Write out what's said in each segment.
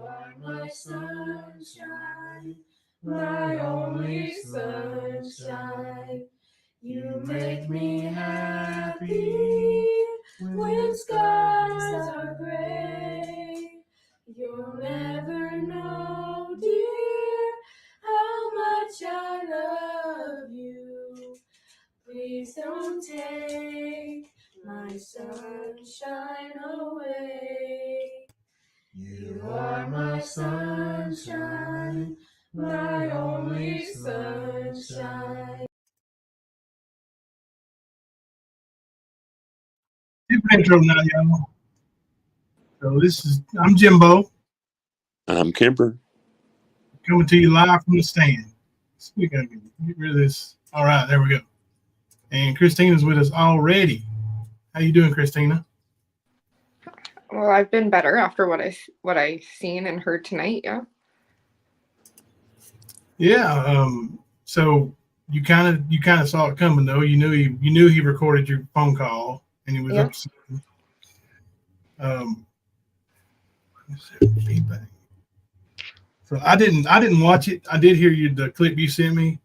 are my sunshine, my only sunshine. You make me happy when skies are gray. You'll never know, dear, how much I love you. Please don't take my sunshine away. You are my sunshine, my only sunshine. Different intro now, y'all. So I'm Jimbo. I'm Kemper. Coming to you live from the stand. So we gotta get rid of this. All right, there we go. And Christina's with us already. How you doing, Christina? Well, I've been better after what I seen and heard tonight. Yeah. Yeah. So you kind of saw it coming though. You knew he recorded your phone call and he was upset. Feedback. So I didn't watch it. I did hear the clip you sent me.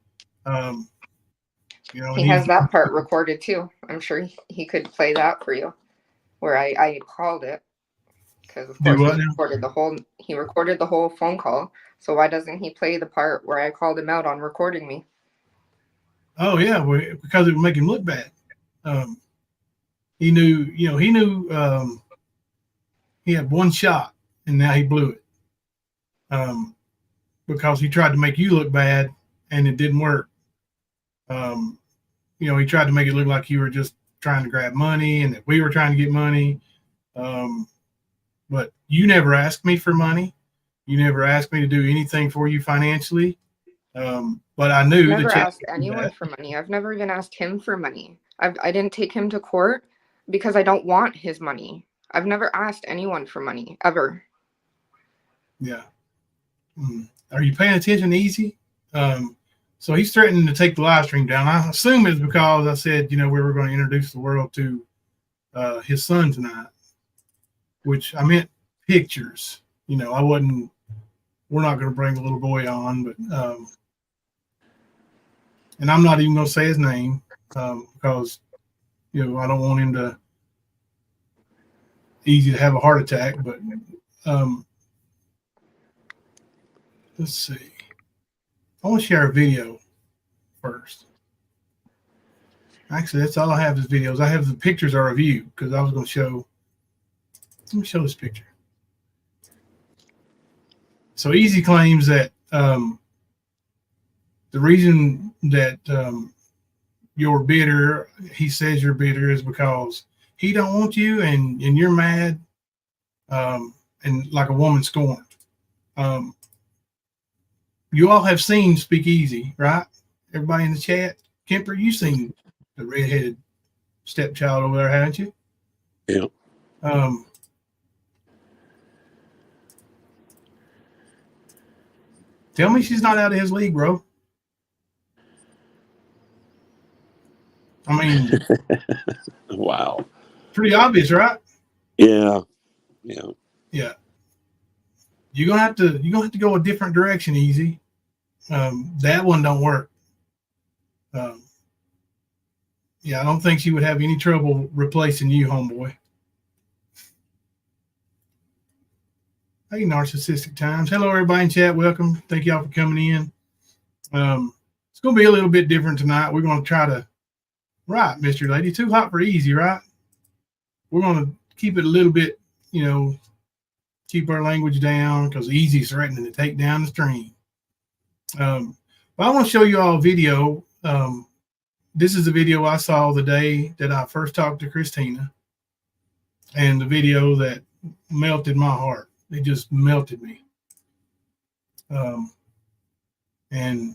He has that part recorded too. I'm sure he could play that for you, where I called it, because of course he recorded the whole phone call. So why doesn't he play the part where I called him out on recording me? Oh yeah, because it would make him look bad. He knew he had one shot and now he blew it. Because he tried to make you look bad and it didn't work. He tried to make it look like you were just trying to grab money and that we were trying to get money. But you never asked me for money. You never asked me to do anything for you financially. But I knew I've never asked anyone for money. I've never even asked him for money. I didn't take him to court because I don't want his money. I've never asked anyone for money ever. Yeah. Are you paying attention to EaZy? So he's threatening to take the live stream down. I assume it's because I said, we were going to introduce the world to his son tonight, which I meant pictures. We're not going to bring the little boy on, but, and I'm not even going to say his name because, I don't want him to easy to have a heart attack, but let's see. I want to share a video first. Actually, that's all I have is videos. I have the pictures are of you because I was going to show. Let me show this picture. So EaZy claims that the reason that you're bitter, he says you're bitter, is because he don't want you and you're mad and like a woman scorned. You all have seen SpeakEaZy, right? Everybody in the chat. Kemper, you've seen the redheaded stepchild over there, haven't you? Yeah. Tell me she's not out of his league, bro. I mean, wow. Pretty obvious, right? Yeah. Yeah. You're gonna have to go a different direction, EaZy. That one don't work. Yeah, I don't think she would have any trouble replacing you, homeboy. Hey, Narcissistic Times. Hello, everybody in chat. Welcome. Thank y'all for coming in. It's going to be a little bit different tonight. We're going to try to, right, Mr. Lady, too hot for EaZy, right? We're going to keep it a little bit, keep our language down because EaZy's threatening to take down the stream. But I want to show you all a video. This is the video I saw the day that I first talked to Christina, and the video that melted my heart. It just melted me. And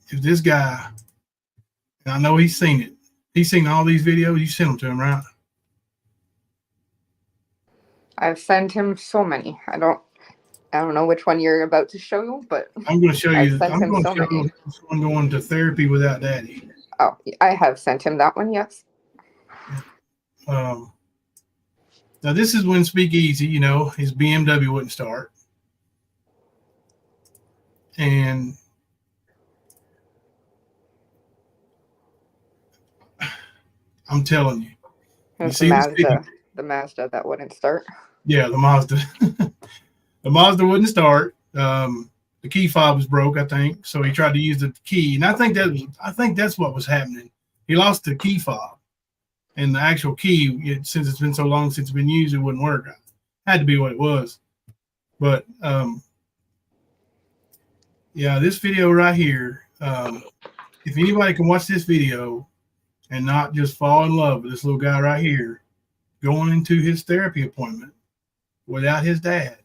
if this guy, and I know he's seen it, he's seen all these videos. You sent them to him, right? I've sent him so many. I don't know which one you're about to show you, but I'm going to show you. I'm going to show this one going to therapy without daddy. Oh, I have sent him that one. Yes. Now this is when SpeakEaZy, you know, his BMW wouldn't start. And I'm telling you, It's see this video? The Mazda that wouldn't start. Yeah, the Mazda. The Mazda wouldn't start. The key fob was broke, I think. So he tried to use the key. And I think that's what was happening. He lost the key fob. And the actual key, since it's been so long since it's been used, it wouldn't work. Had to be what it was. But yeah, this video right here, if anybody can watch this video and not just fall in love with this little guy right here going into his therapy appointment without his dad,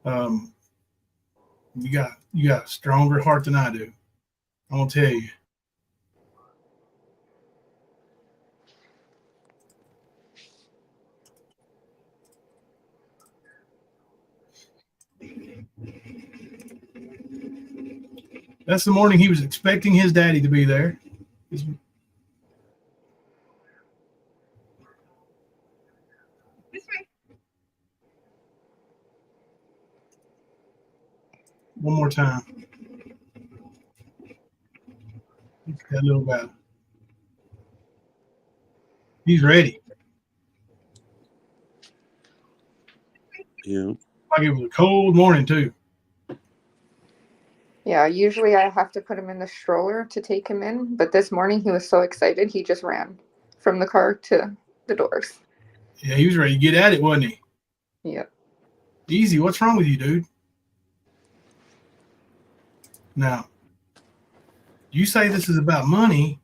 you got a stronger heart than I do. I'm gonna tell you. That's the morning he was expecting his daddy to be there. One more time. That little guy. He's ready. Yeah. Like it was a cold morning too. Yeah, usually I have to put him in the stroller to take him in, but this morning he was so excited he just ran from the car to the doors. Yeah, he was ready to get at it, wasn't he? Yep. EaZy, what's wrong with you, dude? Now, you say this is about money,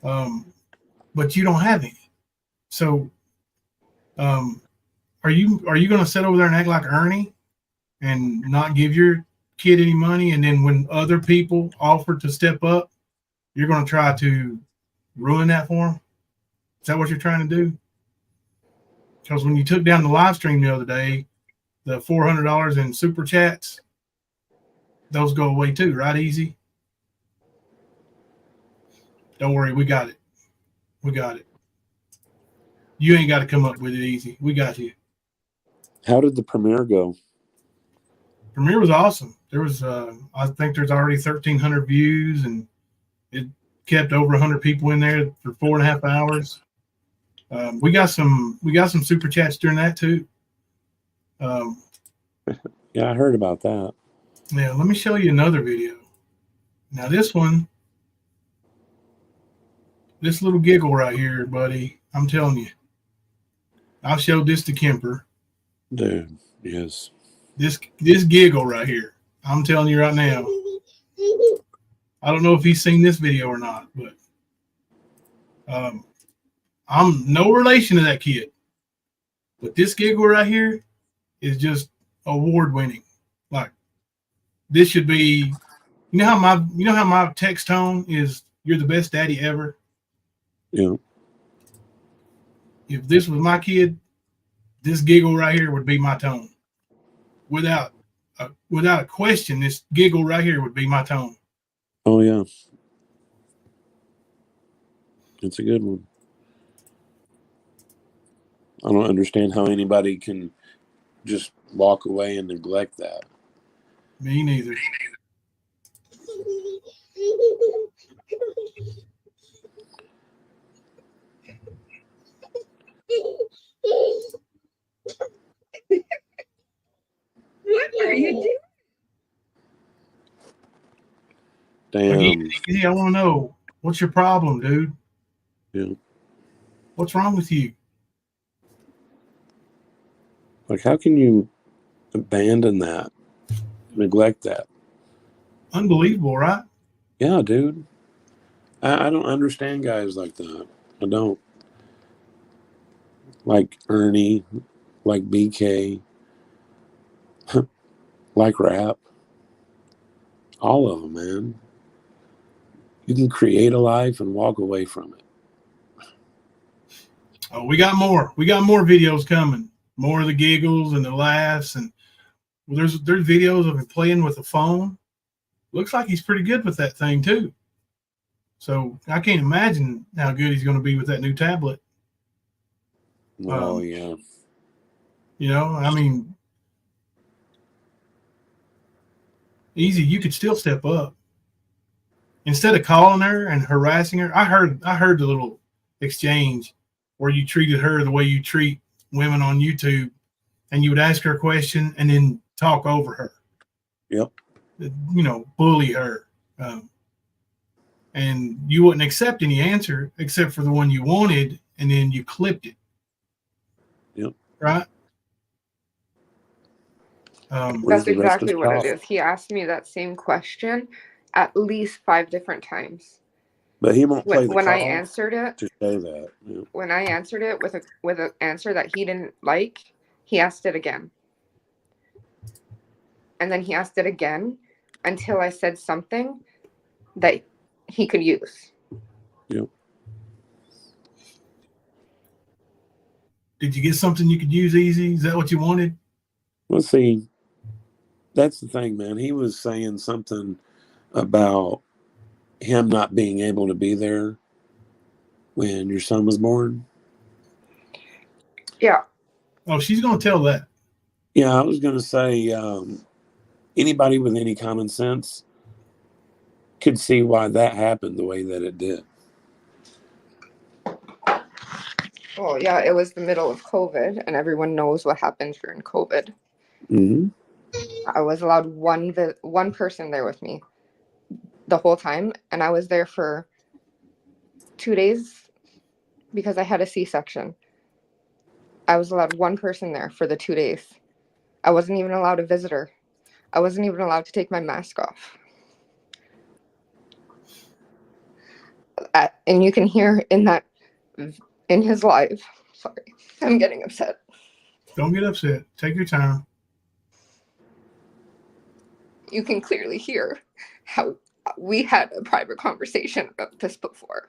but you don't have any. So, are you going to sit over there and act like Ernie and not give your kid any money, and then when other people offer to step up, you're going to try to ruin that for them? Is that what you're trying to do? Because when you took down the live stream the other day, the $400 in super chats, those go away too, right, EaZy? Don't worry, we got it. We got it. You ain't got to come up with it, EaZy. We got you. How did the premiere go? Premiere was awesome. There was, I think there's already 1,300 views, and it kept over 100 people in there for 4.5 hours. We got some super chats during that too. Yeah, I heard about that. Yeah, let me show you another video. Now this one, this little giggle right here, buddy, I'm telling you. I showed this to Kemper. Dude, yes. This giggle right here, I'm telling you right now. I don't know if he's seen this video or not, but I'm no relation to that kid. But this giggle right here is just award winning. Like, this should be, you know how my text tone is, "You're the best daddy ever." Yeah. If this was my kid, this giggle right here would be my tone. Without a question, this giggle right here would be my tone. Oh yeah. It's a good one. I don't understand how anybody can just walk away and neglect that. Me neither. What are you doing? Damn. EaZy, I want to know, what's your problem, dude? Yeah. What's wrong with you? Like, how can you abandon that, neglect that? Unbelievable, right? Yeah, dude. I don't understand guys like that. I don't. Like Ernie, like BK, like Rap. All of them, man. You can create a life and walk away from it. Oh, we got more. We got more videos coming. More of the giggles and the laughs, and there's videos of him playing with the phone. Looks like he's pretty good with that thing too. So I can't imagine how good he's going to be with that new tablet. Oh, yeah. You know, I mean, EaZy, you could still step up. Instead of calling her and harassing her, I heard the little exchange where you treated her the way you treat women on YouTube, and you would ask her a question and then talk over her. Yep. You know, bully her. And you wouldn't accept any answer except for the one you wanted, and then you clipped it. Yep. Right? That's exactly what it is. He asked me that same question at least 5 different times. But he won't play the when call I answered it to say that. Yeah. When I answered it with an answer that he didn't like, he asked it again. And then he asked it again until I said something that he could use. Yep. Did you get something you could use, EaZy? Is that what you wanted? Let's see. That's the thing, man. He was saying something about him not being able to be there when your son was born. Yeah. Oh, she's going to tell that. Yeah, I was going to say anybody with any common sense could see why that happened the way that it did. Well, yeah, it was the middle of COVID, and everyone knows what happened during COVID. Mm-hmm. I was allowed one person there with me the whole time, and I was there for 2 days because I had a C-section. I was allowed one person there for the 2 days. I wasn't even allowed a visitor. I wasn't even allowed to take my mask off. And you can hear in his live. Sorry, I'm getting upset. Don't get upset. Take your time. You can clearly hear how we had a private conversation about this before.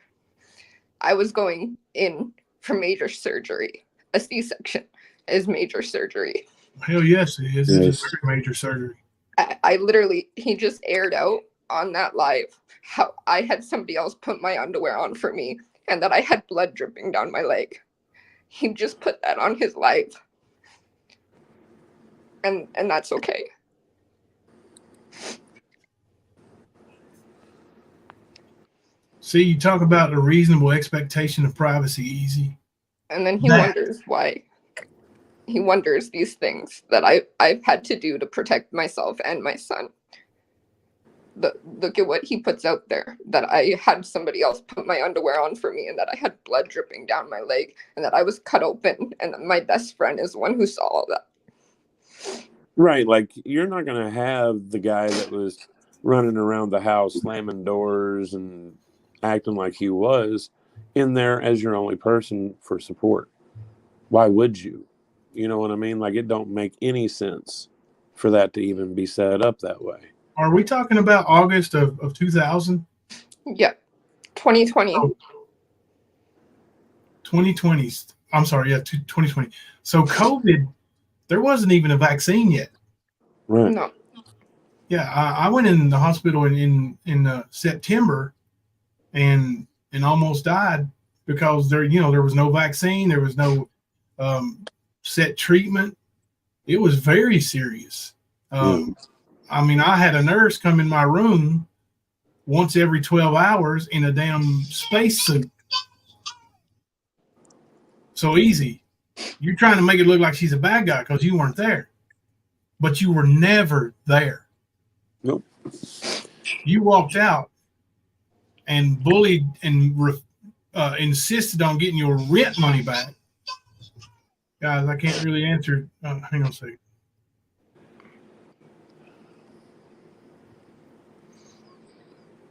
I was going in for major surgery. A C-section is major surgery. Hell yes, it is. Yes. It's a very major surgery. I literally, he just aired out on that live how I had somebody else put my underwear on for me and that I had blood dripping down my leg. He just put that on his live. And that's okay. See, you talk about a reasonable expectation of privacy, EaZy. And then he wonders why. He wonders these things that I've had to do to protect myself and my son. Look at what he puts out there, that I had somebody else put my underwear on for me and that I had blood dripping down my leg and that I was cut open and that my best friend is the one who saw all that. Right. Like, you're not going to have the guy that was running around the house slamming doors and acting like he was in there as your only person for support. Why would you? You know what I mean? Like, it don't make any sense for that to even be set up that way. Are we talking about August of 2000? Yeah. 2020. Oh, 2020. I'm sorry. Yeah, 2020. So COVID, there wasn't even a vaccine yet. Right. No. Yeah, I went in the hospital in September and almost died because there was no vaccine. There was no set treatment. It was very serious. I mean, I had a nurse come in my room once every 12 hours in a damn spacesuit. So EaZy, you're trying to make it look like she's a bad guy because you weren't there, but you were never there. Nope. You walked out and bullied and insisted on getting your rent money back. Guys, I can't really answer. Hang on a second.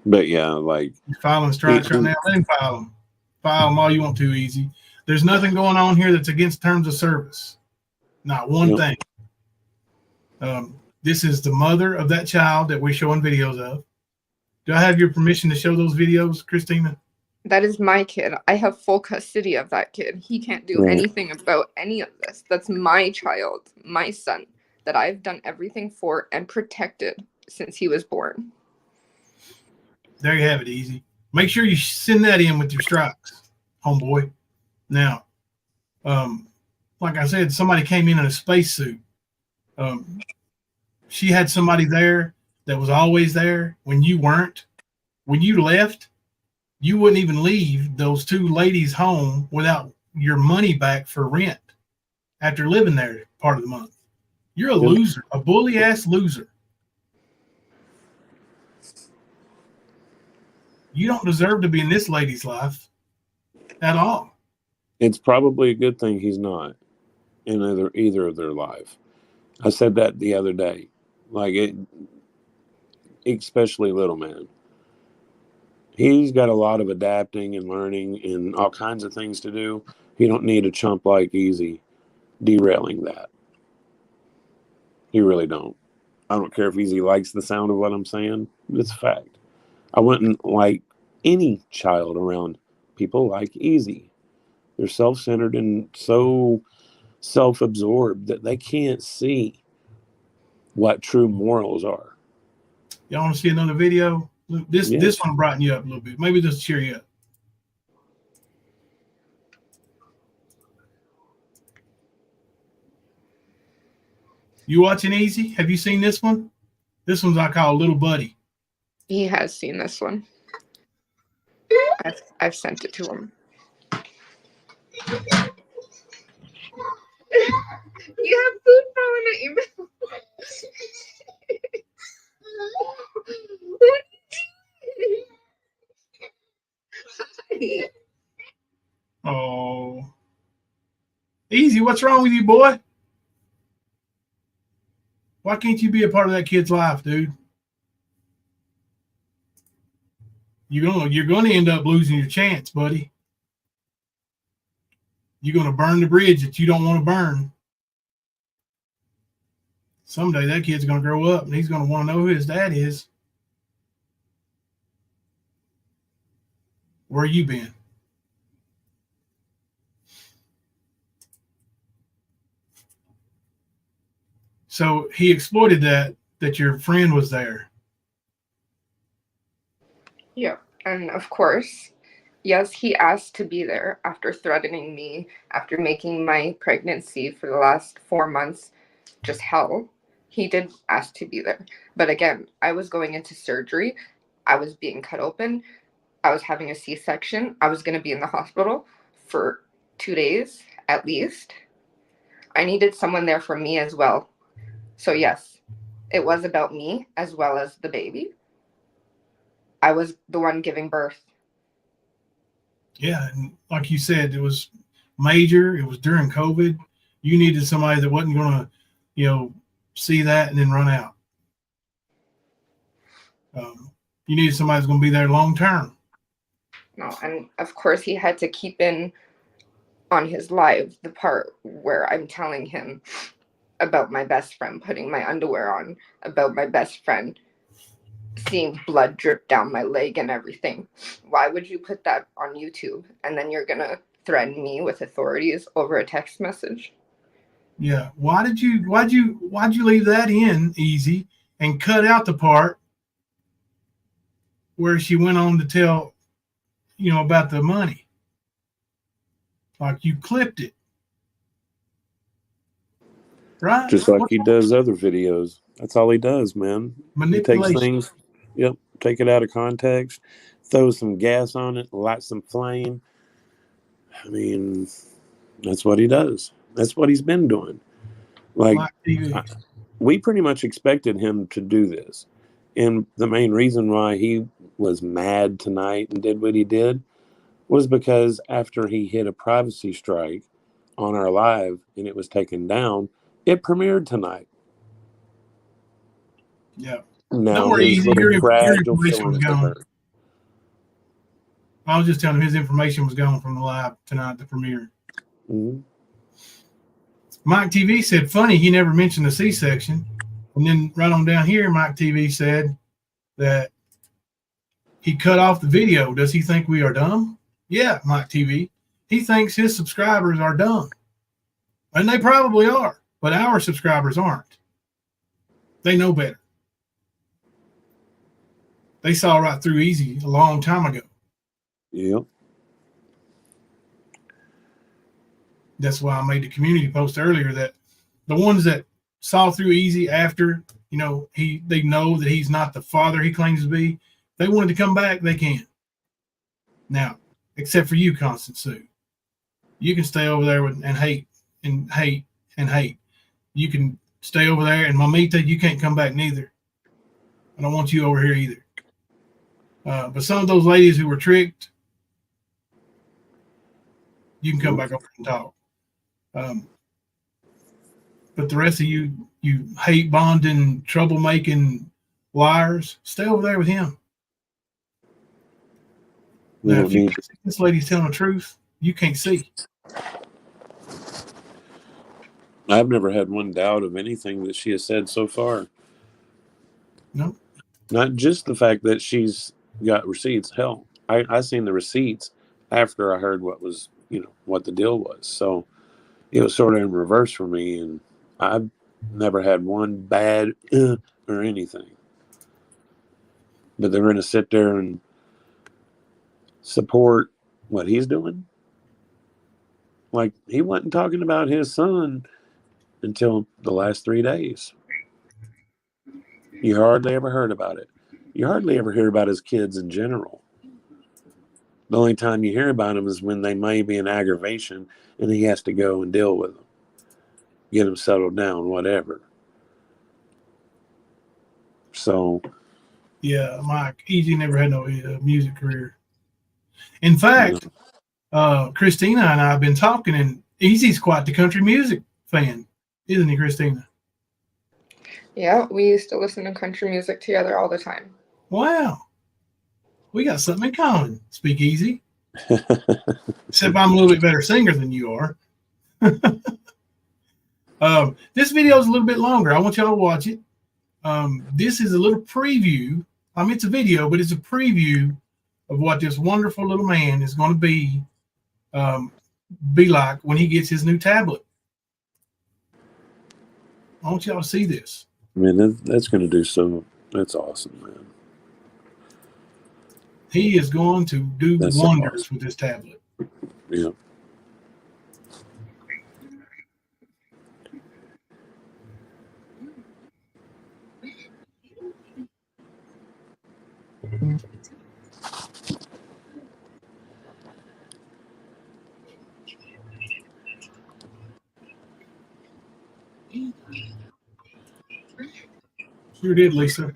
But yeah, like, You're filing strikes right now. Let him file them. File them all you want to, EaZy. There's nothing going on here that's against terms of service. Not one thing. This is the mother of that child that we're showing videos of. Do I have your permission to show those videos, Christina? That is my kid. I have full custody of that kid. He can't do anything about any of this. That's my child, my son, that I've done everything for and protected since he was born. There you have it, EaZy. Make sure you send that in with your strikes, homeboy. Now, Like I said, somebody came in a spacesuit. She had somebody there that was always there when you weren't. When you left, you wouldn't even leave those two ladies' home without your money back for rent after living there part of the month. You're a loser, a bully ass loser. You don't deserve to be in this lady's life at all. It's probably a good thing he's not in either of their life. I said that the other day. Like it, especially little man. He's got a lot of adapting and learning and all kinds of things to do. He don't need a chump like EaZy derailing that. He really don't. I don't care if EaZy likes the sound of what I'm saying. It's a fact. I wouldn't like any child around people like EaZy. They're self-centered and so self-absorbed that they can't see what true morals are. Y'all want to see another video? This one brighten you up a little bit. Maybe just cheer you up. You watching EaZy? Have you seen this one? This one's I call Little Buddy. He has seen this one. I've sent it to him. You have food falling at your mouth. What did you do? Oh. EaZy, what's wrong with you, boy? Why can't you be a part of that kid's life, dude? You're gonna end up losing your chance, buddy. You're gonna burn the bridge that you don't want to burn. Someday that kid's gonna grow up and he's gonna want to know who his dad is. Where you been? So he exploited that your friend was there. Yeah, and of course, yes, he asked to be there after threatening me, after making my pregnancy for the last 4 months just hell. He did ask to be there. But again, I was going into surgery. I was being cut open. I was having a C-section. I was going to be in the hospital for 2 days at least. I needed someone there for me as well. So yes, it was about me as well as the baby. I was the one giving birth. Yeah, and like you said, it was major. It was during COVID. You needed somebody that wasn't going to, see that and then run out. You needed somebody that's going to be there long term. No, and of course he had to keep in on his live the part where I'm telling him about my best friend putting my underwear on, about my best friend seeing blood drip down my leg and everything. Why would you put that on YouTube and then you're gonna threaten me with authorities over a text message? Yeah. Why'd you leave that in, EaZy, and cut out the part where she went on to tell, about the money? Like you clipped it. Right? Just like he does other videos. That's all he does, man. He takes things, take it out of context, throw some gas on it, light some flame. I mean, that's what he does. That's what he's been doing. Like, we pretty much expected him to do this. And the main reason why he was mad tonight and did what he did was because after he hit a privacy strike on our live and it was taken down, it premiered tonight. Yeah. Now his little fragile feelings are hurt. I was just telling him his information was gone from the live tonight, the premiere. Mm-hmm. Mike TV said, funny, he never mentioned the C-section. And then right on down here, Mike TV said that he cut off the video. Does he think we are dumb? Yeah, Mike TV. He thinks his subscribers are dumb. And they probably are, but our subscribers aren't. They know better. They saw right through EaZy a long time ago. Yep. That's why I made the community post earlier that the ones that saw through EaZy after, they know that he's not the father he claims to be. If they wanted to come back, they can. Now, except for you, Constant Sue. You can stay over there and hate and hate and hate. You can stay over there, and Mamita, you can't come back neither. I don't want you over here either. But some of those ladies who were tricked, you can come back over and talk. But the rest of you hate bonding, troublemaking liars, stay over there with him. Now, if you think this lady's telling the truth, you can't see. I've never had one doubt of anything that she has said so far. No. Not just the fact that she's got receipts. Hell, I seen the receipts after I heard what the deal was. So it was sort of in reverse for me, and I've never had one bad or anything. But they're going to sit there and support what he's doing. Like, he wasn't talking about his son until the last 3 days. You hardly ever heard about it. You hardly ever hear about his kids in general. The only time you hear about them is when they may be an aggravation and he has to go and deal with them, get them settled down, whatever. So, yeah, Mike, EaZy never had no music career. In fact, Christina and I have been talking, and EaZy's quite the country music fan, isn't he, Christina? Yeah, we used to listen to country music together all the time. Wow. We got something in common, SpeakEaZy. Except I'm a little bit better singer than you are. This video is a little bit longer. I want y'all to watch it. This is a little preview. I mean, it's a video, but it's a preview of what this wonderful little man is going to be like when he gets his new tablet. I want y'all to see this. I mean, that's going to do so. That's awesome, man. He is going to do wonders with this tablet. Yeah. Sure did, Lisa.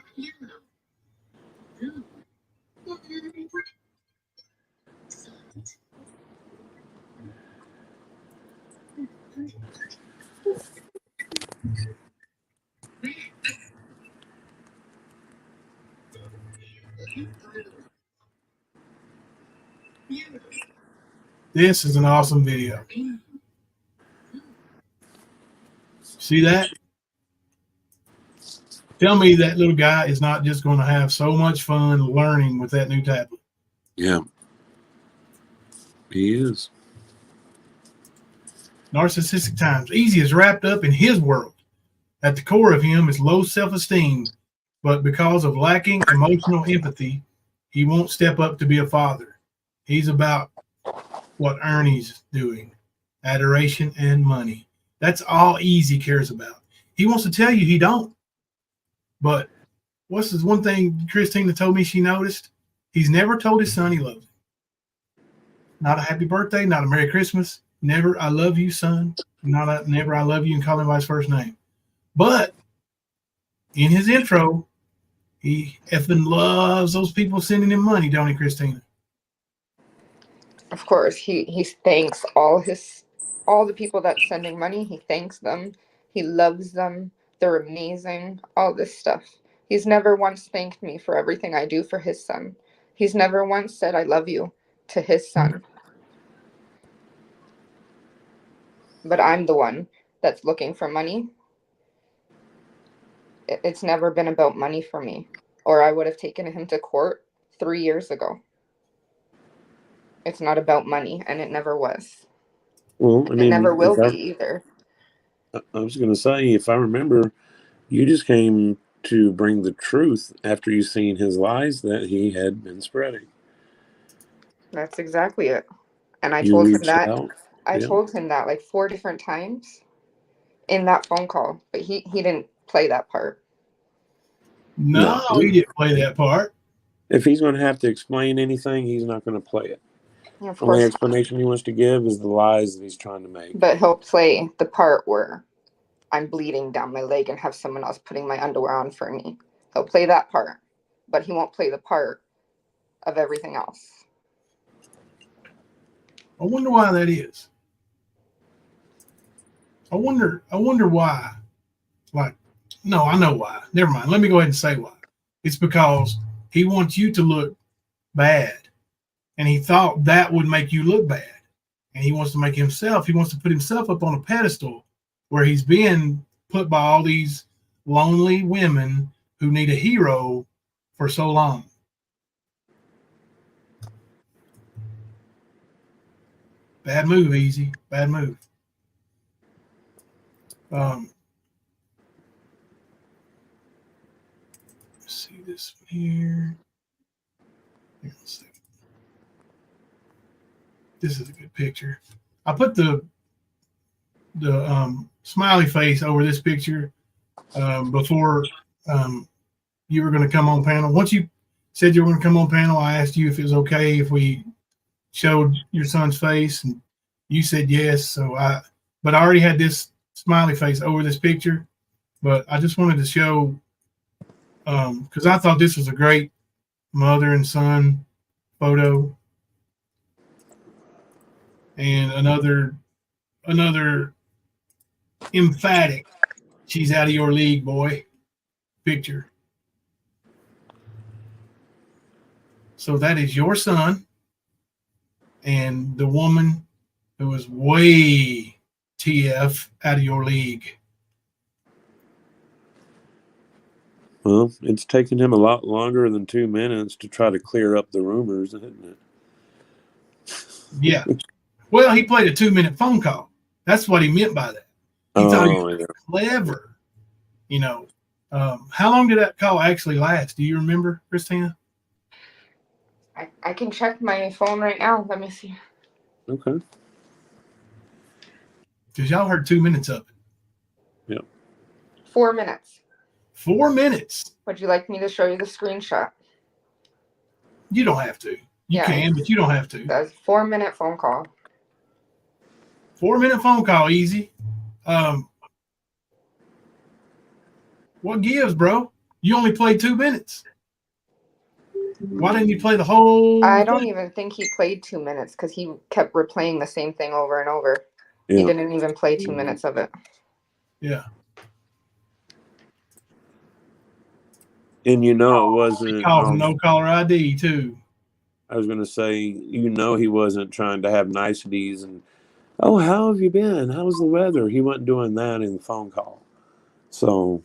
This is an awesome video. See that? Tell me that little guy is not just going to have so much fun learning with that new tablet. Yeah. He is. Narcissistic times. EaZy is wrapped up in his world. At the core of him is low self-esteem, but because of lacking emotional empathy, he won't step up to be a father. He's about what Ernie's doing, adoration and money. That's all EaZy cares about. He wants to tell you he don't. But what's this one thing Christina told me she noticed? He's never told his son he loves him. Not a happy birthday, not a Merry Christmas, never I love you, son, never I love you and call him by his first name. But in his intro, he effing loves those people sending him money, don't he, Christina? Of course, he thanks all the people that's sending money. He thanks them. He loves them. They're amazing. All this stuff. He's never once thanked me for everything I do for his son. He's never once said I love you to his son. But I'm the one that's looking for money. It's never been about money for me, or I would have taken him to court 3 years ago. It's not about money, and it never was. Well, I mean, it never will be either. I was going to say, if I remember, you just came to bring the truth after you seen his lies that he had been spreading. That's exactly it. And I told him that. I Yeah. told him that like 4 different times in that phone call, but he didn't play that part. No, he didn't play that part. If he's going to have to explain anything, he's not going to play it. Yeah, of The only course. explanation he wants to give is the lies that he's trying to make. But he'll play the part where I'm bleeding down my leg and have someone else putting my underwear on for me. He'll play that part, but he won't play the part of everything else. I wonder why that is. I wonder why. Like, no, I know why. Never mind. Let me go ahead and say why. It's because he wants you to look bad. And he thought that would make you look bad. And he wants to put himself up on a pedestal where he's being put by all these lonely women who need a hero for so long. Bad move, EaZy. Bad move. Let's see this one here. Let's see. This is a good picture. I put the smiley face over this picture before you were going to come on panel. Once you said you were going to come on panel, I asked you if it was okay if we showed your son's face, and you said yes. But I already had this smiley face over this picture, but I just wanted to show because I thought this was a great mother and son photo, and another emphatic "she's out of your league, boy" picture. So that is your son and the woman who was way TF out of your league. Well, it's taken him a lot longer than 2 minutes to try to clear up the rumors, isn't it? Yeah. Well, he played a 2-minute phone call. That's what he meant by that. He thought he was clever. You know, how long did that call actually last? Do you remember, Christina? I can check my phone right now. Let me see. Okay. Because y'all heard 2 minutes of it. Yep. 4 minutes. 4 minutes. Would you like me to show you the screenshot? You don't have to. You can, but you don't have to. That's 4-minute phone call. 4-minute phone call, EaZy. What gives, bro? You only played 2 minutes. Why didn't you play the whole I don't thing? even think he played 2 minutes because he kept replaying the same thing over and over. Yeah. He didn't even play 2 minutes of it. Yeah. And it wasn't. He called him no caller ID too. I was going to say, he wasn't trying to have niceties and, oh, how have you been? How's the weather? He wasn't doing that in the phone call. So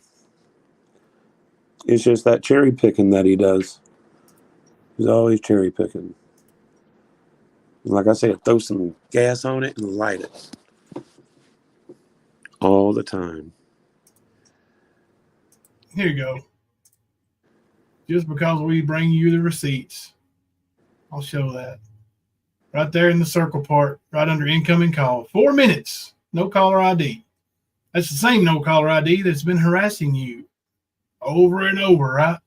it's just that cherry picking that he does. He's always cherry picking. Like I said, throw some gas on it and light it. All the time. Here you go. Just because we bring you the receipts, I'll show that. Right there in the circle part, right under incoming call. 4 minutes, no caller ID. That's the same no caller ID that's been harassing you over and over, right?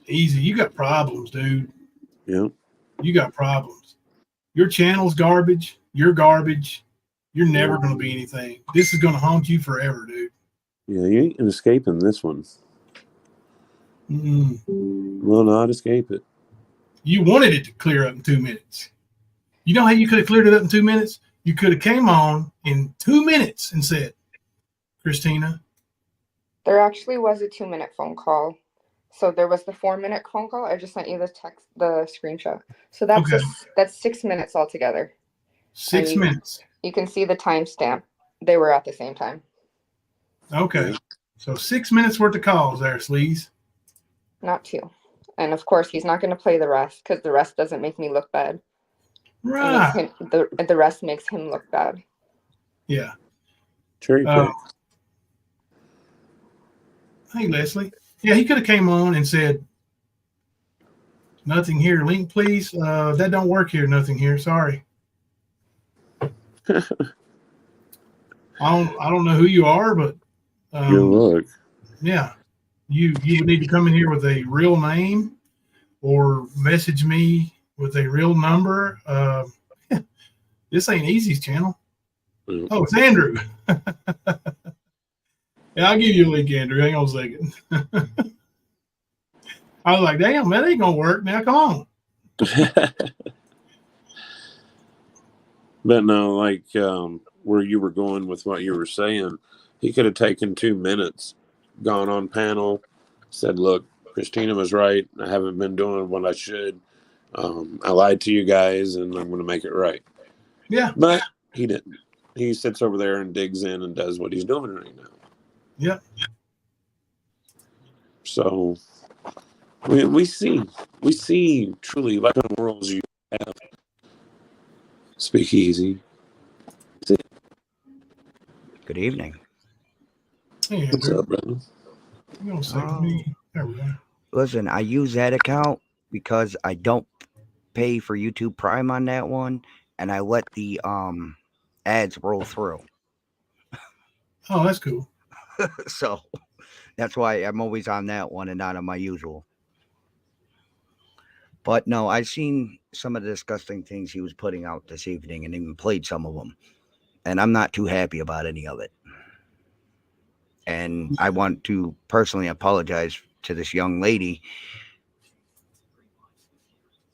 EaZy, you got problems, dude. Yeah. You got problems. Your channel's garbage. You're garbage. You're never going to be anything. This is going to haunt you forever, dude. Yeah, you ain't escaping this one. Will not escape it. You wanted it to clear up in 2 minutes. You know how you could have cleared it up in 2 minutes? You could have came on in 2 minutes and said, Christina. There actually was a 2-minute phone call. So there was the 4-minute phone call. I just sent you the screenshot. So that's Okay. that's 6 minutes altogether. 6 minutes. You can see the timestamp. They were at the same time. Okay. So 6 minutes worth of calls there, Sleaze. Not 2. And of course, he's not going to play the rest because the rest doesn't make me look bad. Right. The rest makes him look bad. Yeah. Cherry pick. Hey, Leslie. Yeah, he could have came on and said, Nothing here. Link, please. That don't work here. Nothing here. Sorry. I don't know who you are, but Good luck. yeah, you would need to come in here with a real name or message me with a real number. This ain't EaZy's channel. Oh, it's Andrew. Yeah, I'll give you a link, Andrew. Hang on a second. I was like, damn, that ain't gonna work. Now come on. But no, like where you were going with what you were saying, he could have taken 2 minutes, gone on panel, said, look, Christina was right. I haven't been doing what I should. I lied to you guys, and I'm going to make it right. Yeah. But he didn't. He sits over there and digs in and does what he's doing right now. Yep. So we see truly like in the worlds you have. SpeakEaZy. Good evening. Hey, What's Andrew. up, brother? You don't say me. There we go. Listen, I use that account because I don't pay for YouTube Prime on that one, and I let the ads roll through. Oh, that's cool. So that's why I'm always on that one and not on my usual. But no, I've seen some of the disgusting things he was putting out this evening and even played some of them. And I'm not too happy about any of it. And I want to personally apologize to this young lady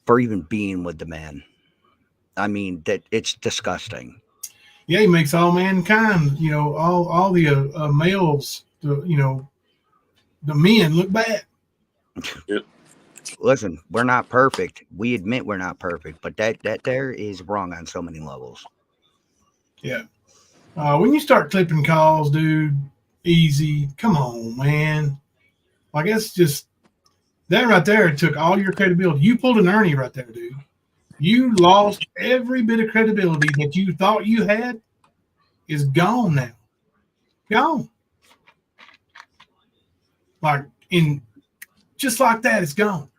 for even being with the man. I mean, that it's disgusting. Yeah, he makes all mankind, all the males, the men look bad. Yep. Listen, we're not perfect. We admit we're not perfect, but that there is wrong on so many levels. Yeah. When you start clipping calls, dude, EaZy, come on, man. Like, it's just that right there took all your credibility. You pulled an Ernie right there, dude. You lost every bit of credibility that you thought you had is gone now. Gone. Like, just like that, it's gone.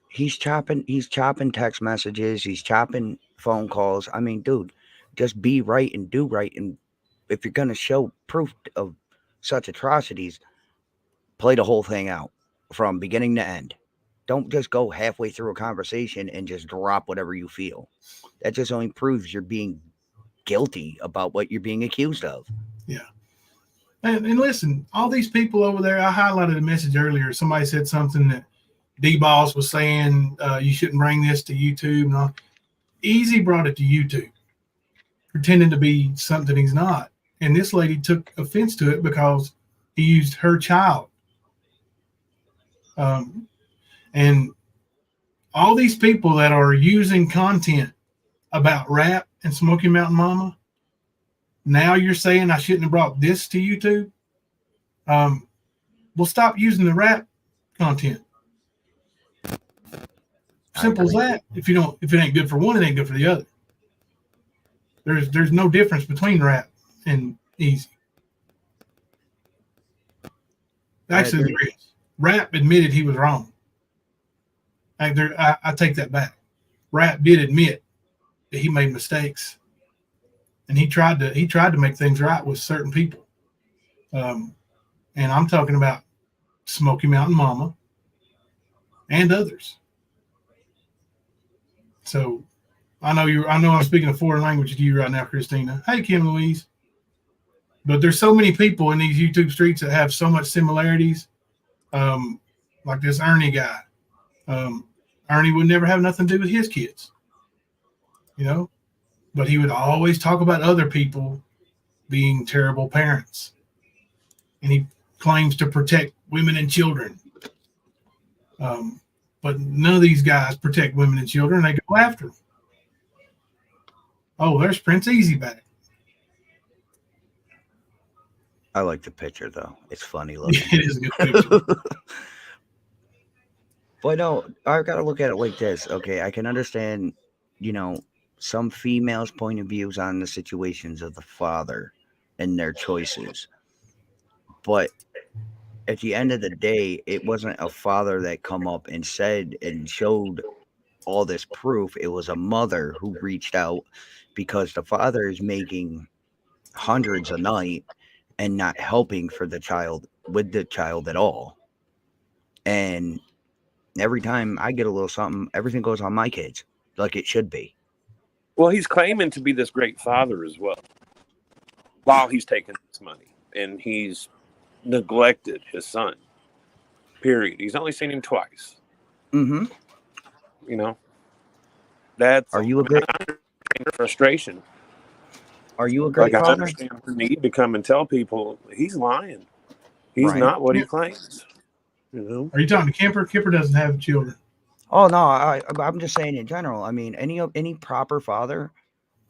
He's chopping text messages, he's chopping phone calls. I mean, dude, just be right and do right. And if you're gonna show proof of such atrocities, play the whole thing out from beginning to end. Don't just go halfway through a conversation and just drop whatever you feel. That just only proves you're being guilty about what you're being accused of. Yeah. And listen, all these people over there, I highlighted a message earlier. Somebody said something that D-Boss was saying, you shouldn't bring this to YouTube. And all. EaZy brought it to YouTube, pretending to be something he's not. And this lady took offense to it because he used her child. And all these people that are using content about rap and Smoky Mountain Mama, now you're saying I shouldn't have brought this to YouTube? Well, stop using the rap content. Simple as that. If it ain't good for one, it ain't good for the other. There's no difference between rap and EaZy. Actually, there is. Rap admitted he was wrong. I take that back. Rap did admit that he made mistakes, and he tried to make things right with certain people. And I'm talking about Smoky Mountain Mama and others. So I know I'm speaking a foreign language to you right now, Christina. Hey, Kim Louise. But there's so many people in these YouTube streets that have so much similarities. Like this Ernie guy. Ernie would never have nothing to do with his kids. But he would always talk about other people being terrible parents. And he claims to protect women and children. But none of these guys protect women and children. They go after them. Oh, there's Prince EaZy back. I like the picture, though. It's funny looking. It is a good picture. But no, I got to look at it like this. Okay, I can understand, some females' point of views on the situations of the father and their choices. But at the end of the day, it wasn't a father that come up and said and showed all this proof. It was a mother who reached out because the father is making hundreds a night and not helping for the child with the child at all. And every time I get a little something, everything goes on my kids like it should be. Well, he's claiming to be this great father as well, while he's taking this money, and he's neglected his son. Period. He's only seen him twice. Mm-hmm. You know, that's. Are you a great? I understand her frustration. Are you a great Like, I father? understand her need to come and tell people he's lying. He's Right. not what he claims. You know. Are you talking to Kemper? Kemper doesn't have children. Oh no, I'm just saying in general. I mean, any proper father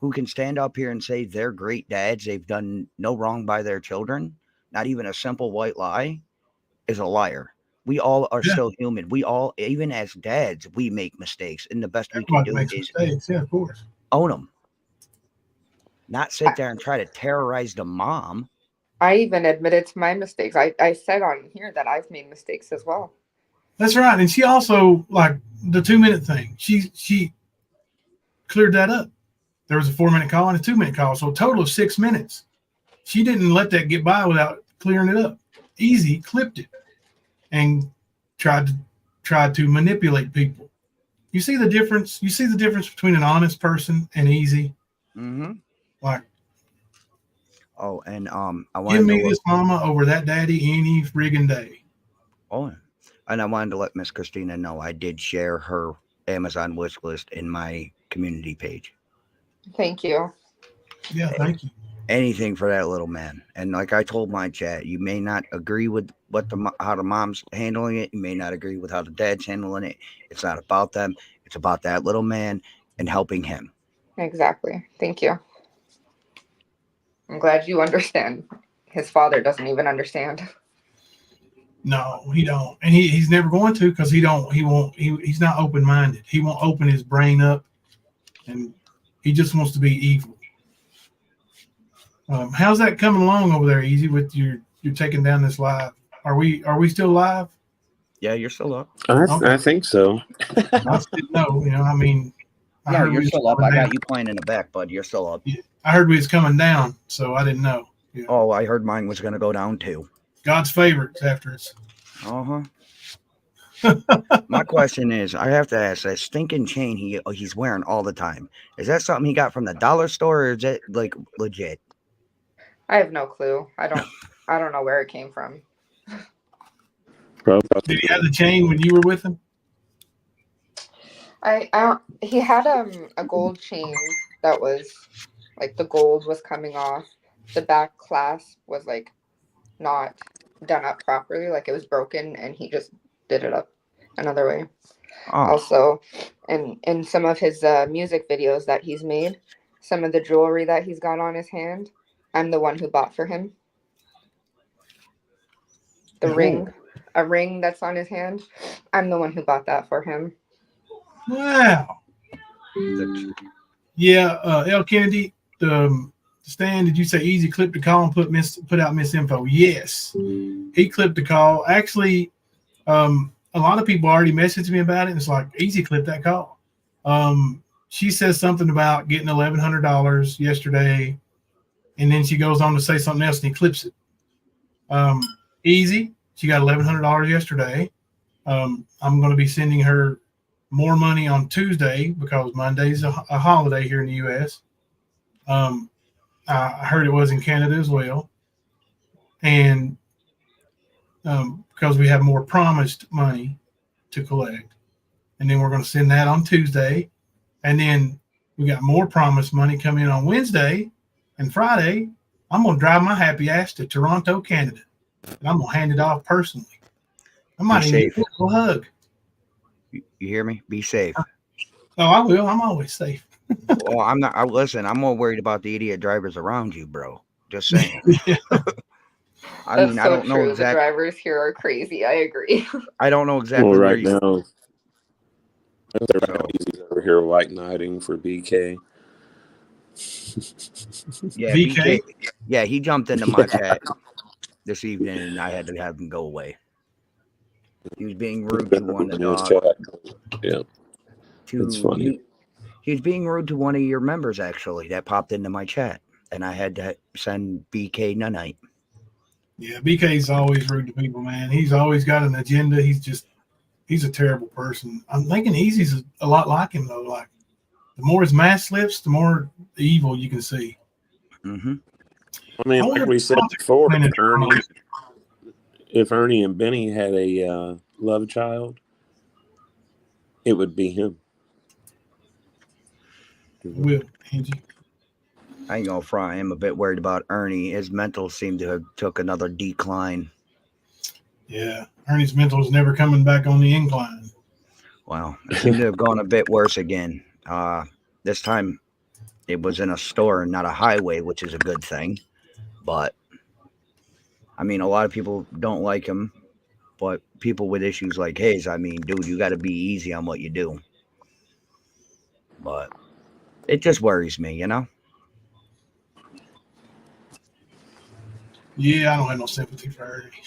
who can stand up here and say they're great dads, they've done no wrong by their children, not even a simple white lie, is a liar. We all are Yeah. still human. We all, even as dads, we make mistakes, and the best we can Everybody do makes is mistakes. Yeah, of course. own them. Not sit there and try to terrorize the mom. I even admitted to my mistakes. I said on here that I've made mistakes as well. That's right. And she also, like the 2-minute thing, she cleared that up. There was a 4-minute call and a 2-minute call. So a total of 6 minutes. She didn't let that get by without clearing it up. EaZy clipped it and tried to manipulate people. You see the difference? You see the difference between an honest person and EaZy? Mm-hmm. Like, oh, and I give wanted me to this mama over that daddy any friggin' day. oh, and I wanted to let Miss Christina know I did share her Amazon wish list in my community page. Thank you. Yeah, thank you. Anything for that little man. And like I told my chat, you may not agree with how the mom's handling it. You may not agree with how the dad's handling it. It's not about them. It's about that little man and helping him. Exactly. Thank you. I'm glad you understand. His father doesn't even understand. No, he don't, and he's never going to because he's not open minded. He won't open his brain up, and he just wants to be evil. How's that coming along over there, EaZy? With you're taking down this live? Are we still live? Yeah, you're still up. I think so. I just didn't know. I mean, I No, heard you're we was still up. coming I down. got you playing in the back, bud. You're still up. Yeah, I heard we was coming down, so I didn't know. Yeah. Oh, I heard mine was going to go down too. God's favorites after us. Uh-huh. My question is, I have to ask, that stinking chain he's wearing all the time, is that something he got from the dollar store, or is it like legit? I have no clue. I don't know where it came from. Did he have the chain when you were with him? He had a gold chain that was like the gold was coming off. The back clasp was like not done up properly, like it was broken, and he just did it up another way. Oh, Also, in some of his music videos that he's made, some of the jewelry that he's got on his hand, I'm the one who bought for him. The a ring that's on his hand, I'm the one who bought that for him. Wow. Yeah, L. Kennedy, Stan, did you say EaZy clipped the call and put out misinfo? Yes, he clipped the call. Actually, a lot of people already messaged me about it. And it's like, EaZy clipped that call. She says something about getting $1,100 yesterday, and then she goes on to say something else, and he clips it. EaZy, she got $1,100 yesterday. I'm going to be sending her more money on Tuesday because Monday's a holiday here in the U.S. I heard it was in Canada as well. And because we have more promised money to collect. And then we're going to send that on Tuesday. And then we got more promised money coming in on Wednesday and Friday. I'm going to drive my happy ass to Toronto, Canada. And I'm going to hand it off personally. I might even give a hug. You hear me? Be safe. Oh, I will. I'm always safe. Well, I'm not. Listen, I'm more worried about the idiot drivers around you, bro. Just saying. Yeah. I mean, I don't know exactly. The drivers here are crazy. I agree. I don't know exactly. Well, where right you. now, EaZy's over here white knighting for BK. Yeah, BK? Yeah, he jumped into my chat. this evening, and I had to have him go away. He was being rude to one of In his the chat. Yeah, it's funny. he was being rude to one of your members actually that popped into my chat, and I had to send BK Nunite. Yeah, BK's always rude to people, man. He's always got an agenda. He's a terrible person. I'm thinking EaZy's a lot like him though. Like the more his mask slips, the more evil you can see. Mm-hmm. I mean, like we said before, if Ernie and Benny had a love child, it would be him. Will, Angie. I ain't gonna fry. I'm a bit worried about Ernie. His mental seemed to have took another decline. Yeah, Ernie's mental is never coming back on the incline. Wow, it seemed to have gone a bit worse again. This time it was in a store and not a highway, which is a good thing. But I mean, a lot of people don't like him, but people with issues like his, I mean, dude, you got to be easy on what you do. But it just worries me, you know. Yeah, I don't have no sympathy for Ernie.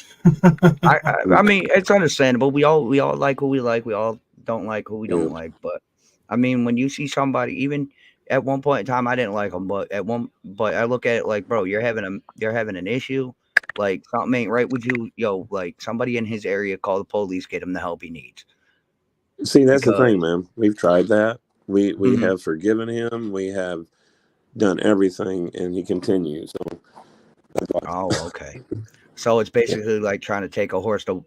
I mean, it's understandable. We all like who we like. We all don't like who we don't like. But I mean, when you see somebody, even at one point in time, I didn't like them, but I look at it like, bro, you're having an issue, like something ain't right with you, yo. Like somebody in his area, call the police, get him the help he needs. See, that's the thing, man. We've tried that. We Mhm. have forgiven him. We have done everything, and he continues. So that's why. Oh, okay. So it's basically like trying to take a horse to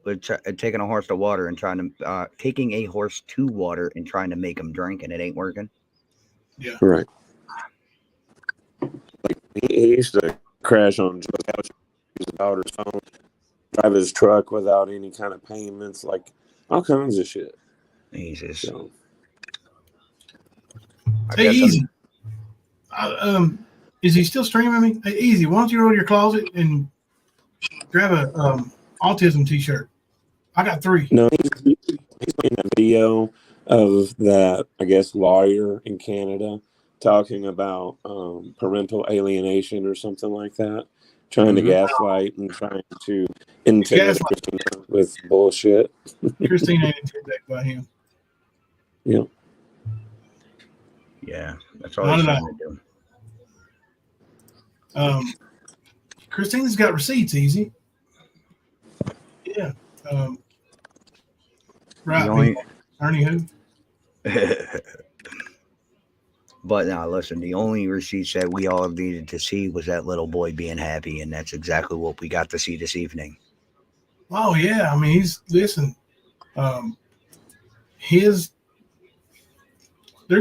taking a horse to water and trying to taking a horse to water and trying to make him drink, and it ain't working. Yeah, Right. Like he used to crash on Joe's couch, use his daughter's phone, drive his truck without any kind of payments, like all kinds of shit. Jesus. So, hey, EaZy. Is he still streaming me? Hey, EaZy, why don't you go to your closet and grab a autism T-shirt? I got 3. no, he's made a video of that, I guess, lawyer in Canada talking about parental alienation or something like that, trying to gaslight and trying to intimidate Christina with bullshit. Christina ain't intimidated by him. Yeah. Yeah, that's all he's trying to do. Christina's got receipts, EaZy. Yeah. Right. Ernie who? But now, listen, the only receipts that we all needed to see was that little boy being happy, and that's exactly what we got to see this evening. Oh, yeah. I mean, there's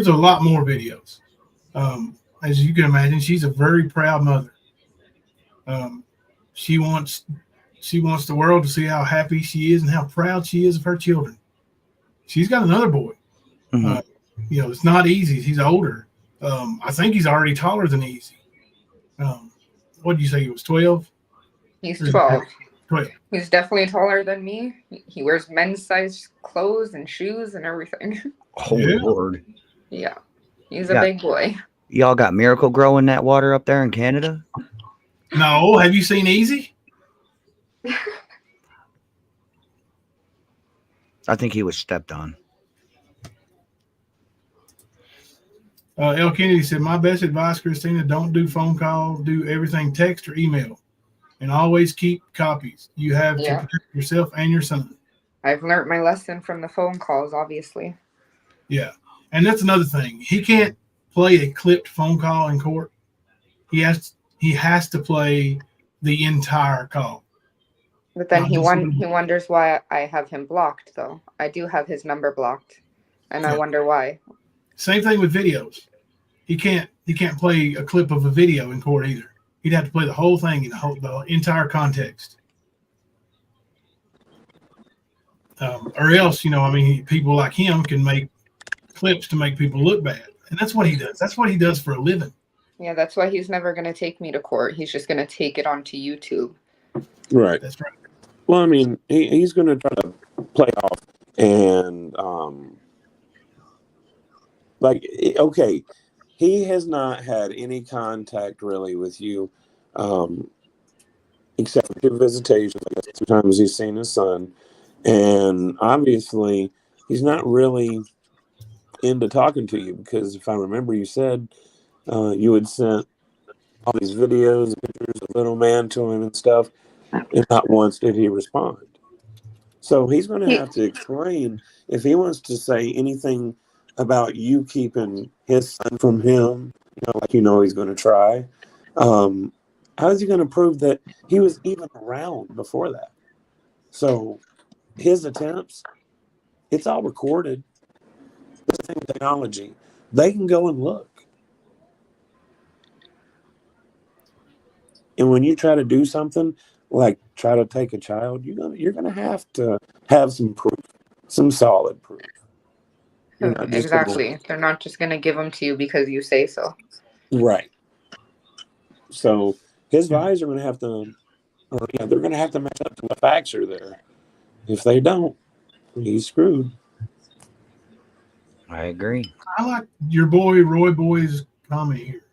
a lot more videos. As you can imagine, she's a very proud mother. She wants the world to see how happy she is and how proud she is of her children. She's got another boy. Mm-hmm. It's not EaZy. He's older. I think he's already taller than EaZy. What did you say? He was 12? He's 12. 12. He's definitely taller than me. He wears men's size clothes and shoes and everything. Oh, yeah. Lord. Yeah. He's a big boy. Y'all got Miracle Grow in that water up there in Canada? No. Have you seen EaZy? I think he was stepped on. L. Kennedy said, my best advice, Christina, don't do phone calls, do everything text or email, and always keep copies. You have to protect yourself and your son. I've learned my lesson from the phone calls, obviously. Yeah. And that's another thing. He can't play a clipped phone call in court. He has to play the entire call. But then he wonders why I have him blocked, though. I do have his number blocked, and I wonder why. Same thing with videos. He can't play a clip of a video in court either. He'd have to play the whole thing in the entire context. Or else, people like him can make clips to make people look bad. And that's what he does. That's what he does for a living. Yeah, that's why he's never going to take me to court. He's just going to take it onto YouTube. Right. That's right. Well, I mean, he's going to try to play off and, okay, he has not had any contact really with you except for 2 visitations. I guess 2 times he's seen his son, and obviously he's not really into talking to you because if I remember, you said you had sent all these videos and pictures of little man to him and stuff, and not once did he respond. So he's going to He, have to explain if he wants to say anything about you keeping his son from him, like he's going to try. How is he going to prove that he was even around before that? So his attempts, it's all recorded. This thing, technology, they can go and look. And when you try to do something like try to take a child, you're gonna have to have some proof, some solid proof. You're not just exactly. They're not just going to give them to you because you say so. right. So his guys are gonna have to, or they're gonna have to match up to what facts are there. If they don't, he's screwed. I agree. I like your boy Roy Boy's comment here.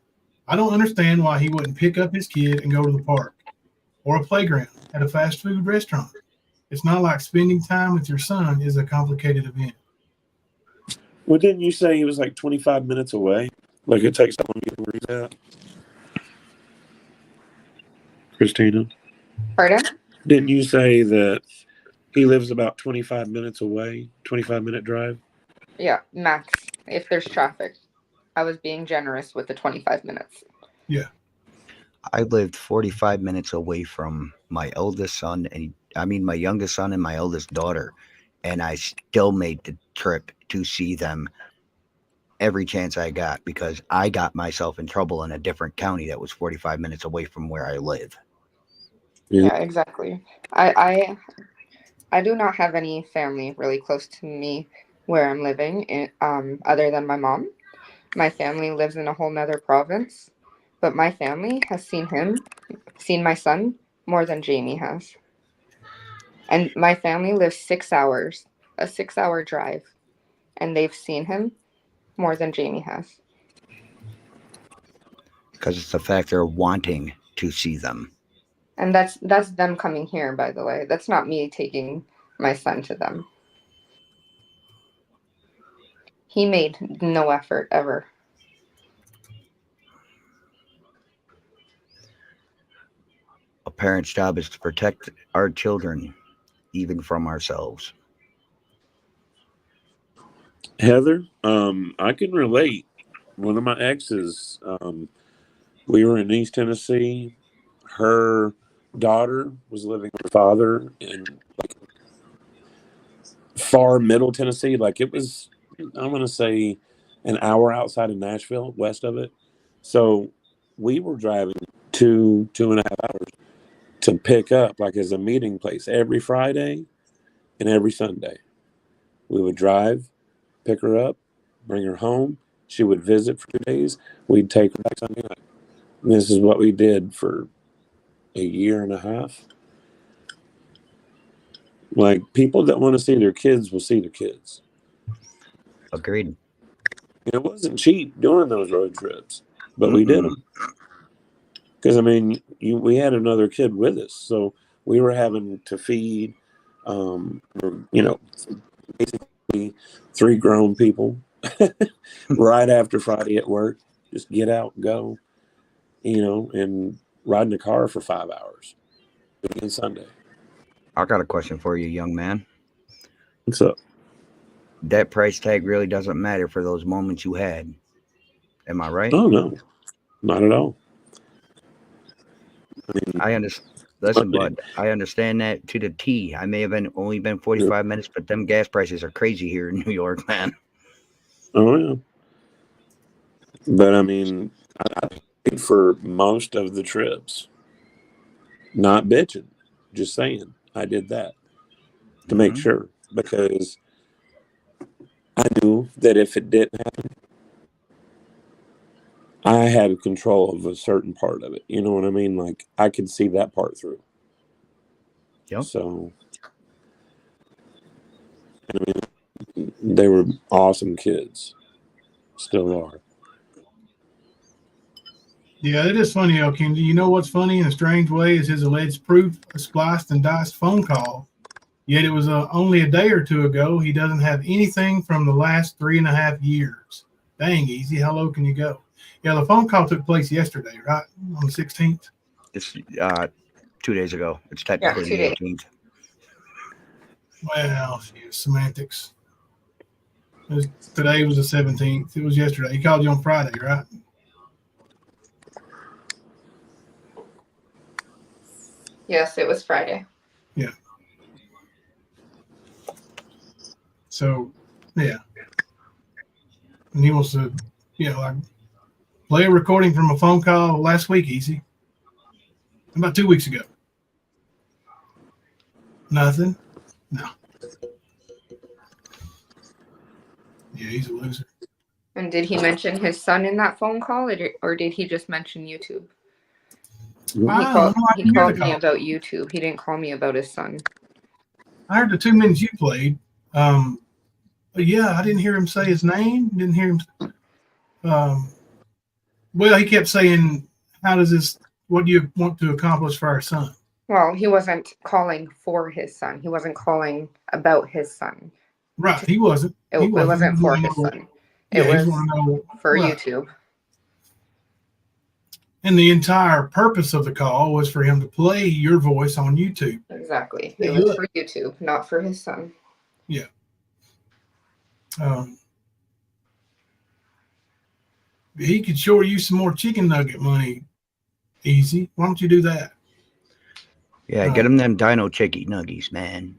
I don't understand why he wouldn't pick up his kid and go to the park or a playground at a fast food restaurant. It's not like spending time with your son is a complicated event. Well, didn't you say he was like 25 minutes away? Like it takes that long to get where he's at? Christina? Pardon? Didn't you say that he lives about 25 minutes away, 25-minute drive? Yeah, max. If there's traffic. I was being generous with the 25 minutes. Yeah. I lived 45 minutes away from my eldest son, my youngest son and my eldest daughter, and I still made the trip to see them every chance I got because I got myself in trouble in a different county that was 45 minutes away from where I live. Yeah, exactly. I do not have any family really close to me where I'm living, other than my mom. My family lives in a whole nother province, but my family has seen my son more than Jamie has. And my family lives 6 hours, a 6 hour drive, and they've seen him more than Jamie has. Because it's the fact they're wanting to see them. And that's them coming here, by the way. That's not me taking my son to them. He made no effort ever. A parent's job is to protect our children, even from ourselves. Heather, I can relate. One of my exes, we were in East Tennessee. Her daughter was living with her father in like far middle Tennessee. Like it was, I'm going to say, an hour outside of Nashville, west of it. So we were driving 2.5 hours to pick up, like as a meeting place, every Friday and every Sunday. We would drive, pick her up, bring her home. She would visit for 2 days. We'd take her back Sunday night. And this is what we did for a year and a half. Like people that want to see their kids will see their kids. Agreed. And it wasn't cheap doing those road trips, but we did them. Because I mean, we had another kid with us, so we were having to feed, basically 3 grown people right after Friday at work. Just get out and go, and ride in the car for 5 hours on Sunday. I got a question for you, young man. What's up? That price tag really doesn't matter for those moments you had. Am I right? Oh, no, not at all. I mean, Listen, bud, I understand that to the T. I may have only been 45 minutes, but them gas prices are crazy here in New York, man. Oh, yeah. But I mean, I paid for most of the trips. Not bitching, just saying I did that to make sure, because I knew that if it didn't happen, I had control of a certain part of it. You know what I mean? Like I could see that part through. Yep. So, I mean, they were awesome kids. Still are. Yeah, it is funny, Elkin. Do you know what's funny in a strange way is his alleged proof of spliced and diced phone call. Yet it was only a day or two ago. He doesn't have anything from the last 3.5 years. Dang, EaZy. How low can you go? Yeah, the phone call took place yesterday, right? On the 16th. It's 2 days ago. It's Yeah, technically 2 the days. 18th. Well, semantics. Today was the 17th. It was yesterday. He called you on Friday, right? Yes, it was Friday. Yeah. So, yeah. And he wants to, like play a recording from a phone call last week, EaZy. About 2 weeks ago. Nothing? No. Yeah, he's a loser. And did he mention his son in that phone call, or did he just mention YouTube? He called me about YouTube. He didn't call me about his son. I heard the 2 minutes you played. But yeah, I didn't hear him say his name. Didn't hear him. Well, he kept saying, what do you want to accomplish for our son? Well, he wasn't calling for his son. He wasn't calling about his son. Right, he wasn't. It wasn't for his son. It was for YouTube. And the entire purpose of the call was for him to play your voice on YouTube. Exactly. It was for YouTube, not for his son. Yeah. He could sure use some more chicken nugget money. EaZy. Why don't you do that? Yeah, get him them Dino Chicky Nuggies, man.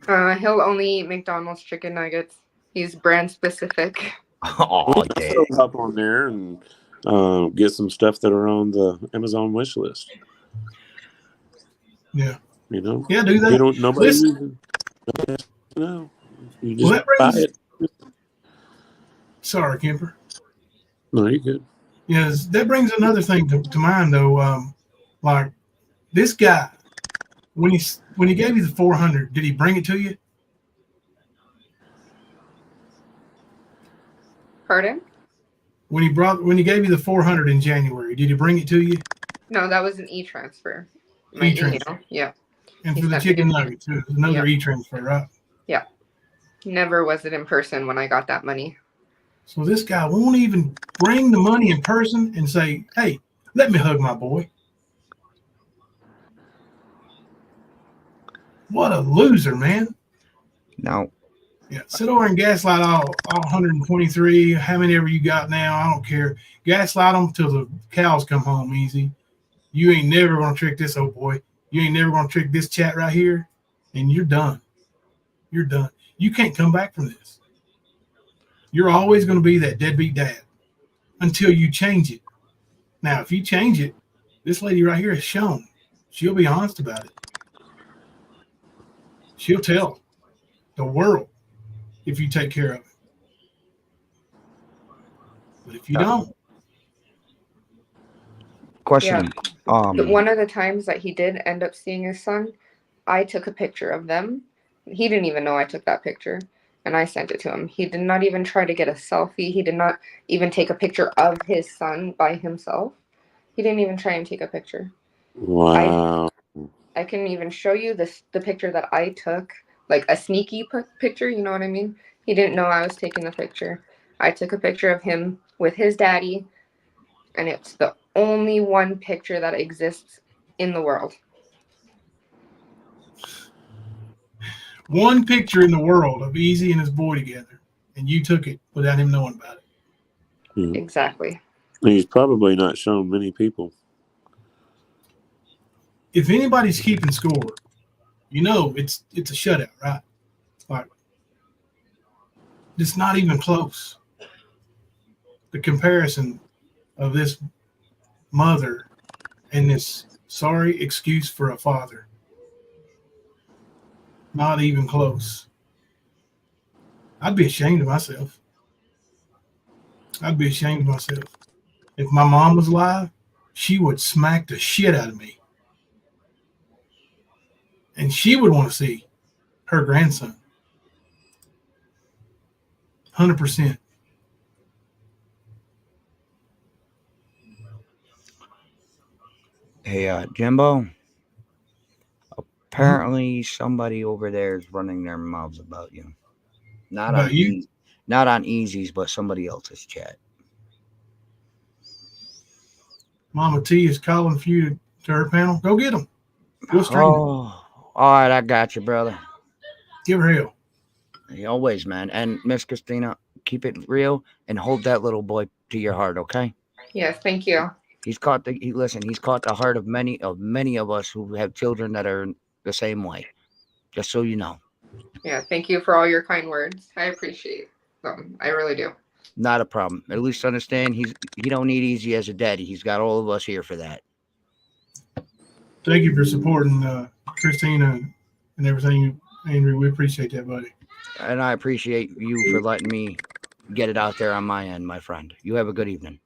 He'll only eat McDonald's chicken nuggets. He's brand specific. Oh, We'll hop on there and get some stuff that are on the Amazon wish list. Yeah. You know? Yeah, do that. You don't, nobody no. You just buy it. Sorry, Kemper. No, you're good. Yes, that brings another thing to mind, though. Like this guy, when he gave you the 400, did he bring it to you? Pardon? When he gave you the 400 in January, did he bring it to you? No, that was an e-transfer. E-transfer. Yeah. And for the chicken nuggets, too, another e-transfer, right? Yeah. Never was it in person when I got that money. So this guy won't even bring the money in person and say, "Hey, let me hug my boy." What a loser, man. No. Yeah, sit over and gaslight all 123, how many ever you got now, I don't care. Gaslight them till the cows come home, EaZy. You ain't never going to trick this old boy. You ain't never going to trick this chat right here, and you're done. You're done. You can't come back from this. You're always going to be that deadbeat dad until you change it. Now, if you change it, this lady right here has shown. She'll be honest about it. She'll tell the world if you take care of it. But if you don't. Question. Yeah. One of the times that he did end up seeing his son, I took a picture of them. He didn't even know I took that picture. And I sent it to him. He did not even try to get a selfie. He did not even take a picture of his son by himself. He didn't even try and take a picture. Wow. I can even show you the picture that I took, like a sneaky picture, you know what I mean? He didn't know I was taking the picture. I took a picture of him with his daddy, and it's the only one picture that exists in the world. One picture in the world of EaZy and his boy together, and you took it without him knowing about it. Hmm. Exactly. And he's probably not shown many people. If anybody's keeping score, you know it's a shutout, right? Like it's not even close. The comparison of this mother and this sorry excuse for a father. Not even close. I'd be ashamed of myself. I'd be ashamed of myself. If my mom was alive, she would smack the shit out of me. And she would want to see her grandson. 100%. Hey, Jimbo. Apparently, somebody over there is running their mouths about you. Not About on you? not on EaZy's, but somebody else's chat. Mama T is calling for you to her panel. Go get them. We'll stream it. Oh, all right, I got you, brother. Give her hell. Always, man. And Miss Christina, keep it real and hold that little boy to your heart, okay? Yes, thank you. He's caught the heart of many of us who have children that are the same way. Just so you know. Yeah, thank you for all your kind words. I appreciate them. I really do. Not a problem. At least understand he don't need EaZy as a daddy. He's got all of us here for that. Thank you for supporting Christina and everything, Andrew. We appreciate that, buddy. And I appreciate you for letting me get it out there on my end, my friend. You have a good evening.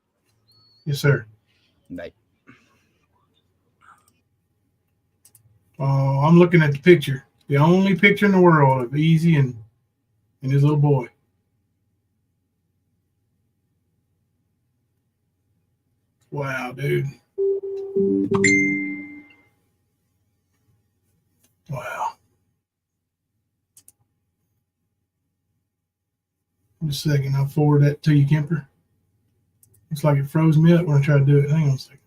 Yes, sir. Bye. I'm looking at the picture. The only picture in the world of EaZy and his little boy. Wow, dude. Wow. Just a second. I'll forward that to you, Kemper. Looks like it froze me up when I tried to do it. Hang on a second.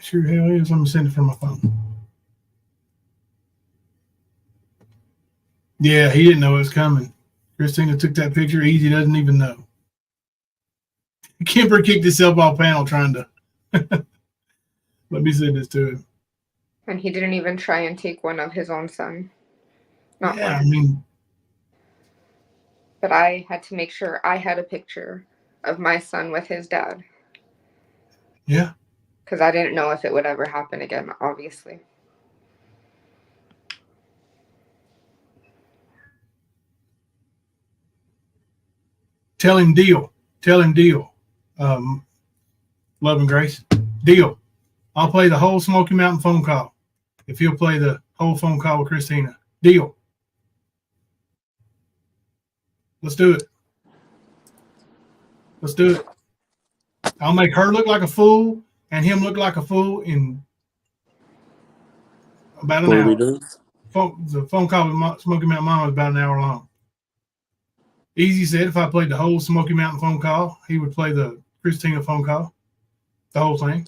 Sure hell is. Let me send it from my phone. Yeah, he didn't know it was coming. Christina took that picture. EaZy doesn't even know. Kemper kicked himself off panel trying to. Let me send this to him. And he didn't even try and take one of his own son. Not Yeah, one. I mean. But I had to make sure I had a picture of my son with his dad. Yeah. Because I didn't know if it would ever happen again, obviously. Tell him deal. Tell him deal. Love and Grace. Deal. I'll play the whole Smoky Mountain phone call if he'll play the whole phone call with Christina. Deal. Let's do it. Let's do it. I'll make her look like a fool and him look like a fool in about an What are we hour. doing? The phone call with Smoky Mountain Mama is about an hour long. EaZy said if I played the whole Smoky Mountain phone call, he would play the Christina phone call, the whole thing.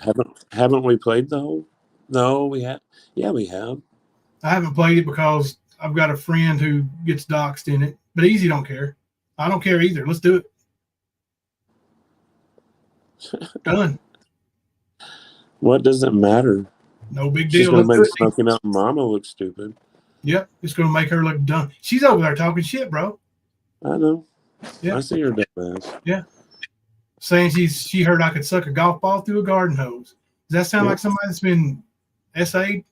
Haven't we played the whole? No, we have. Yeah, we have. I haven't played it because I've got a friend who gets doxxed in it, but EaZy don't care. I don't care either. Let's do it. Done. What does it matter? No big She's deal. going to Let's make do it. Smoky Mountain Mama look stupid. Yep, it's going to make her look dumb. She's over there talking shit, bro. I know. Yeah. I see her dumb ass. Yeah. Saying she heard I could suck a golf ball through a garden hose. Does that sound like somebody that's been essayed?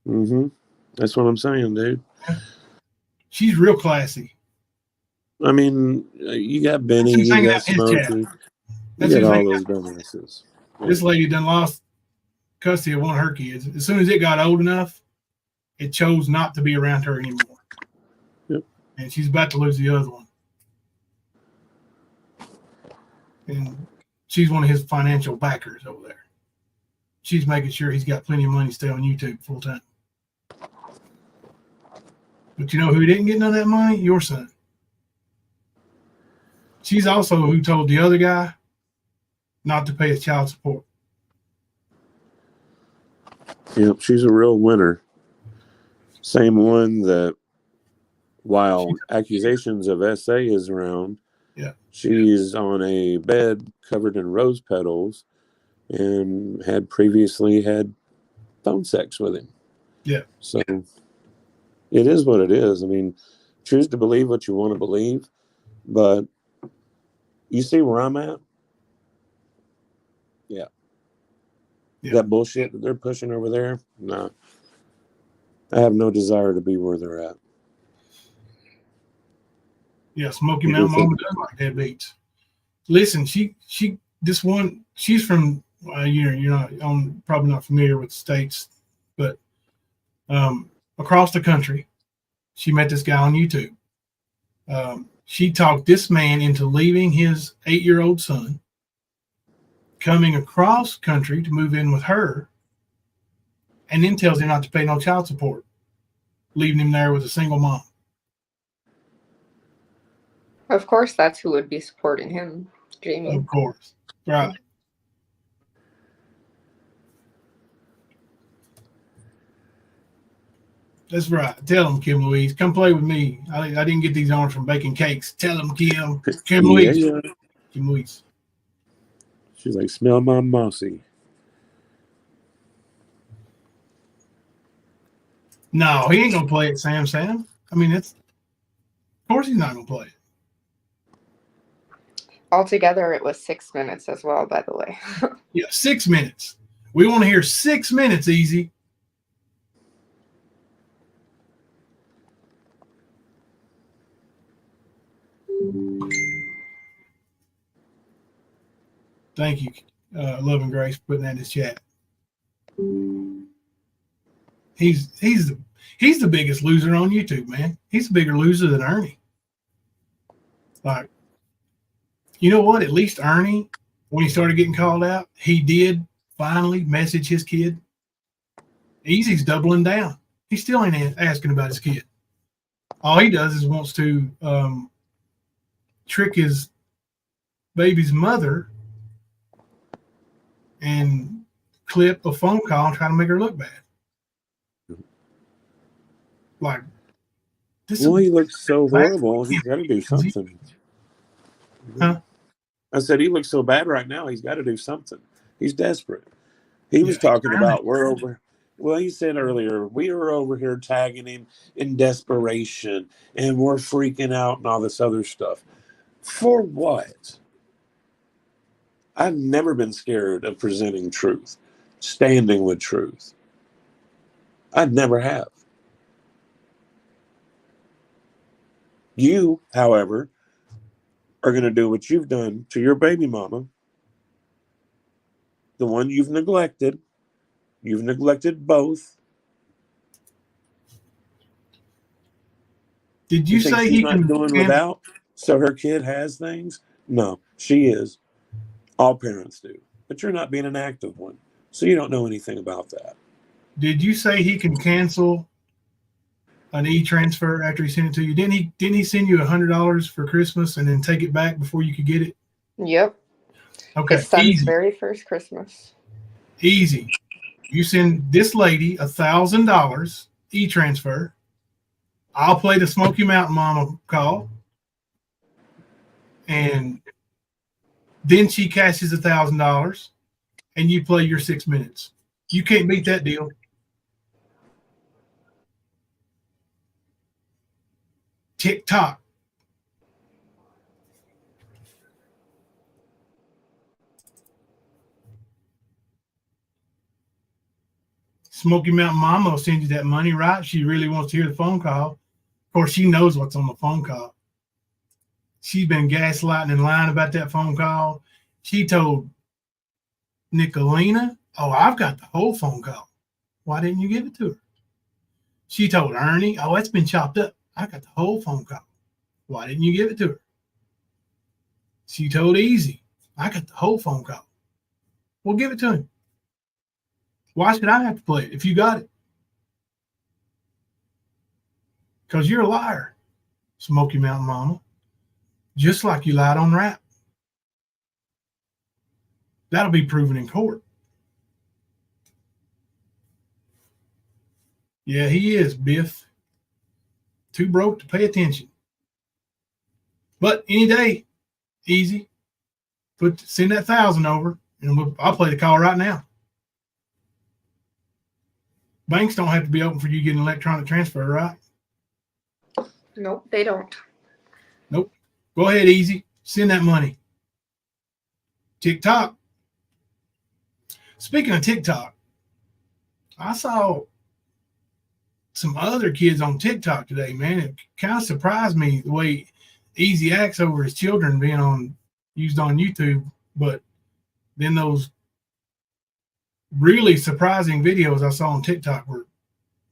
Mm-hmm. That's what I'm saying, dude. Yeah. She's real classy. I mean, you got Benny, you got Smokey, you got all those dumbasses. This lady done lost custody of one of her kids. As soon as it got old enough, it chose not to be around her anymore. Yep. And she's about to lose the other one. And she's one of his financial backers over there. She's making sure he's got plenty of money to stay on YouTube full time. But you know who didn't get none of that money? Your son. She's also who told the other guy not to pay his child support. Yep, she's a real winner. Same one that, while accusations of SA is around, she's on a bed covered in rose petals and had previously had phone sex with him. Yeah. So it is what it is. I mean, choose to believe what you want to believe, but you see where I'm at? Yeah. That bullshit that they're pushing over there, nah. I have no desire to be where they're at. Yeah, Smoky Mountain Mama does like that beats. Listen, she's from you're not probably not familiar with the states, but across the country, she met this guy on YouTube. She talked this man into leaving his 8-year-old son coming across country to move in with her, and then tells him not to pay no child support, leaving him there with a single mom. Of course, that's who would be supporting him, Jamie. Of course. Right. That's right. Tell him, Kim Louise. Come play with me. I didn't get these arms from baking cakes. Tell him, Kim. Kim Louise. Yeah. Kim Louise. She's like, smell my mossy. No, he ain't going to play it, Sam. I mean, of course he's not going to play it. Altogether, it was 6 minutes as well, by the way. Yeah, 6 minutes. We want to hear 6 minutes, EaZy. Thank you, Love and Grace, for putting that in his chat. He's the biggest loser on YouTube, man. He's a bigger loser than Ernie. Like, you know what? At least Ernie, when he started getting called out, he did finally message his kid. EaZy's doubling down. He still ain't asking about his kid. All he does is wants to trick his baby's mother and clip a phone call and try to make her look bad. Like, he looks so horrible. He's got to do something. Huh? I said, he looks so bad right now. He's got to do something. He's desperate. He was talking about he said earlier, we were over here tagging him in desperation and we're freaking out and all this other stuff. For what? I've never been scared of presenting truth, standing with truth. I never have. You, however, are going to do what you've done to your baby mama, the one you've neglected. You've neglected both. Did you say he's not doing without, so her kid has things? No, she is. All parents do. But you're not being an active one, so you don't know anything about that. Did you say he can cancel an e-transfer after he sent it to you? Didn't he send you $100 for Christmas and then take it back before you could get it? Yep. Okay. His son's very first Christmas. EaZy. You send this lady $1,000 e-transfer. I'll play the Smoky Mountain Mama call, and then she cashes $1,000, and you play your 6 minutes. You can't beat that deal. TikTok. Smoky Mountain Mama will send you that money, right? She really wants to hear the phone call. Of course, she knows what's on the phone call. She's been gaslighting and lying about that phone call. She told Nicolina, oh, I've got the whole phone call. Why didn't you give it to her? She told Ernie, oh, it's been chopped up. I got the whole phone call. Why didn't you give it to her? She told EaZy, I got the whole phone call. Well, give it to him. Why should I have to play it if you got it? Because you're a liar, Smoky Mountain Mama. Just like you lied on rap. That'll be proven in court. Yeah, he is, Biff. Too broke to pay attention. But any day, EaZy. Send that 1,000 over, and I'll play the call right now. Banks don't have to be open for you to get an electronic transfer, right? Nope, they don't. Nope. Go ahead, EaZy. Send that money. TikTok. Speaking of TikTok, I saw some other kids on TikTok today, man. It kind of surprised me the way EaZy acts over his children being used on YouTube, but then those really surprising videos I saw on TikTok were,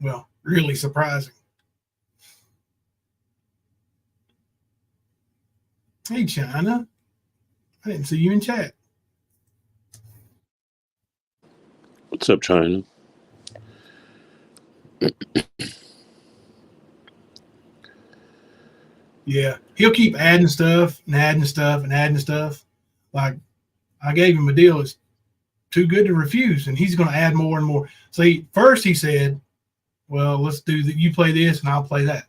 well, really surprising. Hey, China. I didn't see you in chat. What's up, China? Yeah, he'll keep adding stuff and adding stuff and adding stuff. Like I gave him a deal. It's too good to refuse, and he's going to add more and more. See, first he said, well, let's do that. You play this and I'll play that.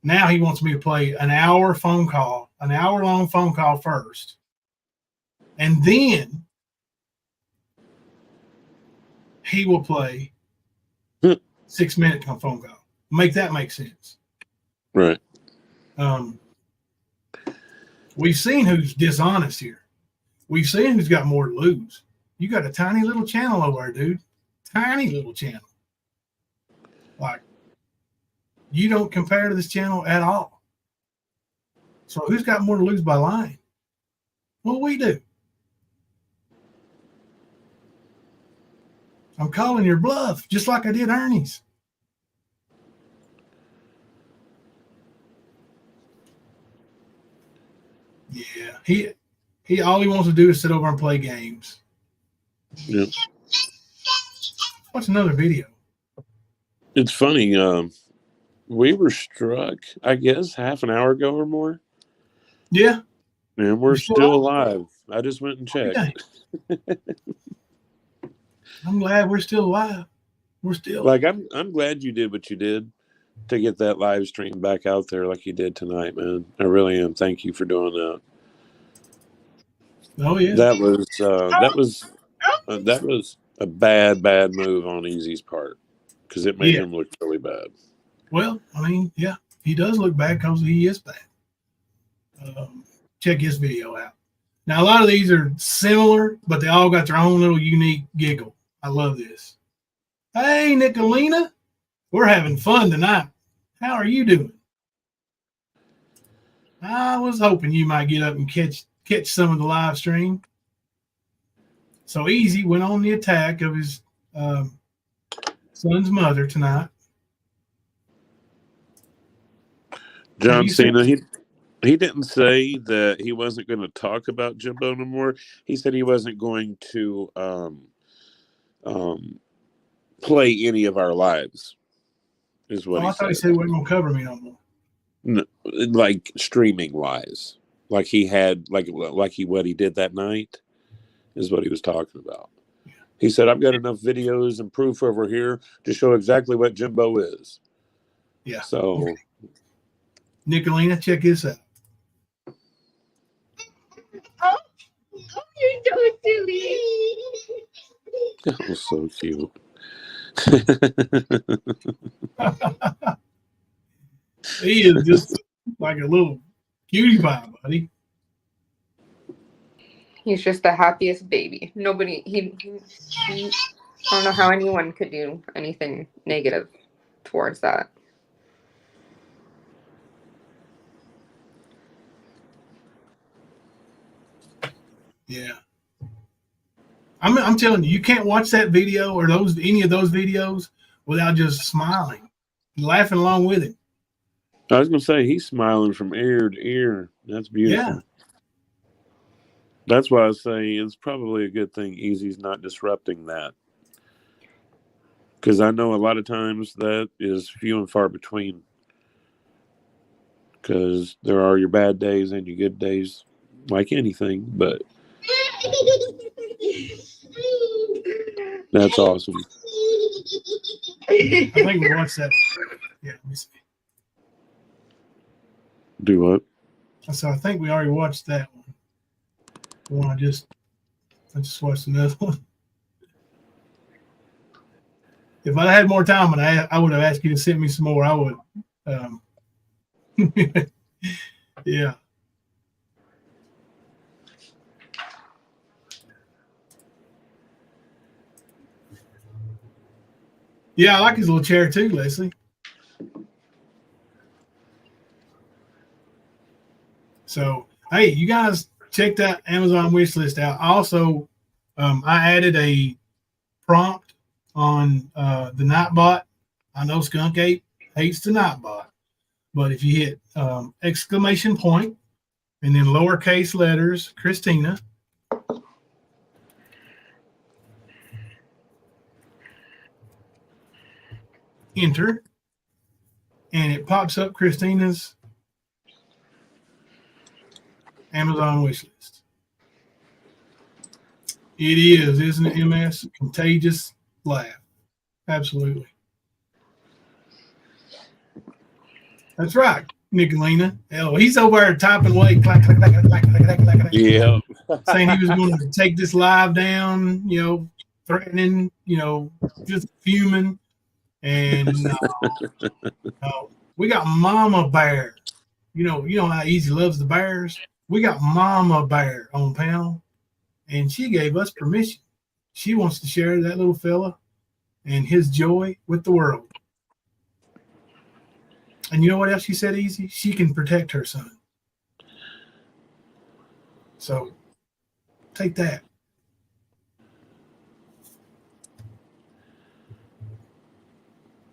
Now he wants me to play an hour long phone call first. And then he will play 6 minutes on phone call. Make that make sense. Right. We've seen who's dishonest here. We've seen who's got more to lose. You got a tiny little channel over there, dude. Tiny little channel. Like, you don't compare to this channel at all. So who's got more to lose by lying? Well, we do. I'm calling your bluff, just like I did Ernie's. Yeah, he all he wants to do is sit over and play games. Yep. Watch another video. It's funny. We were struck, I guess, half an hour ago or more. Yeah. And we're still alive. I just went and checked. Okay. I'm glad we're still alive. We're still like I'm glad you did what you did to get that live stream back out there like you did tonight, man. I really am. Thank you for doing that. Oh yeah. That was a bad move on EaZy's part because it made him look really bad. Well, I mean, yeah, he does look bad because he is bad. Check his video out. Now, a lot of these are similar, but they all got their own little unique giggle. I love this. Hey, Nicolina, we're having fun tonight. How are you doing? I was hoping you might get up and catch some of the live stream. So EaZy went on the attack of his son's mother tonight. John Cena, he didn't say that he wasn't going to talk about Jimbo no more. He said he wasn't going to play any of our lives, is what he said. I thought he said he wasn't going to cover me no more. No, like streaming lies. Like he had, what he did that night is what he was talking about. Yeah. He said, I've got enough videos and proof over here to show exactly what Jimbo is. Yeah. So... Okay. Nicolina, check this out. Oh, you're so silly. That was so cute. He is just like a little cutie pie, buddy. He's just the happiest baby. Nobody, he I don't know how anyone could do anything negative towards that. Yeah. I'm telling you, you can't watch that video or any of those videos without just smiling, laughing along with him. I was going to say, he's smiling from ear to ear. That's beautiful. Yeah. That's why I say it's probably a good thing EaZy's not disrupting that. Because I know a lot of times that is few and far between. Because there are your bad days and your good days, like anything, but that's awesome. I think we watched that. Yeah, let me see. Do what? So I think we already watched that one. The one I just watched another one. If I had more time, I would have asked you to send me some more. I would. Yeah. Yeah, I like his little chair too, Leslie. So, hey, you guys check that Amazon wish list out. Also, I added a prompt on the Nightbot. I know Skunk Ape hates the Nightbot, but if you hit exclamation point and then lowercase letters, Christina, enter, and it pops up Christina's Amazon wish list. It is, isn't it, MS? Contagious laugh. Absolutely. That's right, Nicolina. Oh, he's over there typing away, clack, clack, clack, clack, clack, clack, clack, clack, Yeah. saying he was going to take this live down, threatening, just fuming. And no, we got Mama Bear. You know how EaZy loves the bears. We got Mama Bear on panel, and she gave us permission. She wants to share that little fella and his joy with the world. And you know what else she said, EaZy? She can protect her son. So take that.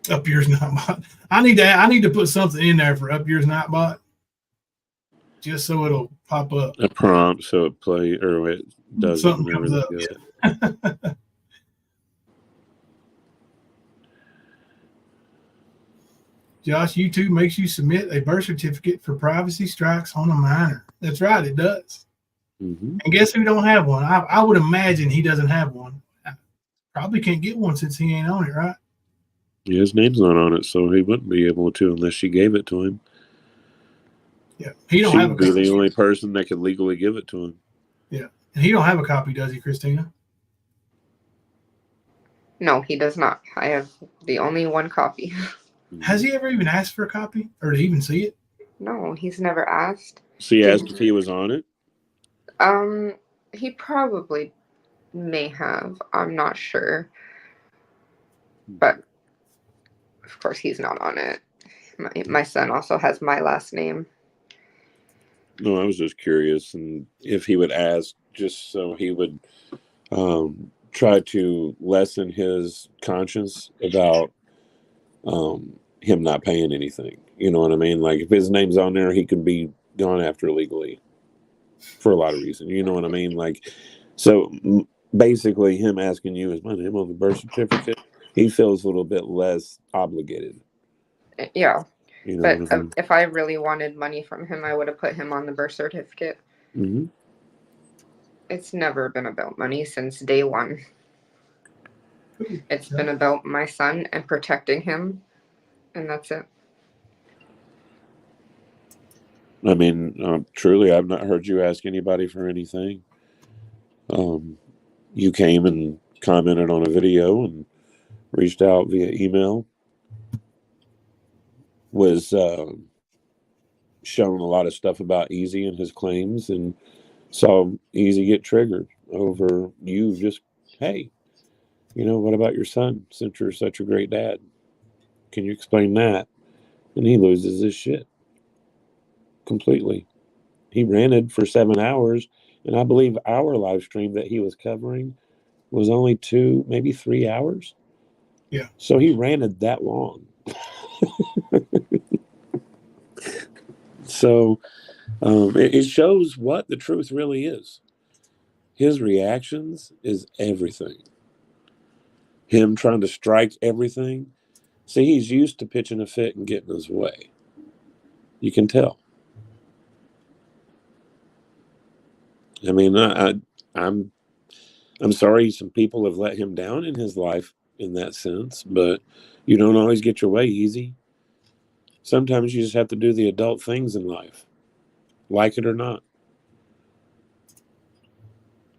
Up yours Nightbot. I need to put something in there for Up yours Nightbot, just so it'll pop up. A prompt so it play or it does Something it comes up. good. Josh, YouTube makes you submit a birth certificate for privacy strikes on a minor. That's right, it does. Mm-hmm. And guess who don't have one? I would imagine he doesn't have one. Probably can't get one since he ain't on it, right? Yeah, his name's not on it, so he wouldn't be able to unless she gave it to him. Yeah, he don't She have a would be copy. the only person that could legally give it to him. Yeah, and he don't have a copy, does he, Christina? No, he does not. I have the only one copy. Has he ever even asked for a copy or to even see it? No, he's never asked. So he asked if he was on it? He probably may have. I'm not sure. But of course he's not on it. My son also has my last name. No, I was just curious, and if he would ask just so he would try to lessen his conscience about him not paying anything. You know what I mean? Like if his name's on there, he could be gone after legally for a lot of reasons. You know what I mean? Like, so basically him asking you, is my name on the birth certificate? He feels a little bit less obligated. Yeah. You know But what I mean? if I really wanted money from him, I would have put him on the birth certificate. Mm-hmm. It's never been about money since day one. It's been about my son and protecting him, and that's it. I mean, truly, I've not heard you ask anybody for anything. You came and commented on a video and reached out via email. Was showing a lot of stuff about EaZy and his claims, and saw EaZy get triggered over you just, hey, what about your son, since you're such a great dad? Can you explain that? And he loses his shit completely. He ranted for 7 hours, and I believe our live stream that he was covering was only 2, maybe 3 hours. Yeah. So he ranted that long. So it shows what the truth really is. His reactions is everything. Him trying to strike everything. See, he's used to pitching a fit and getting his way. You can tell. I mean, I'm sorry some people have let him down in his life in that sense, but you don't always get your way EaZy. Sometimes you just have to do the adult things in life, like it or not.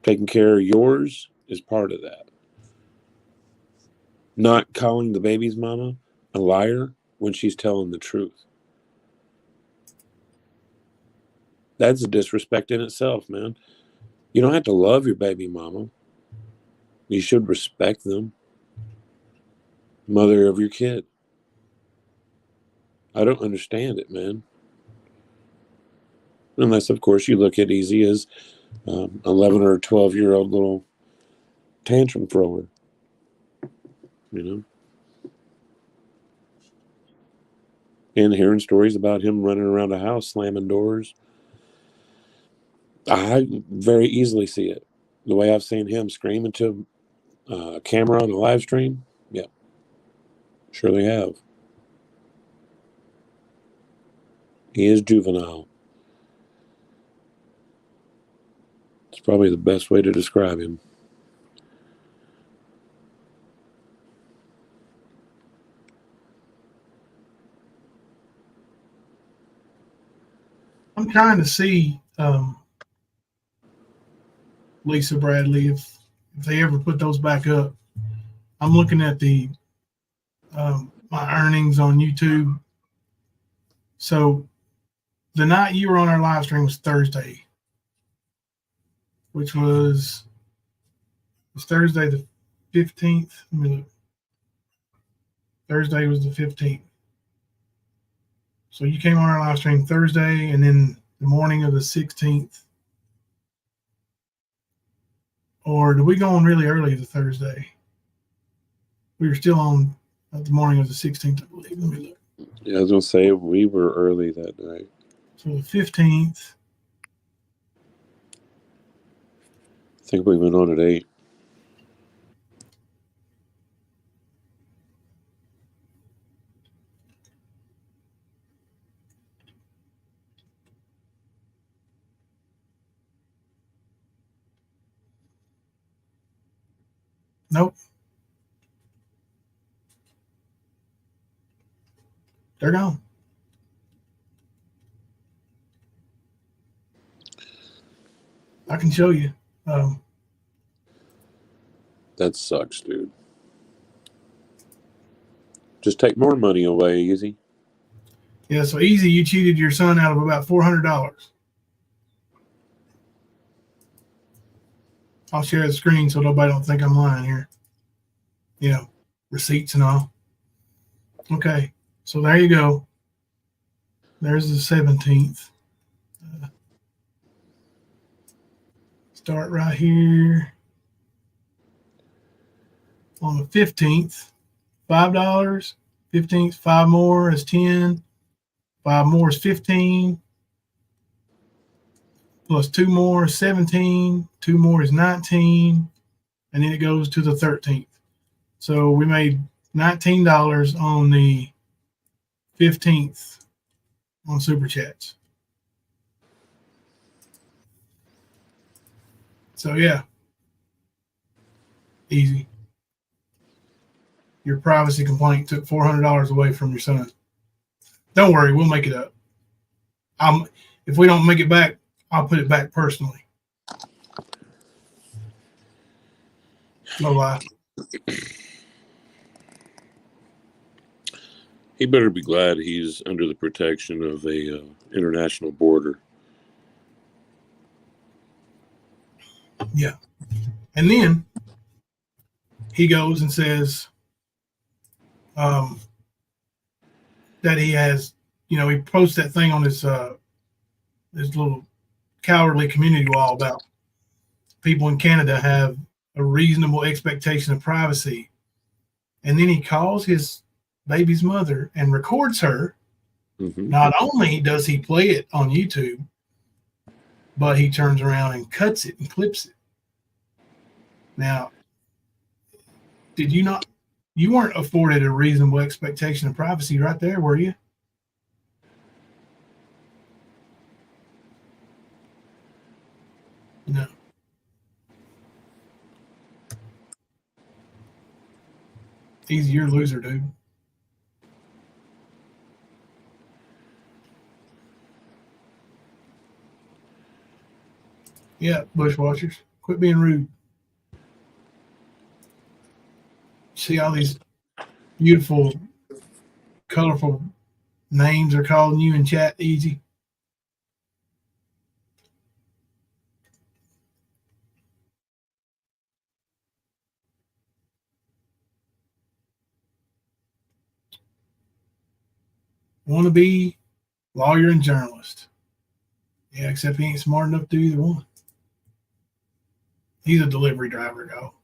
Taking care of yours is part of that. Not calling the baby's mama a liar when she's telling the truth. That's a disrespect in itself, man. You don't have to love your baby mama. You should respect them. Mother of your kid. I don't understand it, man. Unless, of course, you look at EaZy as 11 or 12-year-old little tantrum thrower. And hearing stories about him running around the house, slamming doors. I very easily see it. The way I've seen him scream into a camera on a live stream, yeah. Surely have. He is juvenile. It's probably the best way to describe him. I'm trying to see Lisa Bradley if they ever put those back up. I'm looking at the my earnings on YouTube. So the night you were on our live stream was Thursday, which was Thursday the 15th. Let me look. Thursday was the 15th. So you came on our live stream Thursday, and then the morning of the 16th. Or did we go on really early the Thursday? We were still on at the morning of the 16th, I believe. Let me look. Yeah, I was going to say we were early that night. So the 15th. I think we went on at 8. Nope. They're gone. I can show you. That sucks, dude. Just take more money away, EaZy. Yeah, so EaZy, you cheated your son out of about $400. I'll share the screen so nobody don't think I'm lying here. You know, receipts and all. Okay, so there you go. There's the 17th. Start right here. On the 15th, $5. 15th, 5 more is 10. 5 more is 15. Plus 2 more is 17. 2 more is 19. And then it goes to the 13th. So we made $19 on the 15th on Super Chats. So yeah, easy. Your privacy complaint took $400 away from your son. Don't worry, we'll make it up. If we don't make it back, I'll put it back personally. No lie. He better be glad he's under the protection of a international border. Yeah. And then he goes and says that he has, he posts that thing on his little cowardly community wall about people in Canada have a reasonable expectation of privacy. And then he calls his baby's mother and records her. Mm-hmm. Not only does he play it on YouTube, but he turns around and cuts it and clips it. Now, you weren't afforded a reasonable expectation of privacy right there, were you? No. EaZy, you're a loser, dude. Yeah, bushwatchers. Quit being rude. See all these beautiful, colorful names are calling you in chat, EaZy. Wannabe lawyer and journalist. Yeah, except he ain't smart enough to do either one. He's a delivery driver, y'all.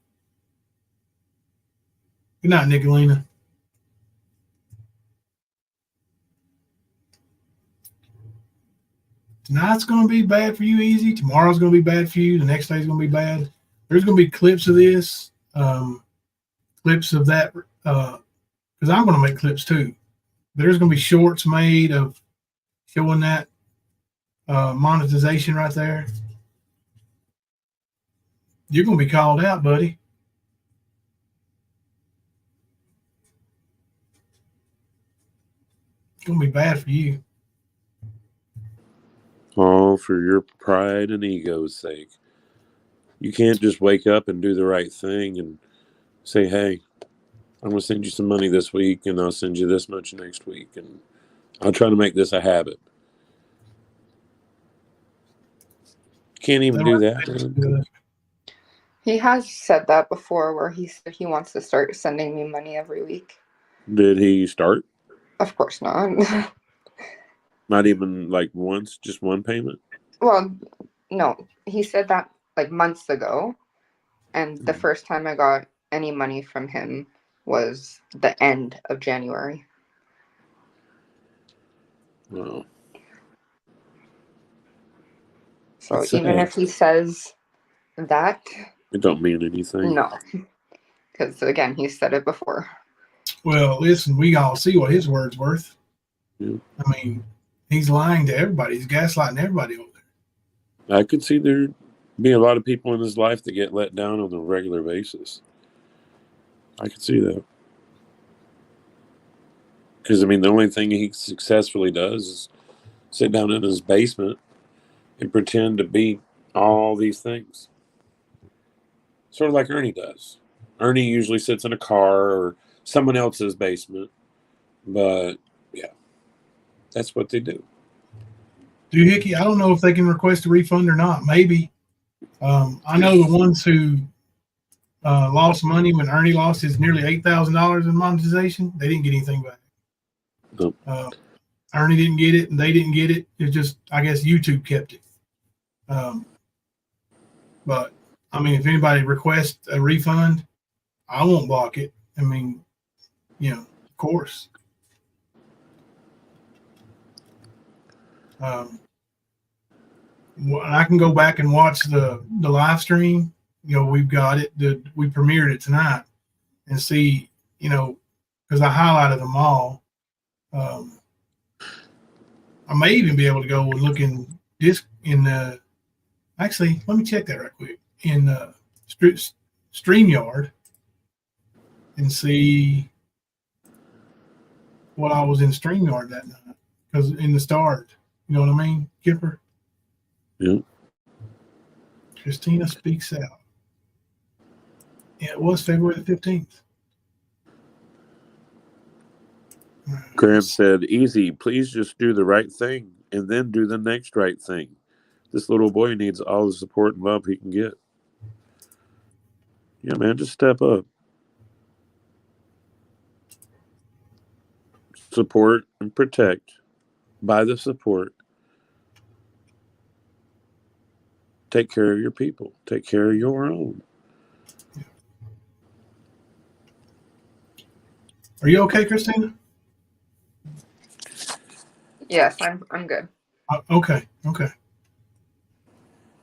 Good night, Nicolina. Tonight's going to be bad for you, EaZy. Tomorrow's going to be bad for you. The next day's going to be bad. There's going to be clips of this, clips of that because I'm going to make clips too. There's going to be shorts made of showing that monetization right there. You're going to be called out, buddy. It's going to be bad for you. All for your pride and ego's sake. You can't just wake up and do the right thing and say, hey, I'm going to send you some money this week and I'll send you this much next week. And I'll try to make this a habit. Can't even do that, man. He has said that before, where he said he wants to start sending me money every week. Did he start? Of course not. Not even like once, just one payment? Well, no. He said that like months ago. And the first time I got any money from him was the end of January. Wow. So even if he says that, it don't mean anything. No. Because again, he said it before. Well, listen, we all see what his word's worth. Yeah. I mean, he's lying to everybody. He's gaslighting everybody over there. I could see there be a lot of people in his life that get let down on a regular basis. I could see that. Because, I mean, the only thing he successfully does is sit down in his basement and pretend to be all these things. Sort of like Ernie does. Ernie usually sits in a car or someone else's basement. But, yeah, that's what they do. Doohickey, I don't know if they can request a refund or not. Maybe. I know the ones who lost money when Ernie lost his nearly $8,000 in monetization, they didn't get anything back. Nope. Ernie didn't get it, and they didn't get it. It's just, I guess, YouTube kept it. But, I mean, if anybody requests a refund, I won't block it. I mean, you know, of course. I can go back and watch the live stream. You know, we've got it. We premiered it tonight, and see, you know, because I highlighted them all. I may even be able to go and look in disc in the. Actually, let me check that right quick in StreamYard and see what I was in StreamYard that night. Because in the start, you know what I mean, Kipper? Yep. Christina Speaks Out. Yeah, it was February the 15th. Graham said, EaZy, please just do the right thing and then do the next right thing. This little boy needs all the support and love he can get. Yeah, man, just step up. Support and protect. By the support. Take care of your people. Take care of your own. Are you okay, Christina? Yes, I'm good. Okay.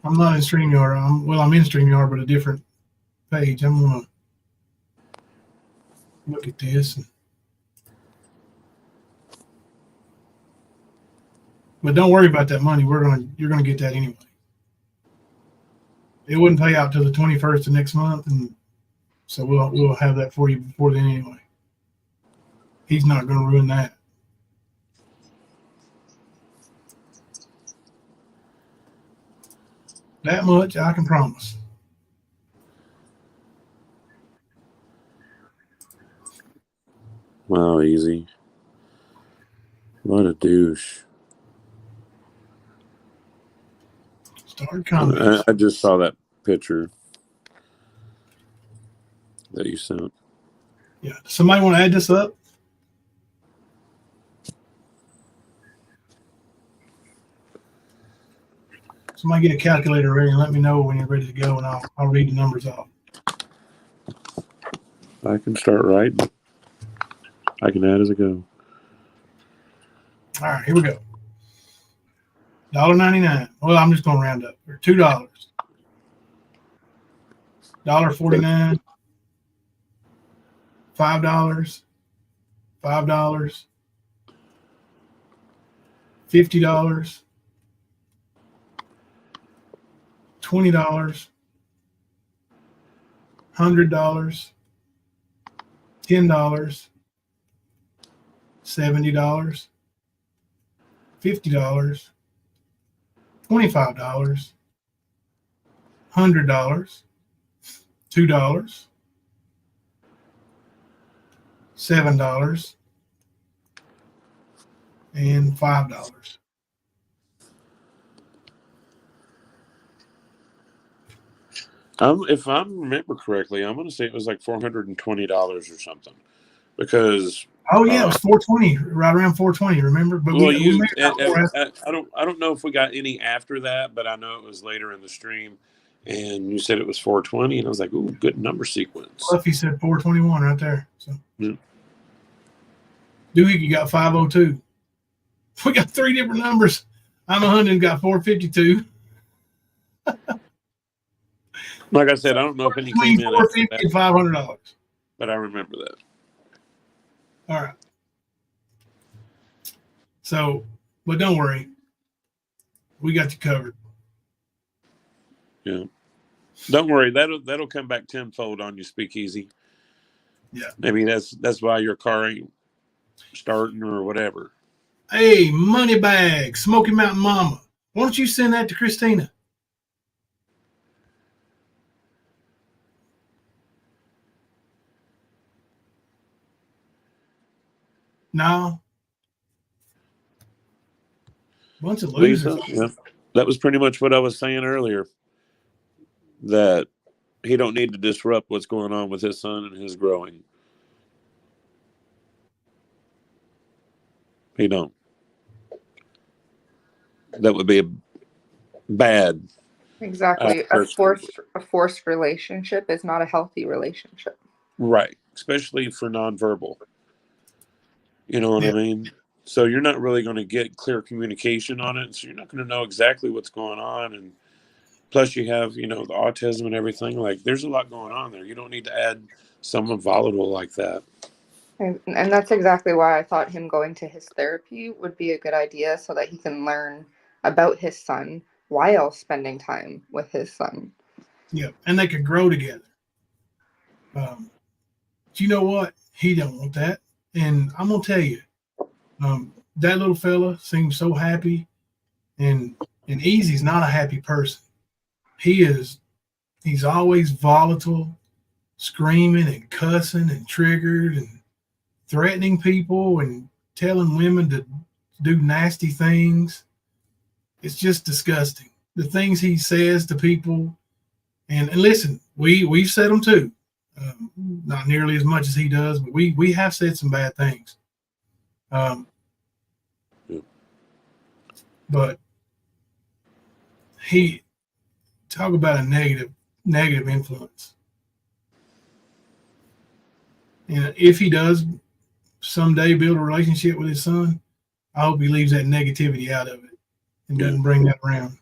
I'm not in StreamYard. I'm in StreamYard, but a different page. I'm gonna look at this. But don't worry about that money. You're gonna get that anyway. It wouldn't pay out till the 21st of next month, and so we'll have that for you before then anyway. He's not gonna ruin that. That much I can promise. Wow, EaZy. What a douche. Start comments. I just saw that picture that you sent. Yeah. Somebody want to add this up? Somebody get a calculator ready and let me know when you're ready to go, and I'll read the numbers off. I can start writing. I can add as I go. All right, here we go. $1.99. Well, I'm just going to round up. Or $2. $1.49. $5. $5, $50, $20, $100, $10, $70, $50, $25, $100, $2, $7, and $5. If I remember correctly, I'm going to say it was like $420 or something. Because oh yeah, it was 420, right around 420. Remember? But well, we made I don't know if we got any after that, but I know it was later in the stream, and you said it was 420, and I was like, "Ooh, good number sequence." Fluffy said 421 right there. So yeah. Doohickey got 502. We got 3 different numbers. I'm 100 and got 452. Like I said, I don't know if any came in after that, and $500. but I remember that. All right. So, but don't worry, we got you covered. Yeah, don't worry. That'll come back tenfold on you, SpeakEaZy. Yeah. Maybe that's why your car ain't starting or whatever. Hey, Moneybag, Smoky Mountain Mama. Why don't you send that to Christina? No. Bunch of losers. Lisa, yeah, that was pretty much what I was saying earlier. That he don't need to disrupt what's going on with his son and his growing. He don't. That would be a bad. Exactly. A forced relationship is not a healthy relationship. Right. Especially for nonverbal. You know what I mean? So you're not really going to get clear communication on it. So you're not going to know exactly what's going on. And plus you have, the autism and everything. Like there's a lot going on there. You don't need to add someone volatile like that. And that's exactly why I thought him going to his therapy would be a good idea so that he can learn about his son while spending time with his son. Yeah, and they could grow together. But you know what? He don't want that. And I'm going to tell you, that little fella seems so happy. And EaZy's not a happy person. He's always volatile, screaming and cussing and triggered and threatening people and telling women to do nasty things. It's just disgusting. The things he says to people. And listen, we've said them too. Not nearly as much as he does, but we have said some bad things. But he talk about a negative influence. And if he does someday build a relationship with his son, I hope he leaves that negativity out of it and doesn't bring that around.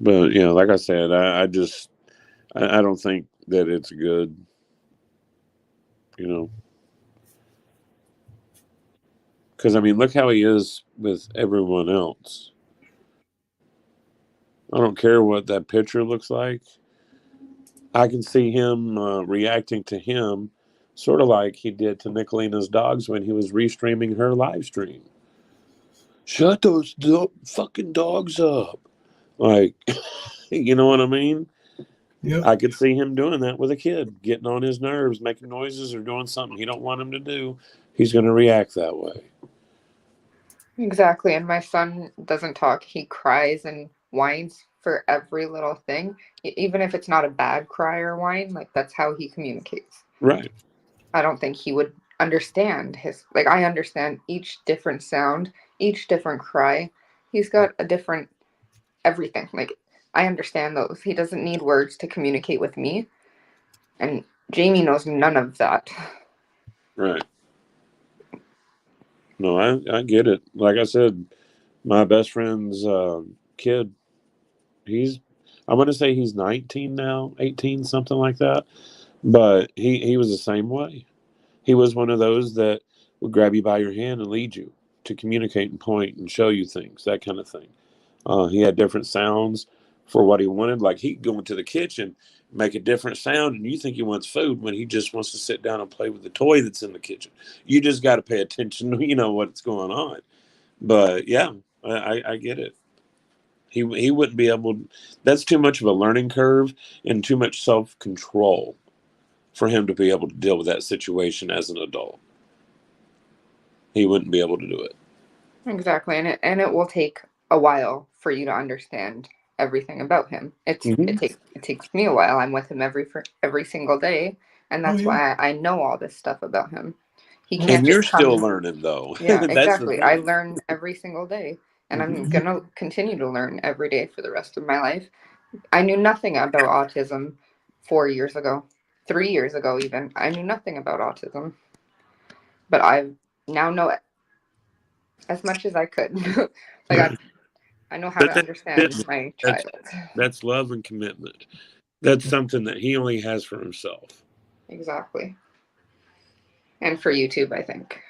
But like I said, I don't think that it's good. Because look how he is with everyone else. I don't care what that picture looks like. I can see him reacting to him sort of like he did to Nicolina's dogs when he was restreaming her live stream. Shut those fucking dogs up. Like, you know what I mean? Yep. I could see him doing that with a kid, getting on his nerves, making noises or doing something he don't want him to do. He's going to react that way. Exactly. And my son doesn't talk. He cries and whines for every little thing. Even if it's not a bad cry or whine, like that's how he communicates. Right. I don't think he would understand I understand each different sound, each different cry. He's got a different everything. Like I understand those. He doesn't need words to communicate with me. And Jamie knows none of that. Right. No, I get it. Like I said, my best friend's kid, I want to say he's 19 now, 18, something like that. But he was the same way. He was one of those that would grab you by your hand and lead you to communicate and point and show you things, that kind of thing. He had different sounds for what he wanted. Like he'd go into the kitchen, make a different sound, and you think he wants food when he just wants to sit down and play with the toy that's in the kitchen. You just got to pay attention to, what's going on. But yeah, I get it. He wouldn't be able. That's too much of a learning curve and too much self-control for him to be able to deal with that situation as an adult. He wouldn't be able to do it. Exactly, and it will take a while for you to understand everything about him. It takes me a while. I'm with him every single day, and that's why I know all this stuff about him. He can't. And you're still learning, though. Yeah, That's exactly. I learn every single day, and I'm gonna continue to learn every day for the rest of my life. I knew nothing about autism 4 years ago, 3 years ago, even. I knew nothing about autism, but I now know it as much as I could. I know how to understand my child. That's love and commitment. That's something that he only has for himself. Exactly. And for YouTube, I think.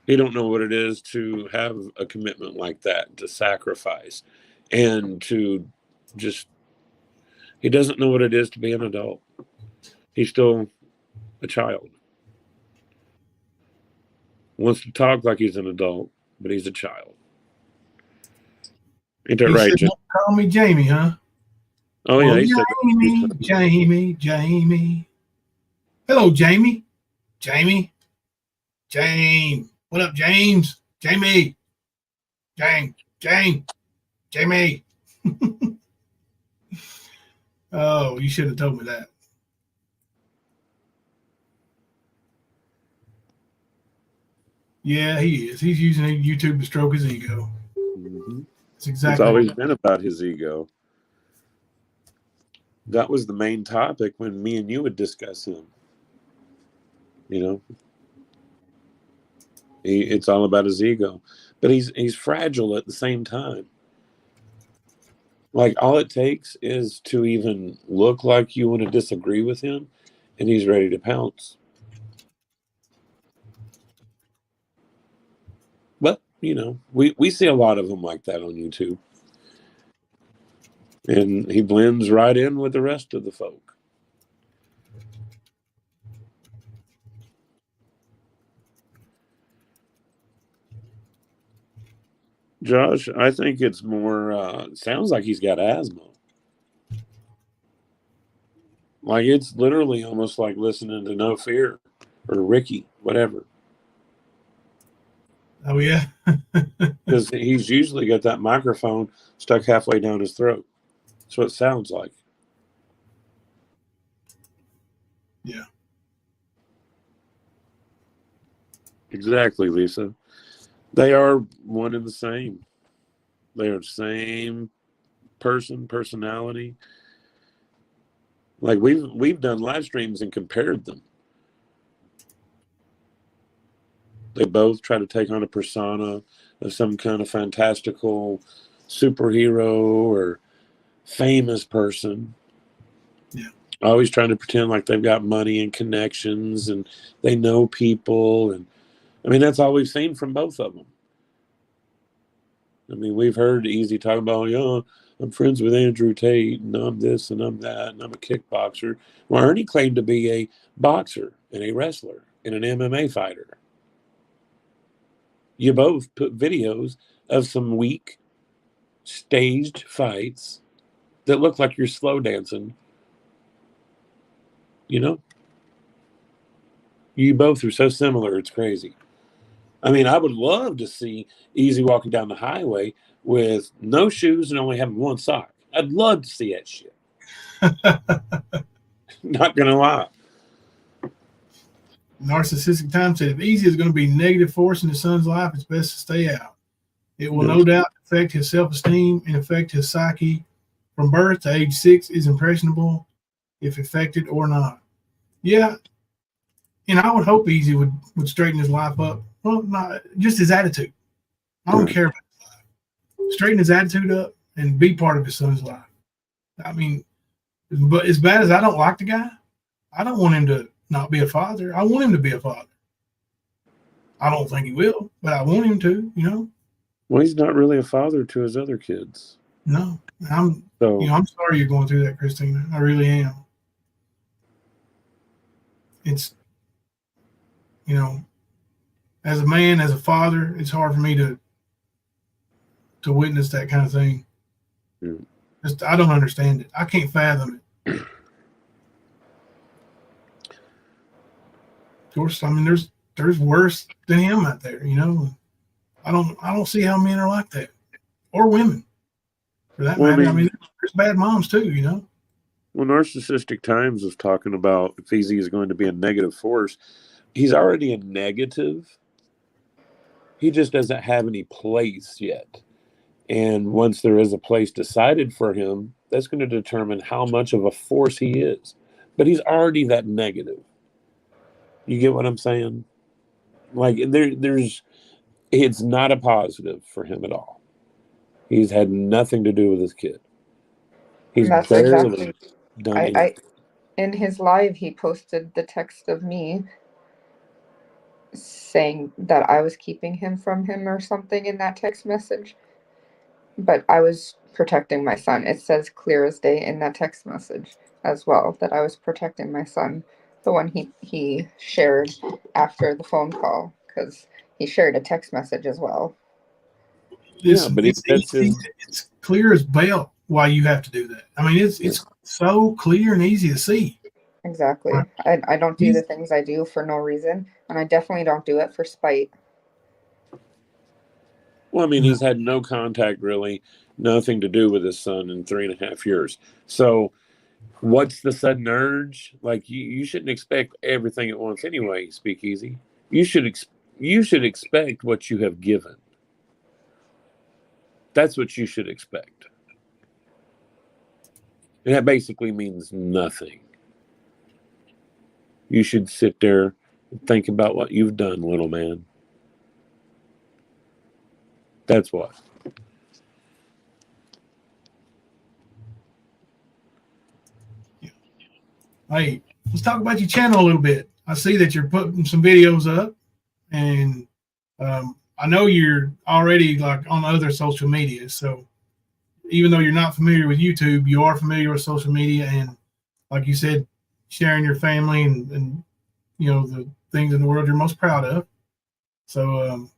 He don't know what it is to have a commitment like that, to sacrifice, and to just, he doesn't know what it is to be an adult. He's still a child. Wants to talk like he's an adult, but he's a child. Ain't that right, Jim? Call me Jamie, huh? Oh, yeah. Jamie. Hello, Jamie. Jamie. What up, James? Jamie. Jamie. Oh, you should have told me that. Yeah, he is. He's using YouTube to stroke his ego. Mm-hmm. That's exactly. It's always been about his ego. That was the main topic when me and you would discuss him. It's all about his ego, but he's fragile at the same time. Like all it takes is to even look like you want to disagree with him, and he's ready to pounce. But we see a lot of them like that on YouTube, and he blends right in with the rest of the folk. Josh, I think it's more, sounds like he's got asthma. Like it's literally almost like listening to No Fear or Ricky, whatever. Oh, yeah. Because he's usually got that microphone stuck halfway down his throat. That's what it sounds like. Yeah. Exactly, Lisa. They are one and the same. They are the same personality. Like we've done live streams and compared them. They both try to take on a persona of some kind of fantastical superhero or famous person. Yeah. Always trying to pretend like they've got money and connections and they know people. And I mean, that's all we've seen from both of them. I mean, we've heard EaZy talk about, I'm friends with Andrew Tate and I'm this and I'm that and I'm a kickboxer. Well, Ernie claimed to be a boxer and a wrestler and an MMA fighter. You both put videos of some weak, staged fights that look like you're slow dancing. You both are so similar, it's crazy. I mean, I would love to see EaZy walking down the highway with no shoes and only having one sock. I'd love to see that shit. Not going to lie. Narcissistic Time said, if EaZy is going to be negative force in his son's life, it's best to stay out. It will no doubt affect his self-esteem and affect his psyche. From birth to age 6 is impressionable, if affected or not. Yeah, and I would hope EaZy would straighten his life up. Well, not just his attitude. I don't care about his life. Straighten his attitude up and be part of his son's life. I mean, but as bad as I don't like the guy, I don't want him to not be a father. I want him to be a father. I don't think he will, but I want him to, you know. Well, he's not really a father to his other kids. No, I'm sorry you're going through that, Christina. I really am. It's, you know, as a man, as a father, it's hard for me to witness that kind of thing. Yeah. Just, I don't understand it. I can't fathom it. Of course, I mean, there's worse than him out there, you know. I don't see how men are like that, or women, for that matter. I mean, there's bad moms too, you know. Well, Narcissistic Times was talking about if EaZy is going to be a negative force. He's already a negative. He just doesn't have any place yet. And once there is a place decided for him, that's going to determine how much of a force he is. But he's already that negative. You get what I'm saying? Like it's not a positive for him at all. He's had nothing to do with his kid. He's barely done anything. In his live, he posted the text of me saying that I was keeping him from him or something in that text message. But I was protecting my son. It says clear as day in that text message as well that I was protecting my son. The one he shared after the phone call, because he shared a text message as well. Yeah, but it's clear as bell why you have to do that. I mean, it's so clear and easy to see. Exactly. I don't do the things I do for no reason, and I definitely don't do it for spite. Well, I mean, he's had no contact, really, nothing to do with his son in 3.5 years. So what's the sudden urge? Like, you shouldn't expect everything at once anyway, SpeakEaZy. You should expect what you have given. That's what you should expect. And that basically means nothing. You should sit there and think about what you've done, little man. That's what. Hey, let's talk about your channel a little bit. I see that you're putting some videos up, and I know you're already like on other social media. So even though you're not familiar with YouTube, you are familiar with social media, and like you said, sharing your family and you know the things in the world you're most proud of. So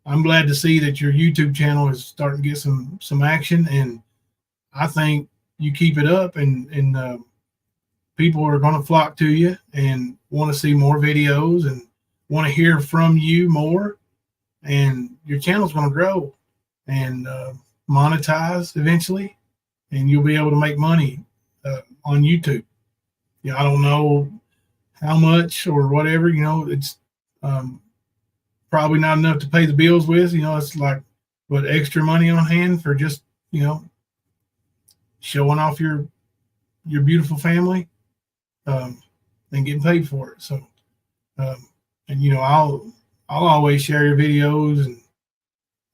I'm glad to see that your YouTube channel is starting to get some action, and I think you keep it up, and people are going to flock to you and want to see more videos and want to hear from you more, and your channel's going to grow and monetize eventually, and you'll be able to make money on YouTube. I don't know how much or whatever, it's probably not enough to pay the bills with. It's like what extra money on hand for just showing off your beautiful family and getting paid for it. So and I'll always share your videos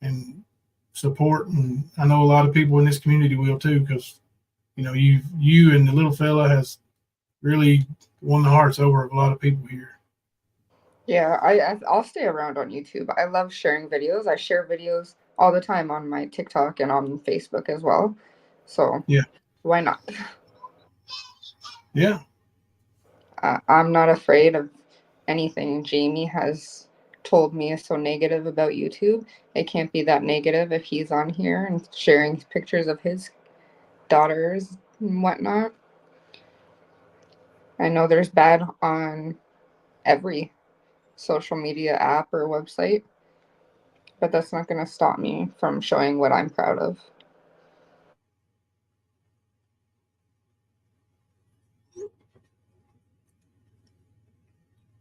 and support, and I know a lot of people in this community will too, because you and the little fella has really won the hearts over of a lot of people here. Yeah, I'll stay around on YouTube. I love sharing videos. I share videos all the time on my TikTok and on Facebook as well. So yeah, why not? Yeah. I'm not afraid of anything Jamie has told me is so negative about YouTube. It can't be that negative if he's on here and sharing pictures of his daughters and whatnot. I know there's bad on every social media app or website, but that's not going to stop me from showing what I'm proud of.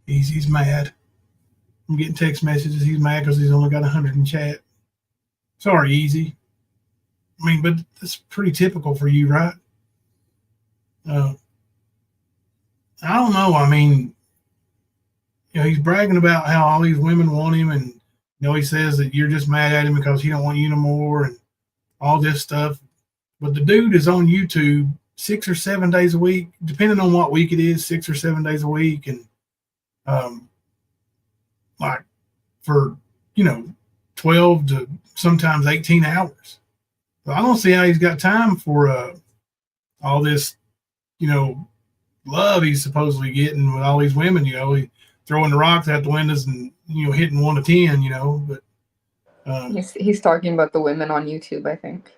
He's mad. I'm getting text messages. He's mad because he's only got 100 in chat. Sorry, EaZy. I mean, but that's pretty typical for you, right? I don't know. I mean, he's bragging about how all these women want him, and he says that you're just mad at him because he don't want you no more and all this stuff. But the dude is on YouTube 6 or 7 days a week, depending on what week it is, 6 or 7 days a week, and like for, 12 to sometimes 18 hours. So I don't see how he's got time for all this, love he's supposedly getting with all these women. He throwing the rocks out the windows and hitting 1 to 10. But He's talking about the women on YouTube, I think.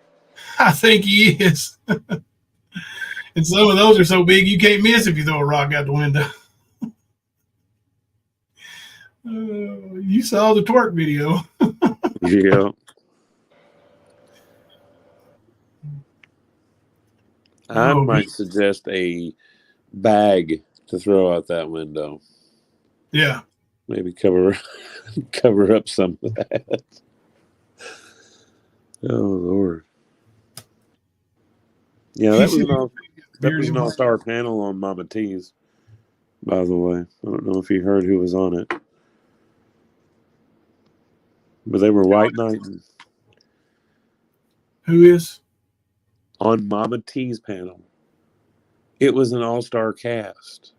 I think he is. And some of those are so big you can't miss if you throw a rock out the window. You saw the twerk video. Yeah. I might suggest a bag to throw out that window. Yeah. Maybe cover up some of that. Oh Lord. Yeah, that was an all-star panel on Mama T's, by the way. I don't know if you heard who was on it. But they were white knighting. Who is? On Mama T's panel. It was an all-star cast.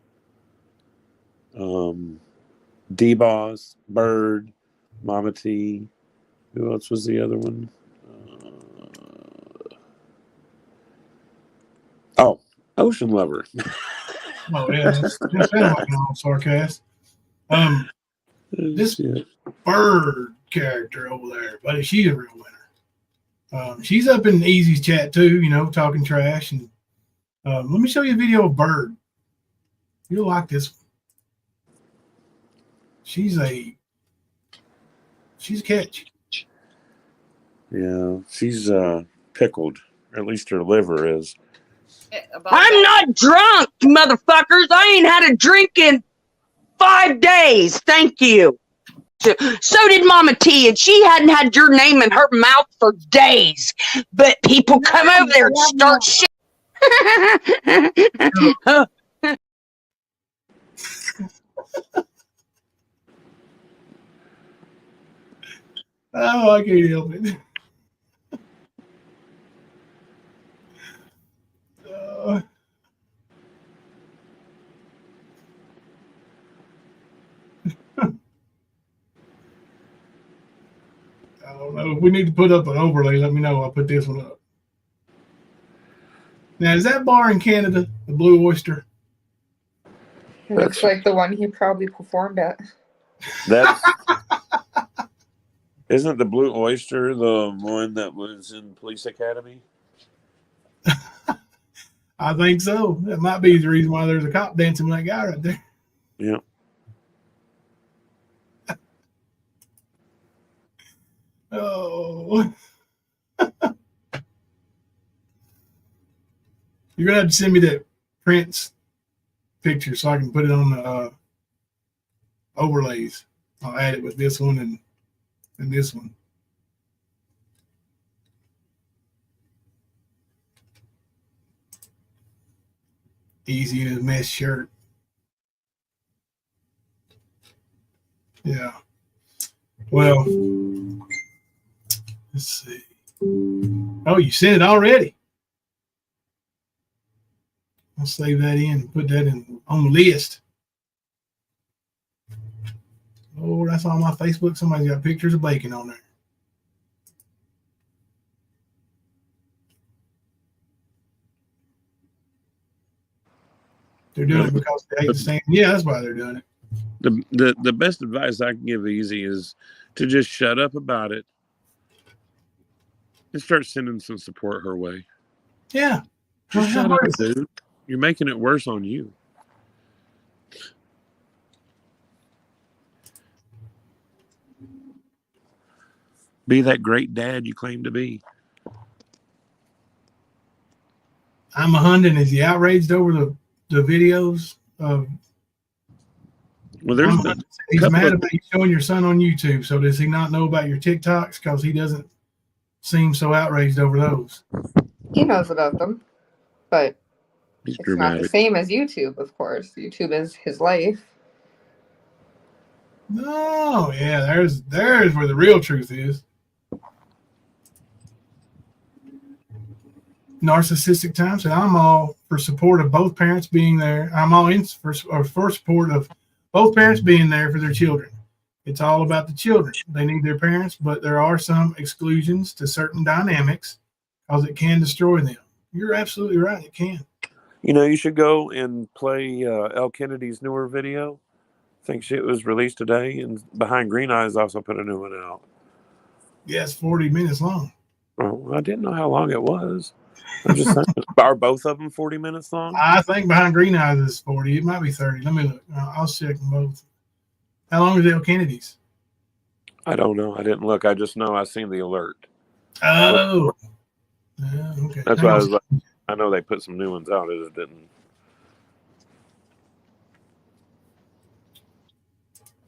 D-Boss, Bird, Mama T. Who else was the other one? Ocean Lover. Oh, yeah. That sounds like an all-star cast. This Bird character over there, buddy, she's a real winner. She's up in EaZy's chat too, talking trash. And let me show you a video of Bird. You'll like this one. She's a catch. Yeah, she's pickled. Or at least her liver is. I'm not drunk, motherfuckers. I ain't had a drink in 5 days. Thank you. So did Mama T, and she hadn't had your name in her mouth for days. But people come over there and start shit. Oh, I can't help it. I don't know. If we need to put up an overlay, let me know. I'll put this one up. Now, is that bar in Canada, the Blue Oyster? It looks like the one he probably performed at. Isn't the Blue Oyster the one that was in Police Academy? I think so. That might be the reason why there's a cop dancing with that guy right there. Yeah. Oh. You're going to have to send me that Prince picture so I can put it on the overlays. I'll add it with this one and this one. EaZy in his mesh shirt. Yeah. Well, let's see. Oh, you sent it already. I'll save that in, put that on the list. Oh, that's on my Facebook. Somebody's got pictures of bacon on there. They're doing it because they hate the same. Yeah, that's why they're doing it. The best advice I can give EaZy is to just shut up about it and start sending some support her way. Yeah. Just shut up, dude. You're making it worse on you. Be that great dad you claim to be. I'm a hundred. Is he outraged over the videos of? Well, there's he's mad about you showing your son on YouTube. So does he not know about your TikToks? Because he doesn't seem so outraged over those. He knows about them, but He's it's dramatic. not the same as YouTube, of course. YouTube is his life. No, yeah, there's where the real truth is. Narcissistic Time said, I'm all for support of both parents being there. I'm all in for support of both parents being there for their children. It's all about the children. They need their parents, but there are some exclusions to certain dynamics because it can destroy them. You're absolutely right. It can. You know, you should go and play El Kennedy's newer video. I think it was released today, and Behind Green Eyes also put a new one out. Yeah, it's 40 minutes long. Oh, I didn't know how long it was. I'm just saying, are both of them 40 minutes long? I think Behind Green Eyes is 40. It might be 30. Let me look. I'll check them both. How long is El Kennedy's? I don't know. I didn't look. I just know I seen the alert. Oh. Okay. That's why I was like, I know they put some new ones out. I just didn't.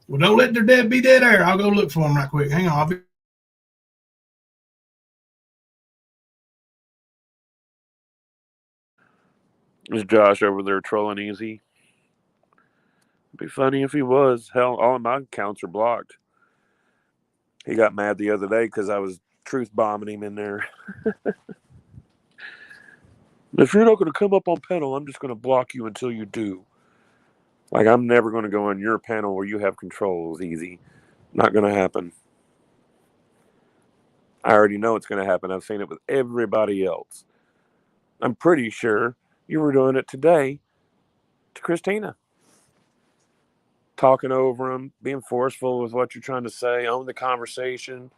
Well, don't let their dad be dead air. I'll go look for them right quick. Hang on. I'll be. Is Josh over there trolling EaZy? It'd be funny if he was. Hell, all of my accounts are blocked. He got mad the other day because I was truth bombing him in there. If you're not going to come up on panel, I'm just going to block you until you do. Like, I'm never going to go on your panel where you have controls, EaZy. Not going to happen. I already know it's going to happen. I've seen it with everybody else. I'm pretty sure you were doing it today to Christina. Talking over them, being forceful with what you're trying to say, own the conversation.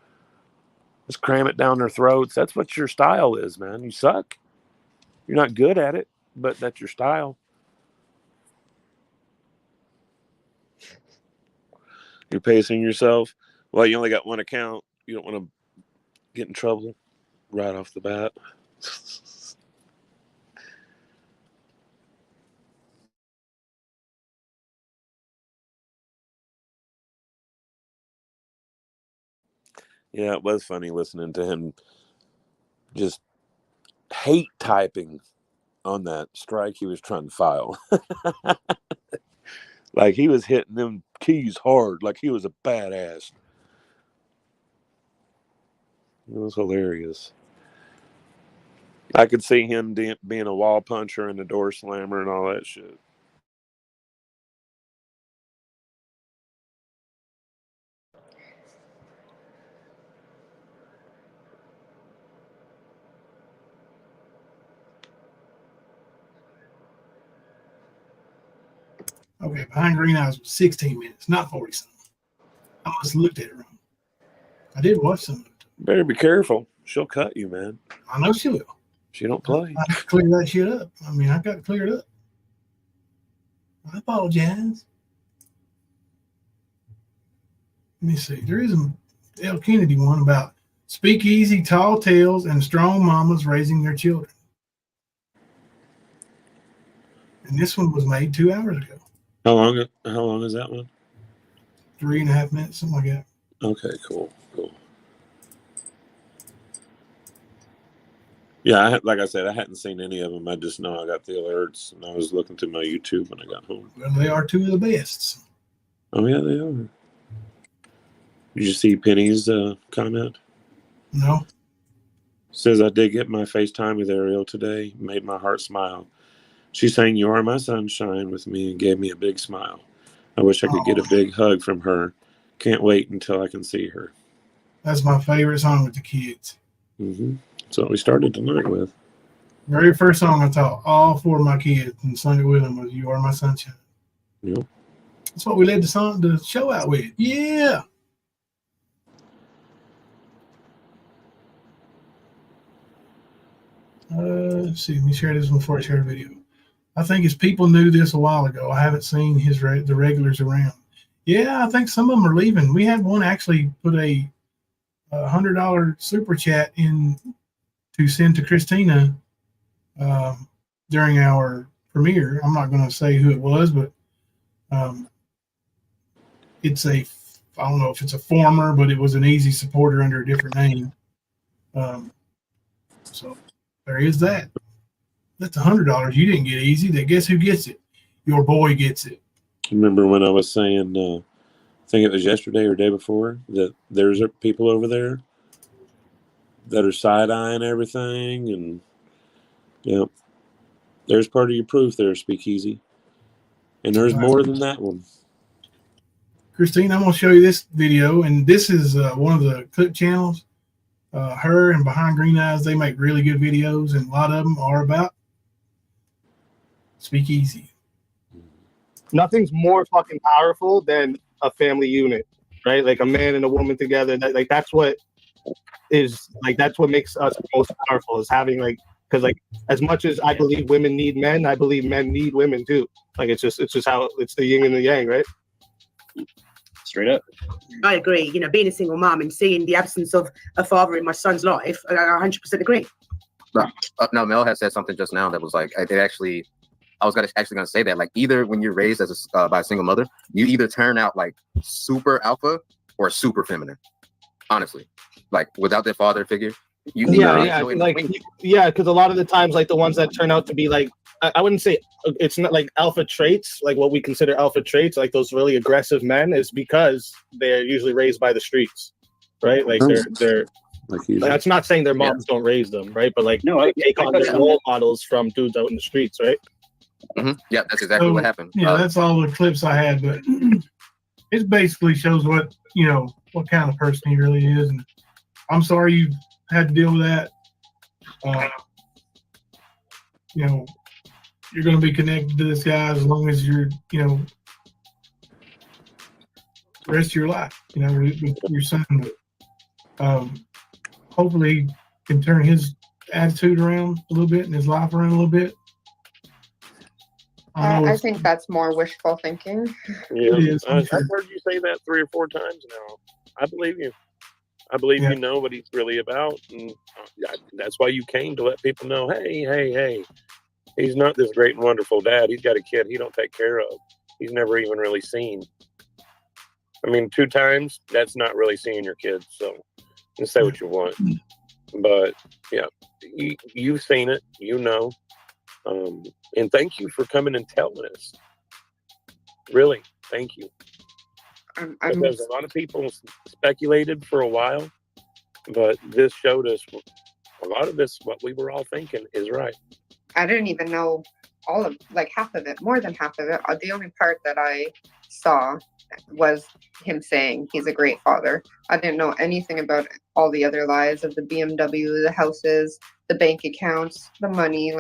Just cram it down their throats. That's what your style is, man. You suck. You're not good at it, but that's your style. You're pacing yourself. Well, you only got one account. You don't want to get in trouble right off the bat. Yeah, it was funny listening to him just hate typing on that strike he was trying to file. Like he was hitting them keys hard, like he was a badass. It was hilarious. I could see him being a wall puncher and a door slammer and all that shit. Okay, Behind Green Eyes was 16 minutes, not 40 something. I must have looked at it wrong. I did watch some of it. Better be careful. She'll cut you, man. I know she will. She don't play. I have to clear that shit up. I mean, I got to clear it up. I apologize. Let me see. There is an El Kennedy one about SpeakEaZy, tall tales, and strong mamas raising their children. And this one was made 2 hours ago. How long is that one? 3.5 minutes, something like that. Okay, cool. Yeah, like I said, I hadn't seen any of them. I just know I got the alerts, and I was looking through my YouTube when I got home. Well, they are two of the best. Oh, yeah, they are. Did you see Penny's comment? No. Says, I did get my FaceTime with Ariel today. Made my heart smile. She's saying, you are my sunshine with me, and gave me a big smile. I wish I could get a big hug from her. Can't wait until I can see her. That's my favorite song with the kids. Mm-hmm. That's what we started tonight with. Very first song I taught all four of my kids and sung it with them was You Are My Sunshine. Yep. That's what we led the show out with. Yeah. Let's see. Let me share this one before I share the video. I think his people knew this a while ago. I haven't seen the regulars around. Yeah, I think some of them are leaving. We had one actually put a $100 super chat in to send to Christina during our premiere. I'm not going to say who it was, but it's I don't know if it's a former, but it was an EaZy supporter under a different name. So there is that. That's $100 you didn't get EaZy. That guess who gets it? Your boy gets it. Remember when I was saying, I think it was yesterday or day before, that there's people over there that are side-eyeing everything, and there's part of your proof there, SpeakEaZy. And there's more than that one. Christine, I'm going to show you this video, and this is one of the clip channels. Her and Behind Green Eyes, they make really good videos, and a lot of them are about SpeakEaZy. Nothing's more fucking powerful than a family unit, right? Like a man and a woman together. That's what makes us most powerful, is having because as much as I believe women need men, I believe men need women too. Like it's just how it's the yin and the yang, right? Straight up. I agree. You know, being a single mom and seeing the absence of a father in my son's life, I 100% agree. No, Mel has said something just now that was like, I was actually gonna say that, like, either when you're raised as by a single mother, you either turn out like super alpha or super feminine. Honestly, like without that father figure, because a lot of the times, like the ones that turn out to be like, I wouldn't say it's not like alpha traits, like what we consider alpha traits, like those really aggressive men, is because they're usually raised by the streets, right? Like they're that's not saying their moms don't raise them, right? But like they take on their role models from dudes out in the streets, right? Mm-hmm. Yeah, that's exactly what happened. Yeah, that's all the clips I had, but it basically shows what kind of person he really is. And I'm sorry you had to deal with that. You're going to be connected to this guy as long as you're, the rest of your life, with your son. But hopefully he can turn his attitude around a little bit and his life around a little bit. I think that's more wishful thinking. Yeah, I've heard you say that 3 or 4 times now. I believe you. I believe you know what he's really about, and that's why you came, to let people know, hey, he's not this great and wonderful dad. He's got a kid he don't take care of. He's never even really seen. I mean, 2 times, that's not really seeing your kids, so you can say what you want. But, yeah, you've seen it, and thank you for coming and telling us. Really, thank you. Because a lot of people speculated for a while, but this showed us a lot of this, what we were all thinking is right. I didn't even know half of it, more than half of it. The only part that I saw was him saying he's a great father. I didn't know anything about all the other lies of the BMW, the houses, the bank accounts, the money.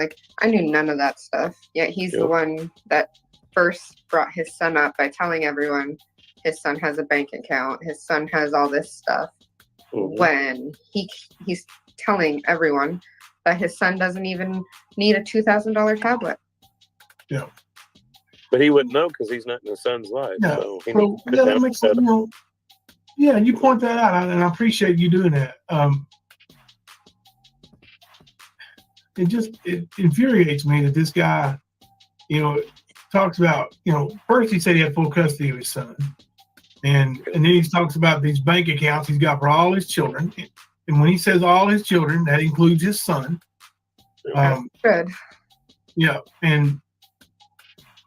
I knew none of that stuff. Yet he's the one that first brought his son up by telling everyone his son has a bank account, his son has all this stuff. Mm-hmm. When he's telling everyone that his son doesn't even need a $2,000 tablet. Yeah. But he wouldn't know because he's not in his son's life. Yeah. So that makes sense. Yeah, you point that out, and I appreciate you doing that. It infuriates me that this guy, talks about, first he said he had full custody of his son. And then he talks about these bank accounts he's got for all his children. And when he says all his children, that includes his son. Good. Yeah. And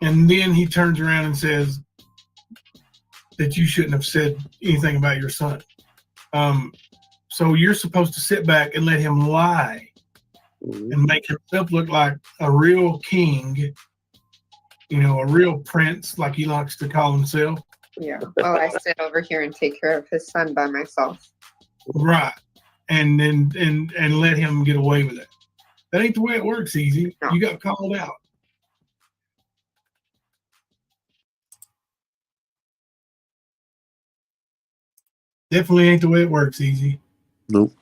then he turns around and says that you shouldn't have said anything about your son. So you're supposed to sit back and let him lie and make himself look like a real king, a real prince, like he likes to call himself. Yeah. Well, I sit over here and take care of his son by myself. Right. And then and let him get away with it. That ain't the way it works, EaZy. No. You got called out. Definitely ain't the way it works, EaZy. Nope.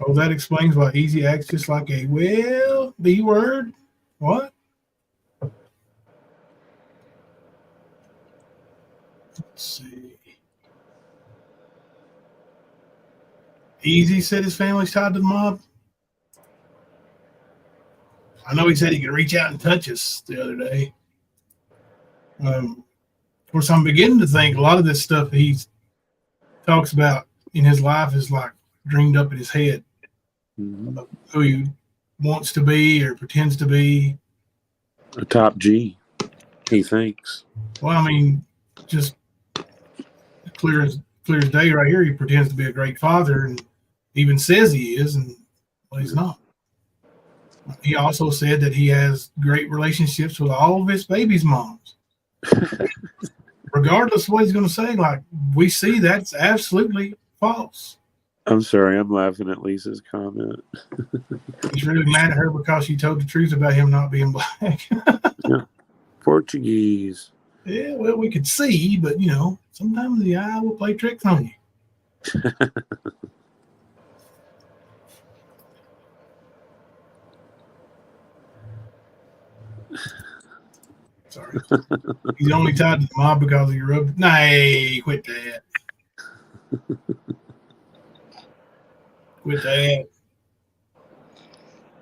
Oh, that explains why EaZy acts just like a B word. What? Let's see. EaZy said his family's tied to the mob. I know he said he could reach out and touch us the other day. Of course, I'm beginning to think a lot of this stuff he talks about in his life is like dreamed up in his head. Mm-hmm. Who he wants to be or pretends to be. A top G, he thinks. Well, I mean, just clear as day right here, he pretends to be a great father and even says he is, and well, he's not. He also said that he has great relationships with all of his babies' moms. Regardless of what he's going to say, like, we see that's absolutely false. I'm sorry, I'm laughing at Lisa's comment. He's really mad at her because she told the truth about him not being black. Yeah. Portuguese. Yeah, well, we could see, but sometimes the eye will play tricks on you. Sorry. He's only tied to the mob because of your rub. Nay, quit that. Quit that.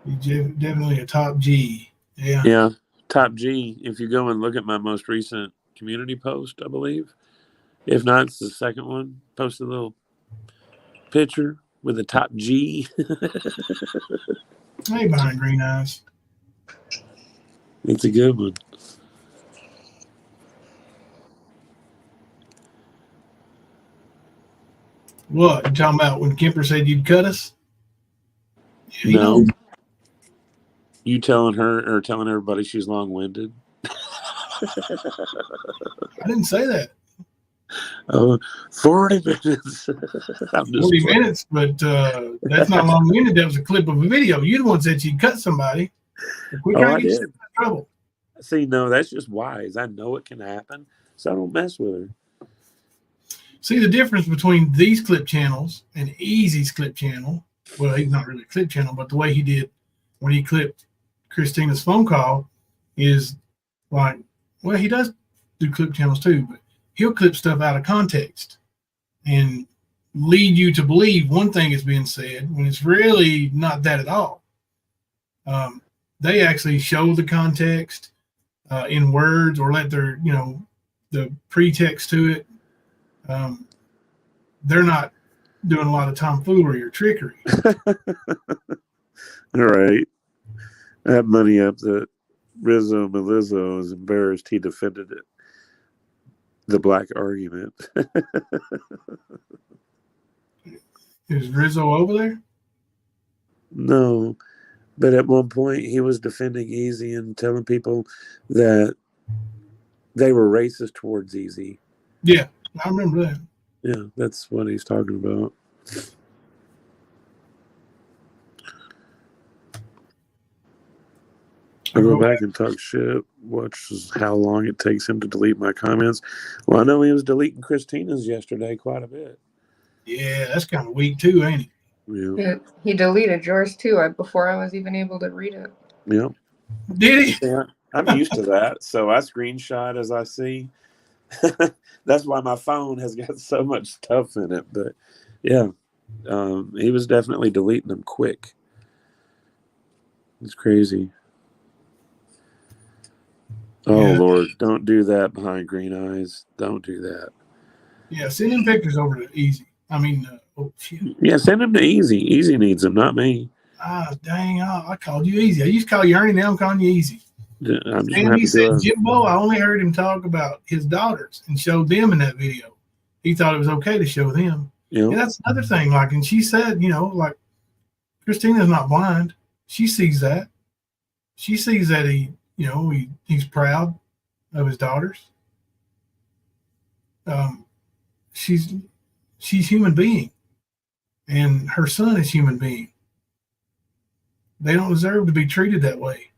He's definitely a top G. Yeah. Yeah, top G. If you go and look at my most recent community post, I believe. If not, it's the second one. Post a little picture with a top G. Hey, behind green eyes. It's a good one. What? You talking about when Kemper said you'd cut us? Yeah, No. You telling her or telling everybody she's long-winded? I didn't say that. 40 minutes. 40 minutes, but that's not long-winded. That was a clip of a video. You're the one that said you'd cut somebody. We're trying to get you in trouble. See, no, that's just wise. I know it can happen, so I don't mess with her. See the difference between these clip channels and EaZy's clip channel. Well, he's not really a clip channel, but the way he did when he clipped Christina's phone call is like, well, he does do clip channels too, but he'll clip stuff out of context and lead you to believe one thing is being said when it's really not that at all. They actually show the context in words or let their, the pretext to it. They're not doing a lot of tomfoolery or trickery. All right. I have money up that Rizzo Melizzo is embarrassed he defended it. The black argument. Is Rizzo over there? No. But at one point he was defending EaZy and telling people that they were racist towards EaZy. Yeah, I remember that. Yeah, that's what he's talking about. I go back and talk shit, watch how long it takes him to delete my comments. Well, I know he was deleting Christina's yesterday quite a bit. Yeah, that's kind of weak too, ain't it? Yeah. He deleted yours too before I was even able to read it. Yeah. Did he? Yeah, I'm used to that. So I screenshot as I see. That's why my phone has got so much stuff in it. But yeah, he was definitely deleting them quick. It's crazy. Oh, yeah. Lord, don't do that behind green eyes. Don't do that. Yeah, send him pictures over to EaZy. I mean, shit. Yeah, send him to EaZy. EaZy needs them, not me. Ah, dang. I called you EaZy. I used to call you Ernie. Now I'm calling you EaZy. I'm just And he said Jimbo, I only heard him talk about his daughters and showed them in that video. He thought it was okay to show them. Yep. Yeah, that's another thing. Like, and she said, like, Christina's not blind. She sees that. She sees that he's proud of his daughters. She's human being, and her son is human being. They don't deserve to be treated that way.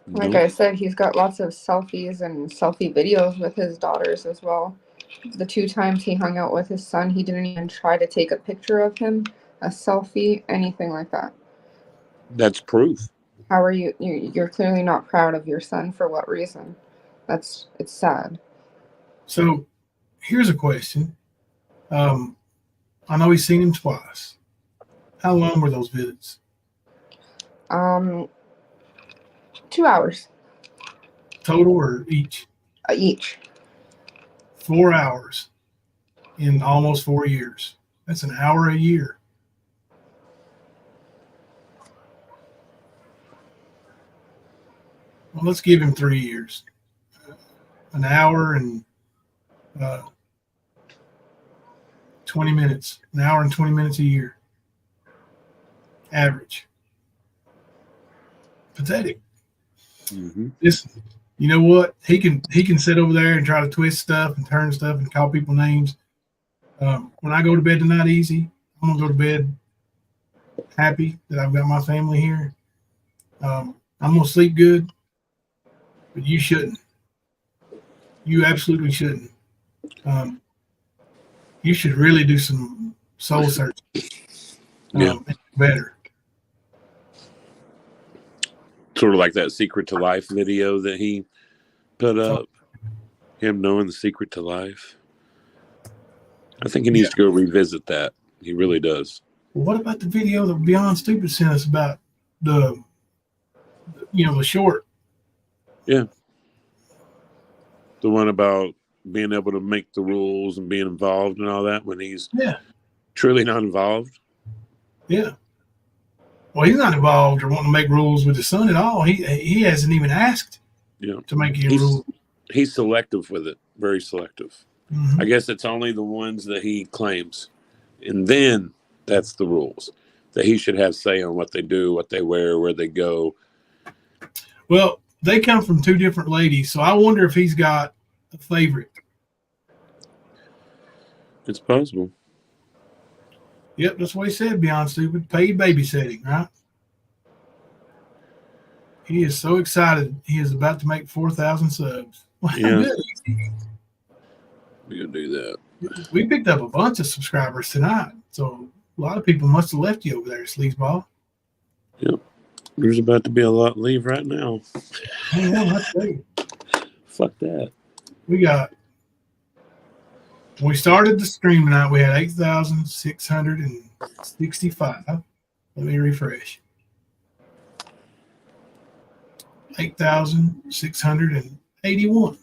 Like I said, he's got lots of selfies and selfie videos with his daughters as well. The 2 times he hung out with his son, he didn't even try to take a picture of him, a selfie, anything like that. That's proof. How are you? You're clearly not proud of your son. For what reason? It's sad. So here's a question. I know he's seen him twice. How long were those visits? 2 hours. Total or each? Each. 4 hours in almost 4 years. That's an hour a year. Well, let's give him 3 years. An hour and 20 minutes. An hour and 20 minutes a year. Average. Pathetic. Mm-hmm. Listen, you know what? He can sit over there and try to twist stuff and turn stuff and call people names. When I go to bed tonight, EaZy, I'm gonna go to bed happy that I've got my family here. I'm gonna sleep good, but you shouldn't. You absolutely shouldn't. You should really do some soul searching. Better. Sort of like that Secret to Life video that he put up. Him knowing the secret to life. I think he needs to go revisit that. He really does. Well, what about the video that Beyond Stupid sent us about the short? Yeah. The one about being able to make the rules and being involved and all that when he's truly not involved. Yeah. Well, he's not involved or wanting to make rules with his son at all. He hasn't even asked to make any rules. He's selective with it. Very selective. Mm-hmm. I guess it's only the ones that he claims. And then that's the rules. That he should have say on what they do, what they wear, where they go. Well, they come from two different ladies, so I wonder if he's got a favorite. It's possible. Yep, that's what he said, Beyond Stupid. Paid babysitting, right? He is so excited. He is about to make 4,000 subs. Yeah. We're going to do that. We picked up a bunch of subscribers tonight, so a lot of people must have left you over there, Sleazeball. Yep. There's about to be a lot leave right now. Let's see. Fuck that. When we started the stream tonight, we had 8,665. Let me refresh. 8,681.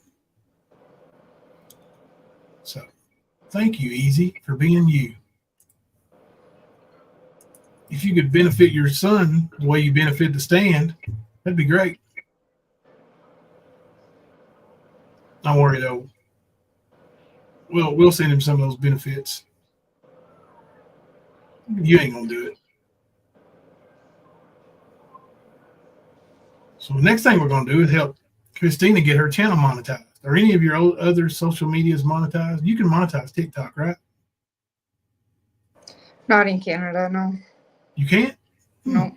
So, thank you, EaZy, for being you. If you could benefit your son the way you benefit the stand, that'd be great. Don't worry, though. We'll send him some of those benefits. You ain't going to do it. So the next thing we're going to do is help Christina get her channel monetized. Are any of your other social medias monetized? You can monetize TikTok, right? Not in Canada, no. You can't? No.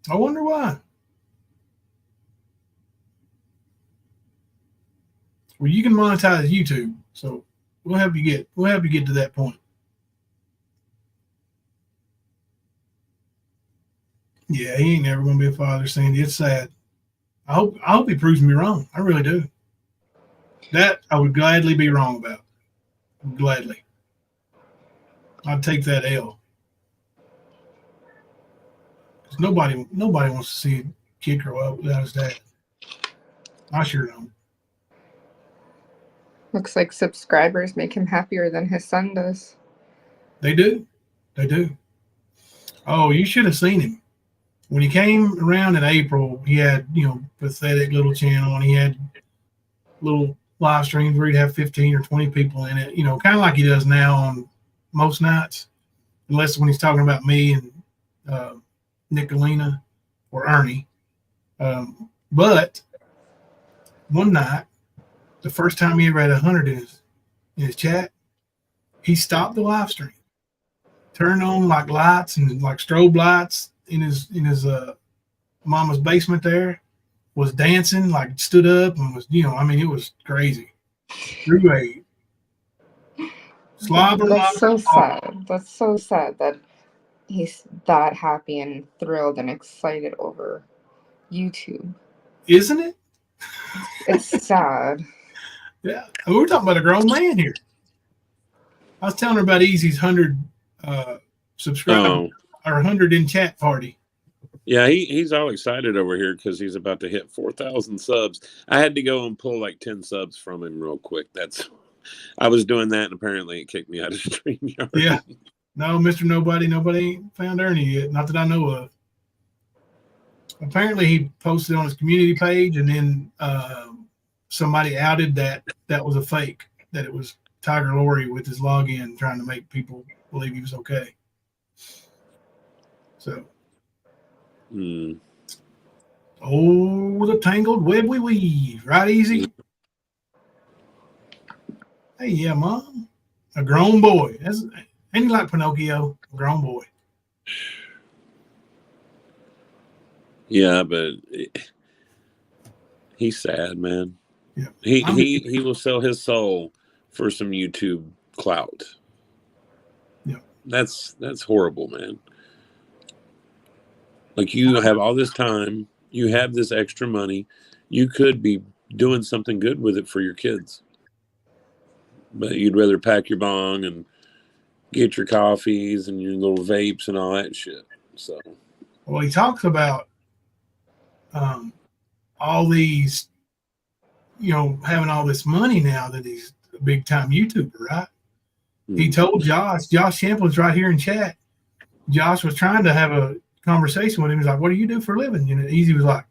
I wonder why. Well, you can monetize YouTube, so we'll help you get to that point. Yeah, he ain't never gonna be a father, Sandy. It's sad. I hope he proves me wrong. I really do. That I would gladly be wrong about. Gladly. I'd take that L. Because nobody wants to see a kid grow up without his dad. I sure don't. Looks like subscribers make him happier than his son does. They do. They do. Oh, you should have seen him. When he came around in April, he had, pathetic little channel, and he had little live streams where he'd have 15 or 20 people in it, kind of like he does now on most nights, unless when he's talking about me and Nicolina or Ernie. But one night, the first time he ever had 100 in his chat, he stopped the live stream, turned on like lights and like strobe lights in his mama's basement there, was dancing, like stood up and was, it was crazy. Through a slobber. That's so sad. That's so sad that he's that happy and thrilled and excited over YouTube. Isn't it? It's sad. Yeah. We're talking about a grown man here. I was telling her about EaZy's 100 subscribers or 100 in chat party. Yeah, he's all excited over here because he's about to hit 4,000 subs. I had to go and pull like 10 subs from him real quick. I was doing that, and apparently it kicked me out of StreamYard. Yeah. No, Mr. Nobody ain't found Ernie yet. Not that I know of. Apparently he posted on his community page, and then somebody outed that was a fake, that it was Tiger Lori with his login trying to make people believe he was okay. So, Mm. oh, the tangled web we weave. Right, EaZy? Hey, yeah, Mom. A grown boy. Ain't he like Pinocchio? A grown boy. Yeah, but he's sad, man. Yeah. He will sell his soul for some YouTube clout. Yeah. That's horrible, man. Like, you have all this time, you have this extra money, you could be doing something good with it for your kids. But you'd rather pack your bong and get your coffees and your little vapes and all that shit. So, well, he talks about all these, having all this money now that he's a big time YouTuber, right? He told Josh Champlin's right here in chat. Josh was trying to have a conversation with him. He's like, "What do you do for a living?" EaZy was like,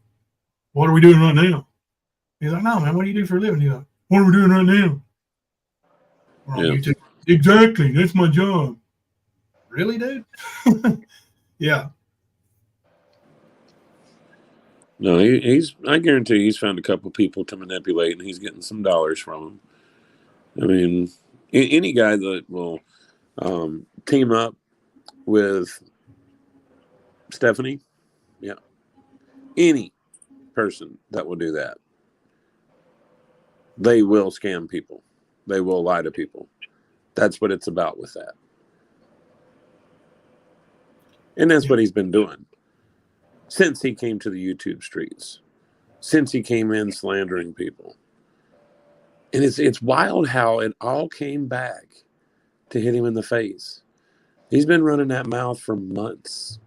"What are we doing right now?" He's like, "No, man, what do you do for a living?" He's like, "What are we doing right now?" We're on YouTube. Exactly, that's my job. Really, dude? Yeah. No, I guarantee he's found a couple people to manipulate, and he's getting some dollars from them. I mean, any guy that will team up with Stephanie, yeah, any person that will do that, they will scam people. They will lie to people. That's what it's about with that. And that's what he's been doing since he came to the YouTube streets, since he came in slandering people. And it's wild how it all came back to hit him in the face. He's been running that mouth for months,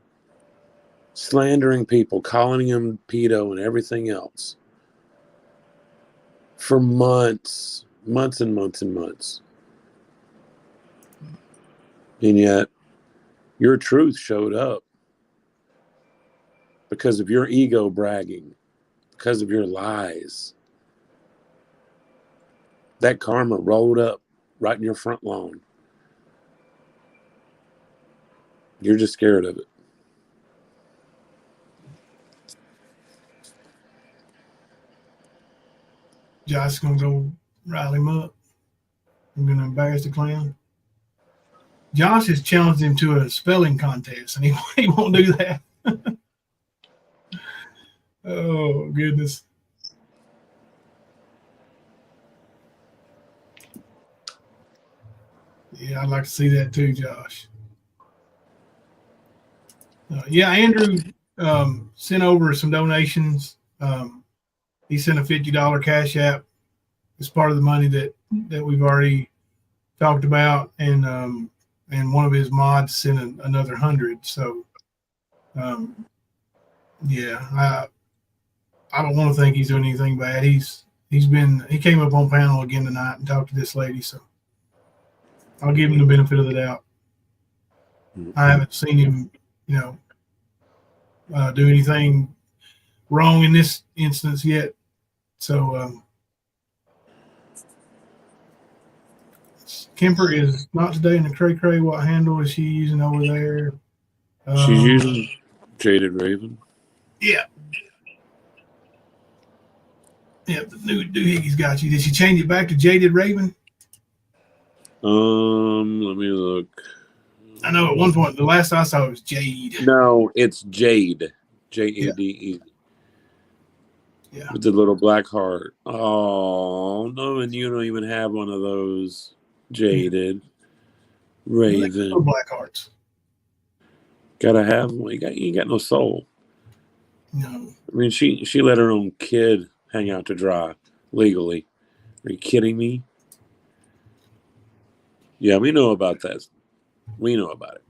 slandering people, calling him pedo and everything else for months and months and months. And yet your truth showed up because of your ego bragging, because of your lies. That karma rolled up right in your front lawn. You're just scared of it. Josh is going to go rile him up. I'm going to embarrass the clown. Josh has challenged him to a spelling contest, and he won't do that. Oh, goodness. Yeah, I'd like to see that too, Josh. Yeah, Andrew sent over some donations. He sent a $50 Cash App as part of the money that we've already talked about, and one of his mods sent another 100. So, yeah, I don't want to think he's doing anything bad. He came up on panel again tonight and talked to this lady, so I'll give him the benefit of the doubt. I haven't seen him, do anything wrong in this instance yet. So Kemper is not today in the cray. What handle is she using over there? She's using Jaded Raven. Yeah. Yeah, the new doohickey's got you. Did she change it back to Jaded Raven? Let me look. I know at one point, the last I saw it was Jade. No, it's Jade. Jade. Yeah. With the little black heart. Oh, no, and you don't even have one of those. Jaded Raven. Little black hearts. Gotta have one. You ain't got no soul. No. I mean, she let her own kid hang out to dry legally. Are you kidding me? Yeah, we know about that. We know about it.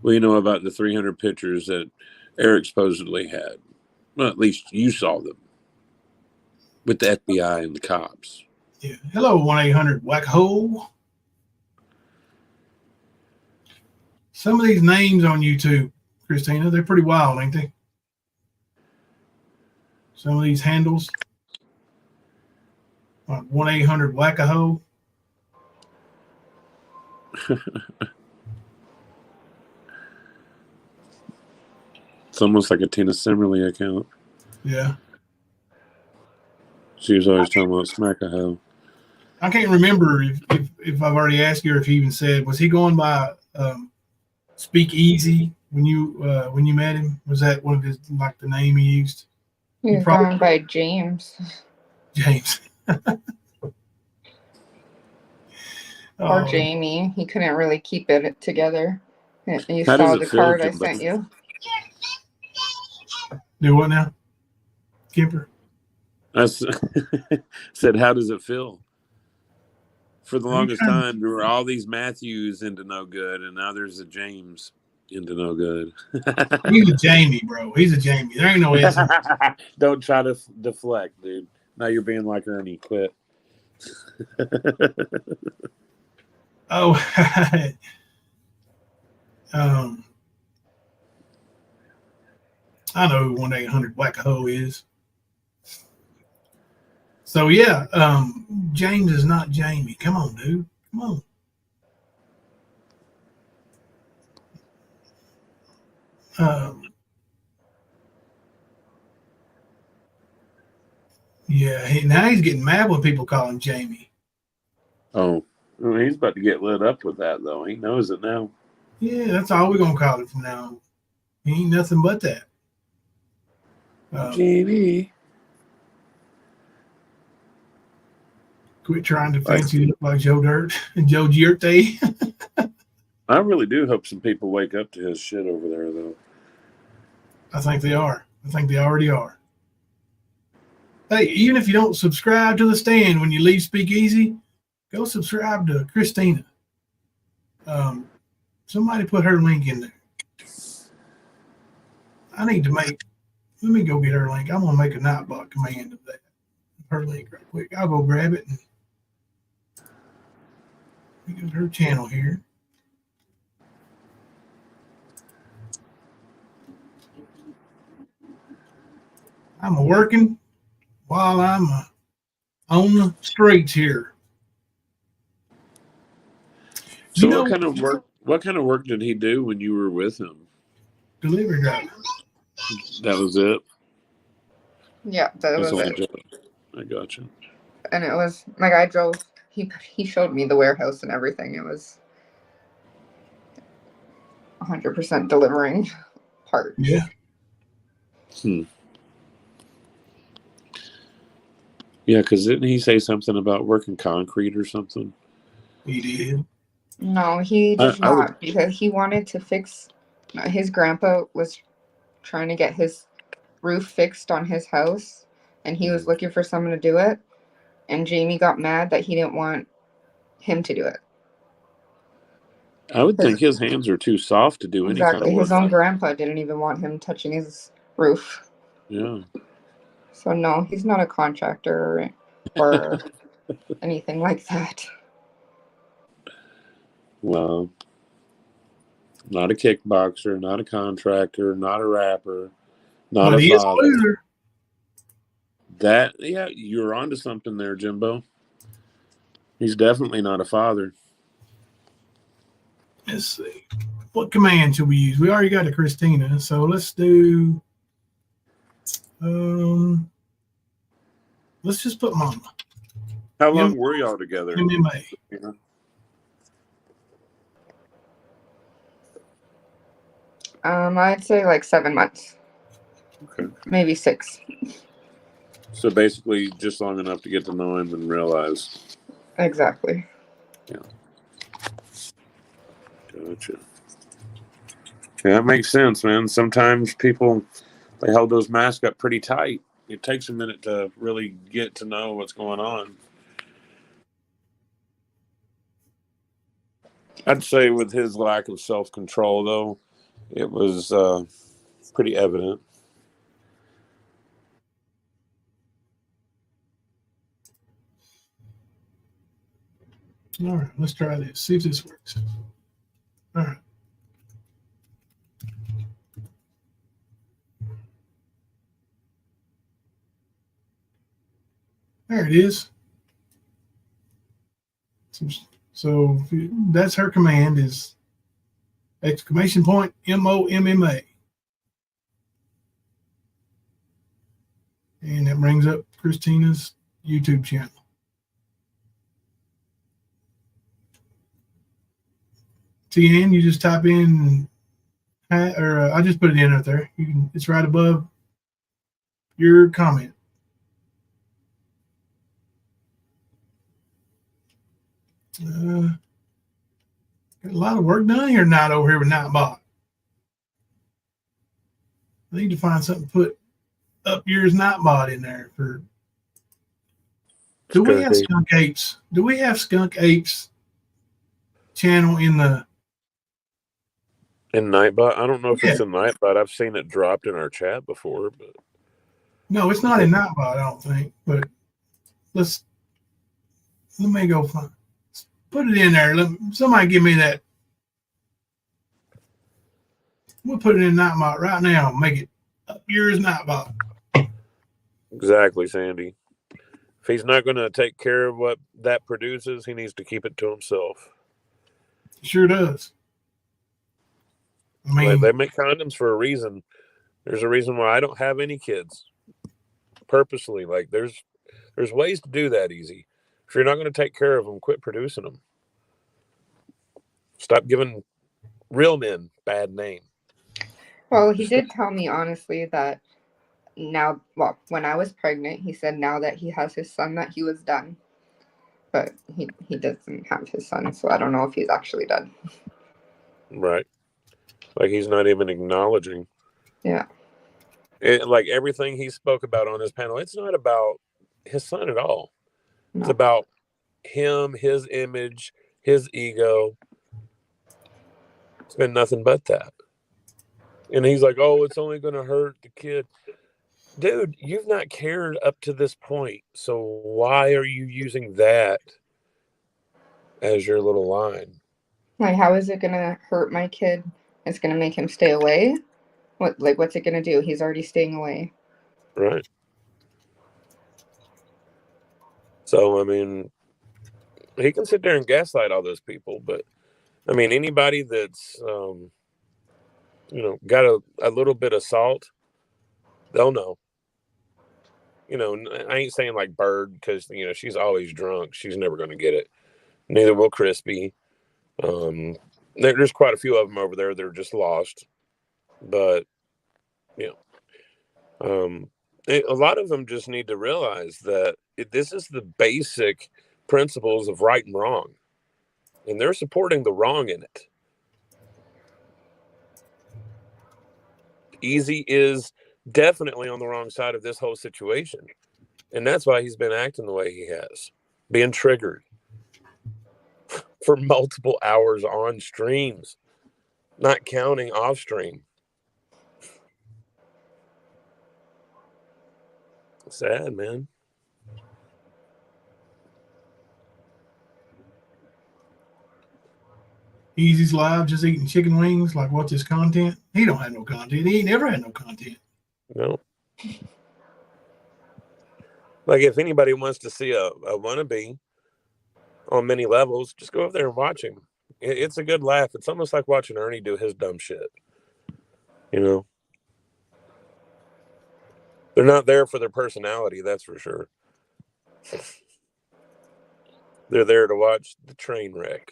We know about the 300 pictures that Eric supposedly had. Well, at least you saw them with the FBI and the cops. Yeah. Hello, 1-800-WACK-HOLE. Some of these names on YouTube, Christina, they're pretty wild, ain't they? Some of these handles. 1-800-WACK-A-HOLE. It's almost like a Tina Simmerly account. Yeah. She was always talking about smack a hoe. I can't remember if I've already asked you or if he even said, was he going by SpeakEaZy when you met him? Was that one of his, like, the name he used? He's going by James. James. Or Jamie. He couldn't really keep it together. You How saw does the it feel, card I Jimbo? sent you. Do what now? Kemper? I said, how does it feel? For the longest time, there were all these Matthews into no good, and now there's a James into no good. He's a Jamie, bro. He's a Jamie. There ain't no S. Don't try to deflect, dude. Now you're being like Ernie. Quit. Oh, I know who 1-800 Whack-A-Hoe is. So yeah, James is not Jamie. Come on, dude. Come on. Yeah, now he's getting mad when people call him Jamie. Oh, well, he's about to get lit up with that, though. He knows it now. Yeah, that's all we're gonna call it from now on. He ain't nothing but that. Jamie. Quit trying to fancy look like Joe Dirt and Joe Gierte. I really do hope some people wake up to his shit over there, though. I think they are. I think they already are. Hey, even if you don't subscribe to the stand when you leave SpeakEaZy, go subscribe to Christina. Somebody put her link in there. Let me go get her link. I'm going to make a Nightbot command of that. Her link right quick. I'll go grab it. And we go to her channel here. I'm working while I'm on the streets here. So what kind of work did he do when you were with him? Delivery driver. That was it? Yeah, that was it. I got you. And it was like I drove. He showed me the warehouse and everything. It was 100% delivering parts. Yeah. Yeah, because didn't he say something about working concrete or something? He did. No, he did not, because he wanted to fix. His grandpa was trying to get his roof fixed on his house, and he was looking for someone to do it. And Jamie got mad that he didn't want him to do it. I would think his hands are too soft to do any kind of work. His own grandpa didn't even want him touching his roof. Yeah. So no, he's not a contractor or anything like that. Well, not a kickboxer, not a contractor, not a rapper, not a father. Yeah, you're onto something there, Jimbo. He's definitely not a father. Let's see. What command should we use? We already got a Christina, so let's do let's just put Mama. How long were y'all together? MMA. Yeah. I'd say like 7 months. Okay. Maybe 6. So basically just long enough to get to know him and realize. Exactly. Yeah. Gotcha. Yeah, that makes sense, man. Sometimes people, they hold those masks up pretty tight. It takes a minute to really get to know what's going on. I'd say with his lack of self-control, though, it was pretty evident. All right, let's try this. See if this works. All right. There it is. So that's her command is !MOMMA. And that brings up Christina's YouTube channel. TN, you just type in, I just put it in right there. It's right above your comment. Got a lot of work done here tonight over here with Nightbot. I need to find something to put up yours Nightbot in there for. Do we have Skunk Apes? Do we have Skunk Apes channel in Nightbot? I don't know if it's in Nightbot. I've seen it dropped in our chat before, but no, it's not in Nightbot, I don't think. But let me go find. Put it in there. Somebody give me that. We'll put it in Nightbot right now. Make it up yours Nightbot. Exactly, Sandy. If he's not going to take care of what that produces, he needs to keep it to himself. Sure does. I mean, they make condoms for a reason. There's a reason why I don't have any kids. Purposely, like there's ways to do that easy. If you're not going to take care of them, quit producing them. Stop giving real men bad name. Well, he did tell me honestly that now, well, when I was pregnant, he said now that he has his son that he was done. But he doesn't have his son, so I don't know if he's actually done. Right. Like he's not even acknowledging. Yeah. Like everything he spoke about on his panel, it's not about his son at all. No. It's about him, his image, his ego. It's been nothing but that. And he's like, oh, it's only going to hurt the kid. Dude, you've not cared up to this point. So why are you using that as your little line? Like, how is it going to hurt my kid? It's going to make him stay away? What's it going to do? He's already staying away. Right. So, I mean, he can sit there and gaslight all those people, but I mean, anybody that's, got a little bit of salt, they'll know. I ain't saying like Bird because, she's always drunk. She's never going to get it. Neither will Crispy. There's quite a few of them over there that are just lost. But, a lot of them just need to realize that this is the basic principles of right and wrong. And they're supporting the wrong in it. EaZy is definitely on the wrong side of this whole situation. And that's why he's been acting the way he has. Being triggered for multiple hours on streams. Not counting off stream. Sad, man. EaZy's live just eating chicken wings. Like, what's his content? He don't have no content. He ain't never had no content. No. Like, if anybody wants to see a wannabe on many levels, just go over there and watch him. It's a good laugh. It's almost like watching Ernie do his dumb shit. They're not there for their personality, that's for sure. They're there to watch the train wreck.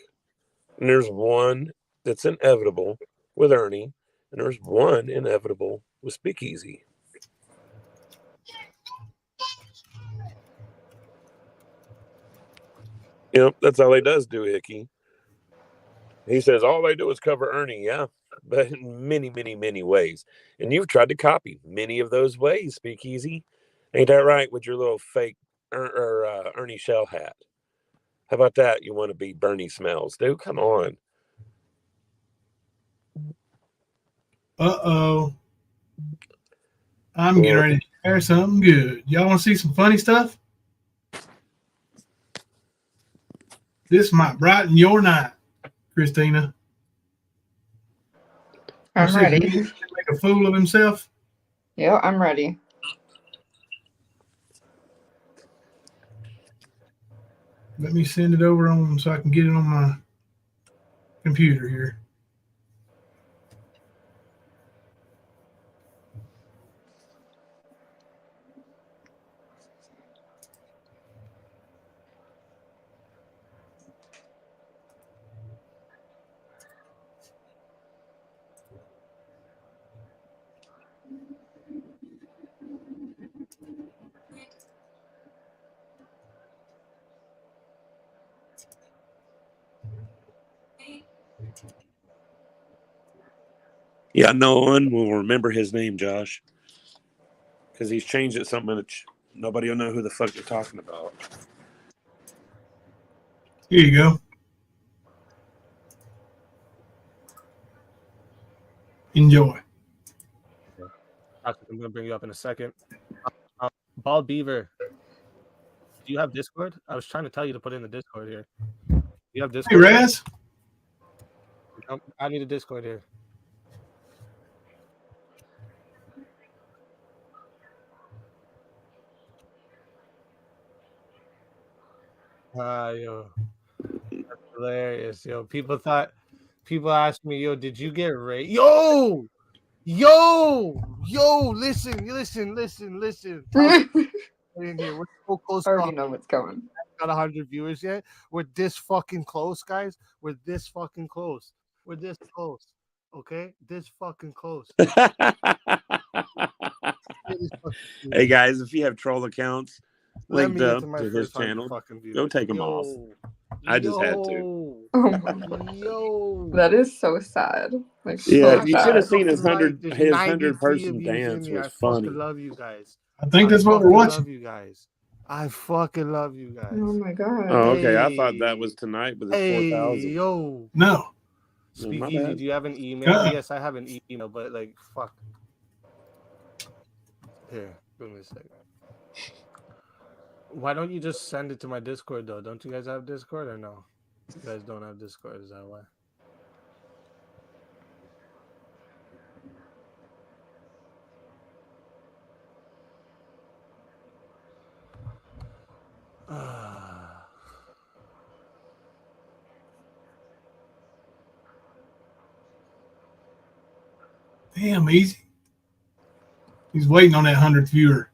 And there's one that's inevitable with Ernie, and there's one inevitable with SpeakEaZy. That's all he does do, Hickey. He says all they do is cover Ernie, yeah, but in many, many, many ways. And you've tried to copy many of those ways, SpeakEaZy. Ain't that right with your little fake Ernie shell hat? How about that? You want to be Bernie Smells, dude? Come on. Uh-oh. I'm getting ready to share something good. Y'all want to see some funny stuff? This might brighten your night, Christina. I'm ready. Make a fool of himself? Yeah, I'm ready. Let me send it over on so I can get it on my computer here. Yeah, no one will remember his name, Josh, because he's changed it so much. Nobody will know who the fuck you're talking about. Here you go. Enjoy. I'm gonna bring you up in a second. Bald Beaver, do you have Discord? I was trying to tell you to put in the Discord here. You have Hey, Discord? Raz. I need a Discord here. Yo, that's hilarious. Yo, people asked me, yo, did you get raped? Yo, listen. In here, we're so close. I already know what's going. Got 100 viewers yet. We're this fucking close, guys. We're this fucking close. Okay, this fucking close. Hey guys, if you have troll accounts linked up to his first channel, viewers. go take them off. I just had to. Oh my That is so sad. Like, Yeah, so you should have sad. seen his 100 93 person views in dance here. was I fucking funny. love you guys. I think that's what we're watching. Love you guys. I fucking love you guys. Oh my god. Oh, okay. I thought that was tonight, but it's 4,000. Yo. No. SpeakEaZy, do you have an email? Yes, I have an email, but like, fuck. Here, give me a second. Why don't you just send it to my Discord, though? Don't you guys have Discord or no? You guys don't have Discord, is that why? Damn, EaZy. He's waiting on that 100th viewer.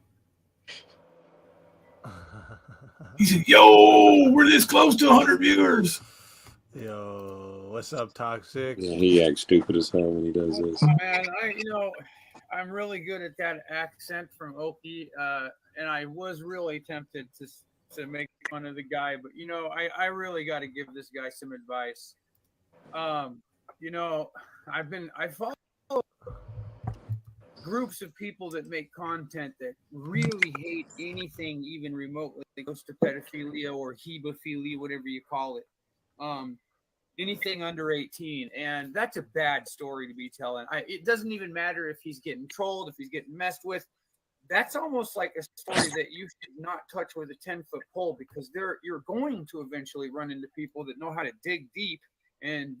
He said, yo, we're this close to 100 viewers. Yo, what's up, Toxic? Yeah, he acts stupid as hell when he does this. Man, I'm really good at that accent from Okie, and I was really tempted to make fun of the guy, but I really got to give this guy some advice. I follow groups of people that make content that really hate anything even remotely close to pedophilia or hebophilia, whatever you call it. Anything under 18, and that's a bad story to be telling. It doesn't even matter if he's getting trolled, if he's getting messed with. That's almost like a story that you should not touch with a 10-foot pole, because you're going to eventually run into people that know how to dig deep, and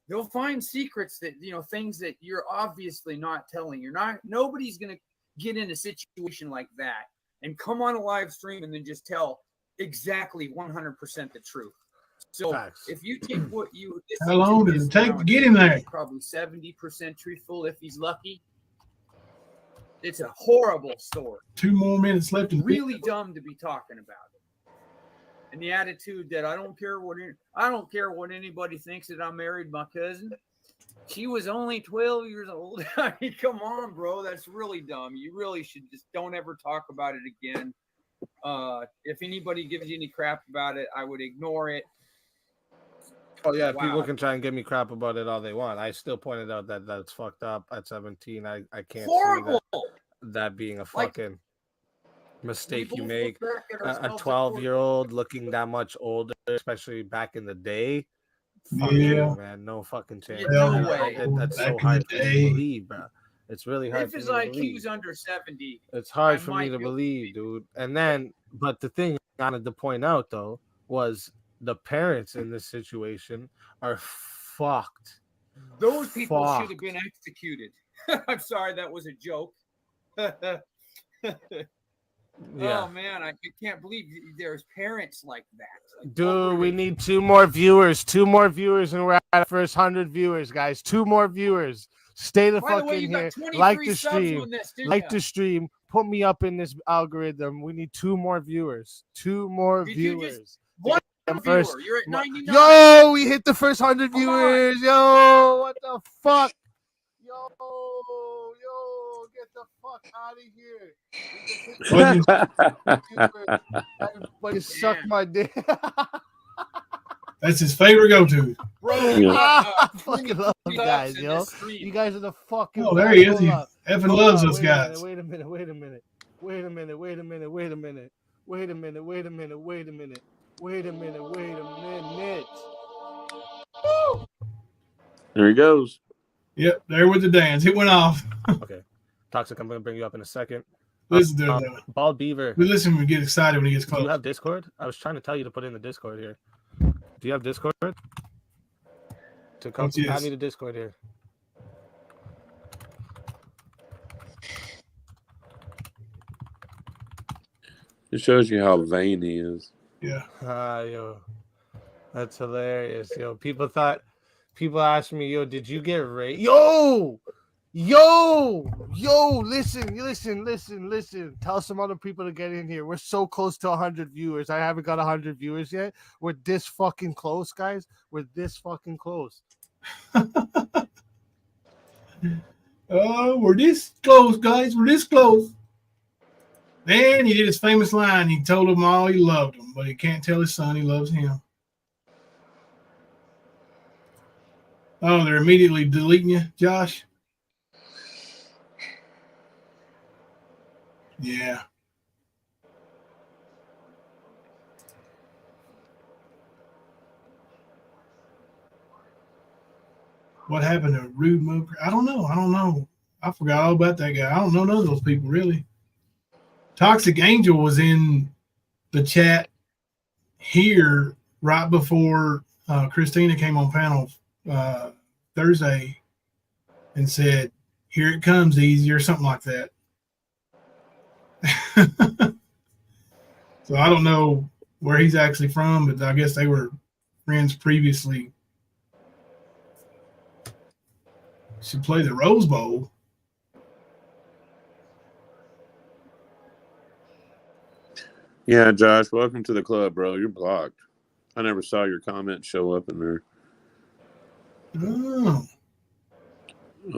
they'll find secrets that, things that you're obviously not telling. Nobody's going to get in a situation like that and come on a live stream and then just tell exactly 100% the truth. So if you take what you... How long does it take to get him there? Probably 70% truthful if he's lucky. It's a horrible story. 2 more minutes left. Really dumb to be talking about it. And the attitude that I don't care what anybody thinks that I married my cousin. She was only 12 years old. I mean, come on, bro. That's really dumb. You really should just don't ever talk about it again. If anybody gives you any crap about it, I would ignore it. Oh yeah, wow. People can try and give me crap about it all they want. I still pointed out that that's fucked up at 17. I can't see that being a fucking mistake you make. A 12-year-old looking that much older, especially back in the day. Fuck you, man. No fucking chance. No way. That's so hard for me to believe, bro. It's really hard for me to believe. If it's like he was under 70. It's hard for me to believe, dude. And then, but the thing I wanted to point out, though, was the parents in this situation are fucked. Those people should have been executed. I'm sorry, that was a joke. Yeah. Oh man, I can't believe there's parents like that. Like, dude, we need 2 more viewers. 2 more viewers, and we're at the first 100 viewers, guys. 2 more viewers. Stay the fuck in here. Like the stream. Like the stream. Put me up in this algorithm. We need 2 more viewers. 2 more viewers. One viewer. You're at 99. Yo, we hit the first 100 viewers. Yo, what the fuck? Yo, get the fuck out of here. Everybody suck my dick. That's his favorite go-to. Yeah. I fucking love you guys, yo. You guys are the fucking. Oh, there he is. Hold He up. effing Hold loves up. those guys. Wait a minute. Wait a minute. Wait a minute. Wait a minute. Wait a minute. Wait a minute. Wait a minute. Wait a minute. Wait a minute. Wait a minute. Woo! There he goes. Yep, there with the dance. It went off. Okay. Toxic, I'm going to bring you up in a second. Listen to him. Bald Beaver. We listen when we get excited when he gets Do close. you have Discord? I was trying to tell you to put in the Discord here. Do you have Discord? To come add me to Discord here. It shows you how vain he is. Yeah. Yo. That's hilarious. Yo, people asked me, yo, did you get raped? Yo, listen. Tell some other people to get in here. We're so close to 100 viewers. I haven't got 100 viewers yet. We're this fucking close, guys. We're this fucking close. Oh, we're this close, guys. We're this close. Then he did his famous line. He told them all he loved them, but he can't tell his son he loves him. Oh, they're immediately deleting you, Josh? Yeah. What happened to Rude Moker? I don't know. I forgot all about that guy. I don't know none of those people, really. Toxic Angel was in the chat here right before Christina came on panel Thursday and said, "Here it comes, EaZy," or something like that. So I don't know where he's actually from, but I guess they were friends previously. Should play the Rose Bowl. Yeah, Josh, welcome to the club, bro. You're blocked. I never saw your comment show up in there. Oh.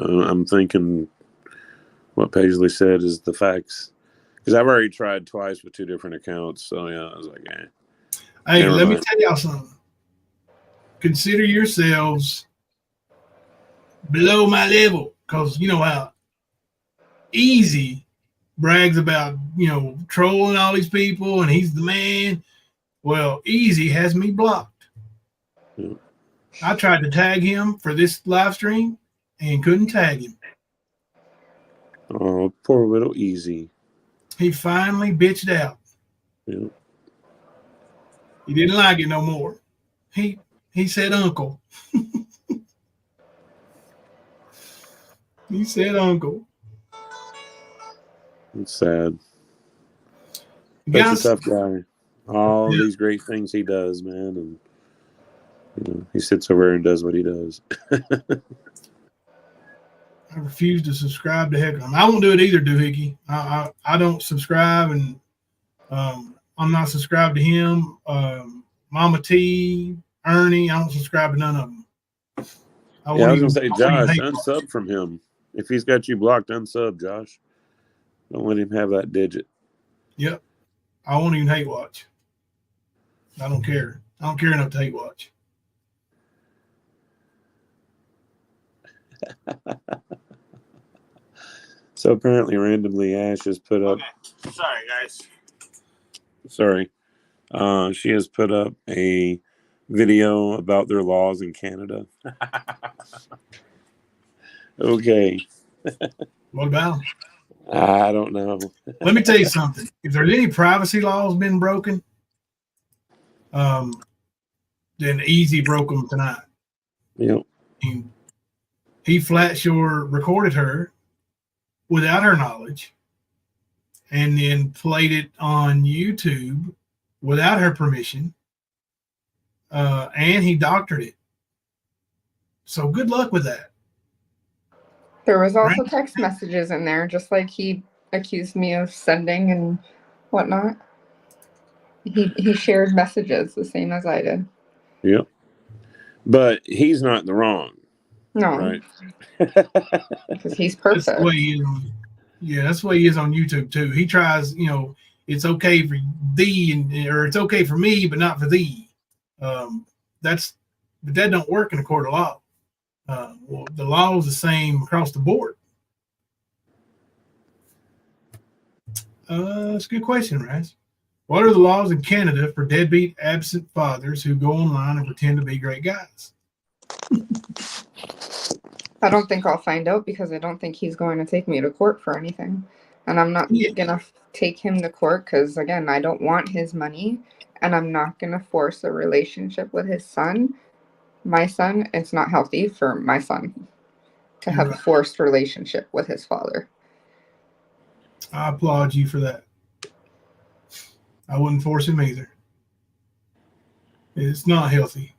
I'm thinking what Paisley said is the facts. Because I've already tried twice with 2 different accounts. So, yeah, I was like, eh. Hey, Never let me mind. tell y'all something. Consider yourselves below my level, because you know how EaZy brags about, trolling all these people and he's the man. Well, EaZy has me blocked. Yeah. I tried to tag him for this live stream and couldn't tag him. Oh, poor little EaZy. He finally bitched out. Yeah. He didn't like it no more. He said uncle. He said uncle. It's sad. Guys, Such a tough guy. All Yeah. these great things he does, man. And he sits over and does what he does. I refuse to subscribe to Heckler. I won't do it either, Doohickey. I don't subscribe, and I'm not subscribed to him. Mama T, Ernie, I don't subscribe to none of them. I was going to say, Josh, unsub from him. If he's got you blocked, unsub, Josh. Don't let him have that digit. Yep. I won't even hate watch. I don't care. I don't care enough to hate watch. So apparently, randomly, Ash has put up. Okay. Sorry, guys. Sorry. She has put up a video about their laws in Canada. Okay. What about? I don't know. Let me tell you something. If there's any privacy laws been broken, then EaZy broke them tonight. Yep. He flat sure recorded her without her knowledge and then played it on YouTube without her permission. And he doctored it. So good luck with that. There was also text messages in there, just like he accused me of sending and whatnot. He shared messages the same as I did. Yep. But he's not in the wrong. No. Right. Because he's perfect. That's the way he is that's the way he is on YouTube too. He tries, it's okay for thee or it's okay for me, but not for thee. but that don't work in a court of law. Well, the law is the same across the board. That's a good question, Raz. What are the laws in Canada for deadbeat absent fathers who go online and pretend to be great guys? I don't think I'll find out because I don't think he's going to take me to court for anything. And I'm not going to take him to court because, again, I don't want his money. And I'm not going to force a relationship with his son. My son, it's not healthy for my son to have a forced relationship with his father. I applaud you for that. I wouldn't force him either. It's not healthy,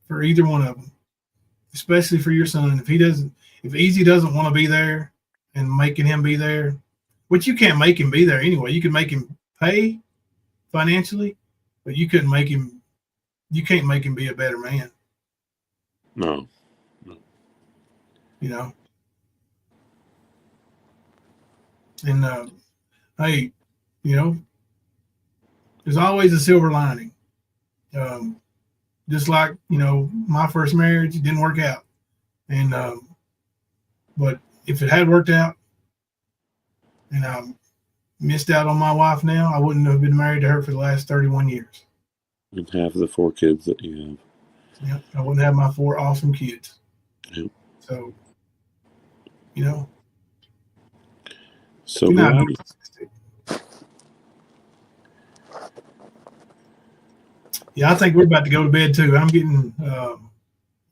for either one of them, especially for your son. If EaZy doesn't want to be there and making him be there, which you can't make him be there anyway. You can make him pay financially, but you can't make him be a better man. No. And hey, there's always a silver lining. Just like, my first marriage, it didn't work out. And but if it had worked out and I missed out on my wife now, I wouldn't have been married to her for the last 31 years. And half of the 4 kids that you have. Yeah, I wouldn't have my 4 awesome kids. Yep. So, So glad. Yeah, I think we're about to go to bed too. I'm getting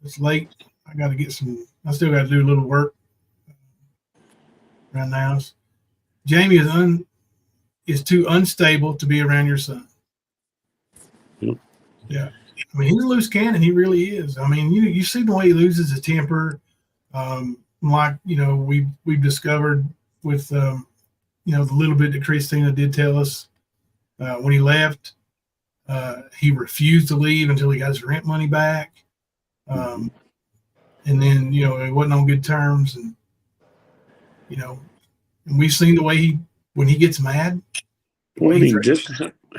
it's late. I still got to do a little work around the house. Jamie is too unstable to be around your son. Yep. Yeah. I mean, he's a loose cannon. He really is. I mean, you see the way he loses his temper. We've discovered with, the little bit that Christina did tell us when he left, he refused to leave until he got his rent money back. And then, it wasn't on good terms. And, and we've seen the way when he gets mad. Well, just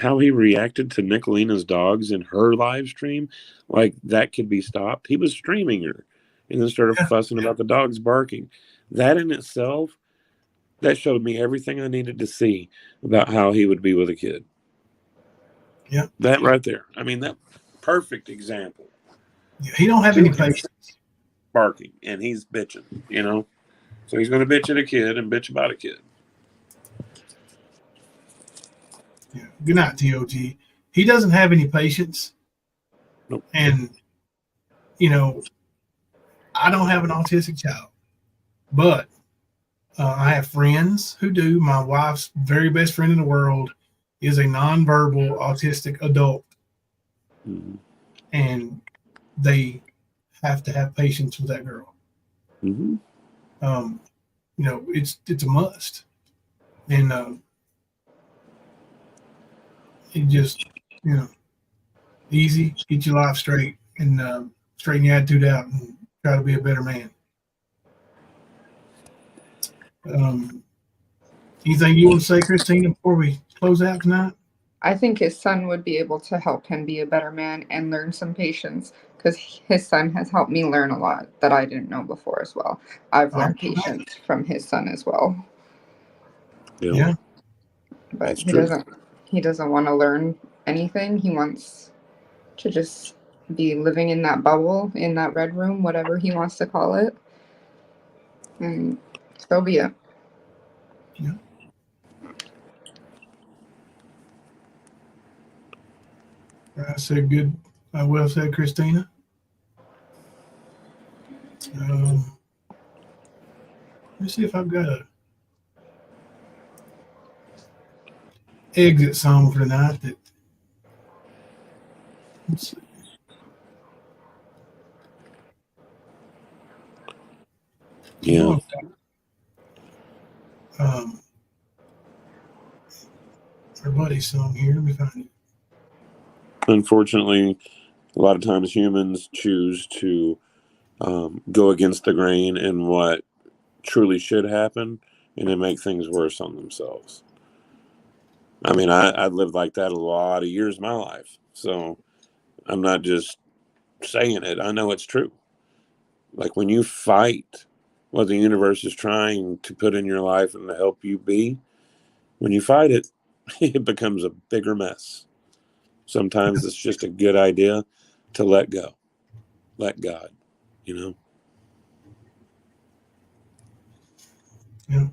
how he reacted to Nicolina's dogs in her live stream, like that could be stopped. He was streaming her and then started fussing about the dogs barking. That in itself, that showed me everything I needed to see about how he would be with a kid. Yeah. That right there. I mean, that perfect example. Yeah, he don't have any patience. Barking, and he's bitching, So he's going to bitch at a kid and bitch about a kid. Yeah. Good night, TOG. He doesn't have any patience. Nope. And, I don't have an autistic child, but I have friends who do. My wife's very best friend in the world is a nonverbal autistic adult. Mm-hmm. And they have to have patience with that girl. Mm-hmm. It's a must. And it just, easy, get your life straight and straighten your attitude out and try to be a better man. Anything you want to say, Christina, before we close out tonight? I think his son would be able to help him be a better man and learn some patience because his son has helped me learn a lot that I didn't know before as well. I've learned patience from his son as well. Yeah. But he doesn't want to learn anything. He wants to just be living in that bubble, in that red room, whatever he wants to call it. And so be it. Yeah. I said good. Well said, Christina. Let me see if I've got a exit song for tonight. Let's see. Yeah. Our buddy's song here. Let me find it. Unfortunately, a lot of times humans choose to go against the grain in what truly should happen, and they make things worse on themselves. I mean, I lived like that a lot of years of my life. So I'm not just saying it. I know it's true. Like when you fight what the universe is trying to put in your life and to help you be, when you fight it, it becomes a bigger mess. Sometimes it's just a good idea to let go. Let God, you know? Yeah.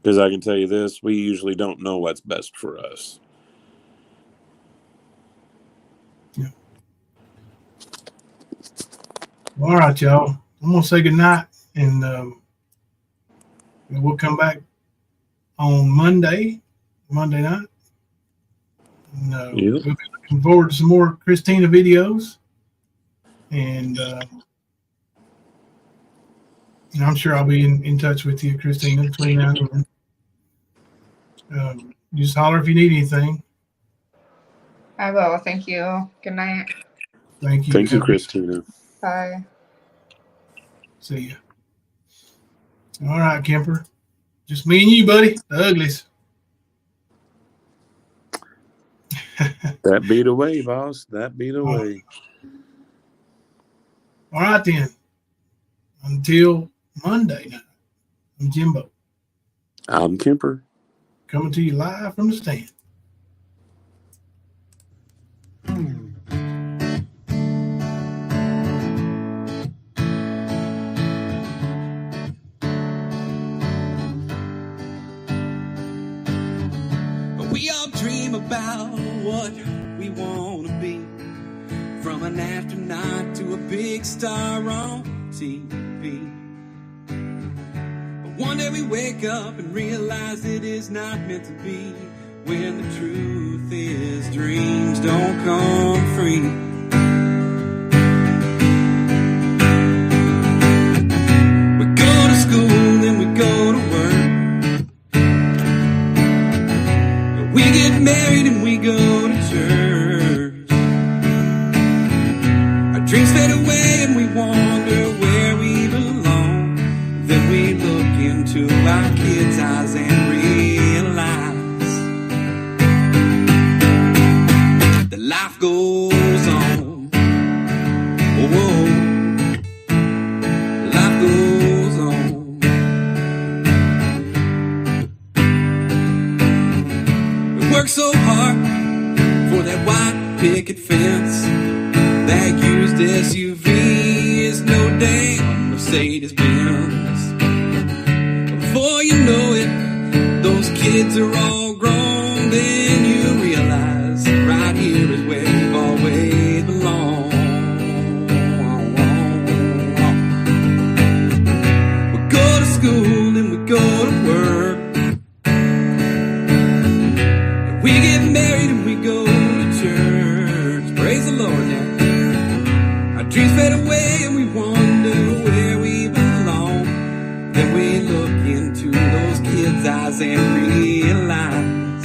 Because I can tell you this, we usually don't know what's best for us. Yeah. All right, y'all. I'm going to say goodnight, and we'll come back on Monday night. And, We'll be looking forward to some more Christina videos. And I'm sure I'll be in touch with you, Christina, between now and then. Just holler if you need anything. I will. Thank you. Good night. Thank you. Thank you, Christina. Bye. See ya. All right, Kemper. Just me and you, buddy. The uglies. That be the way, boss. That be the way. All right, then. Until Monday night, I'm Jimbo. I'm Kemper. Coming to you live from the stand. We all dream about what we want to be, from an astronaut to a big star on TV. But one day we wake up and realize it is not meant to be, when the truth is dreams don't come free. We go to school, then we go to work. We get married and we go to church. Our dreams fade away and we wonder where we belong. Then we look into our kids' eyes and realize that life goes on. Oh, life goes on. Work so hard for that white picket fence. That used SUV is no damn Mercedes Benz. Before you know it, those kids are all grown. Then you realize right here is where you've always belonged. We go to school and we go to work. We get married and we go to church. Praise the Lord now. Our dreams fade away and we wonder where we belong. Then we look into those kids' eyes and realize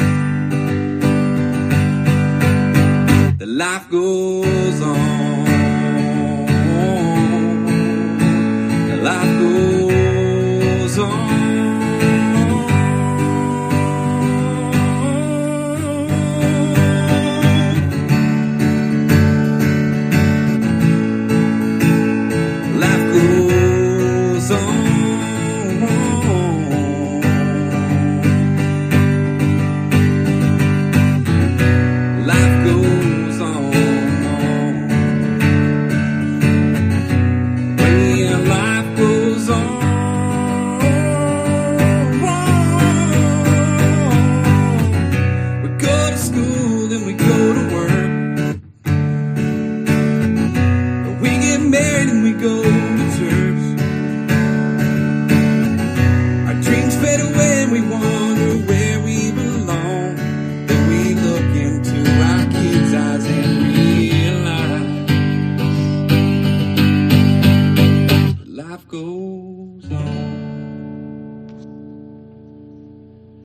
that life goes on. That life goes on. Go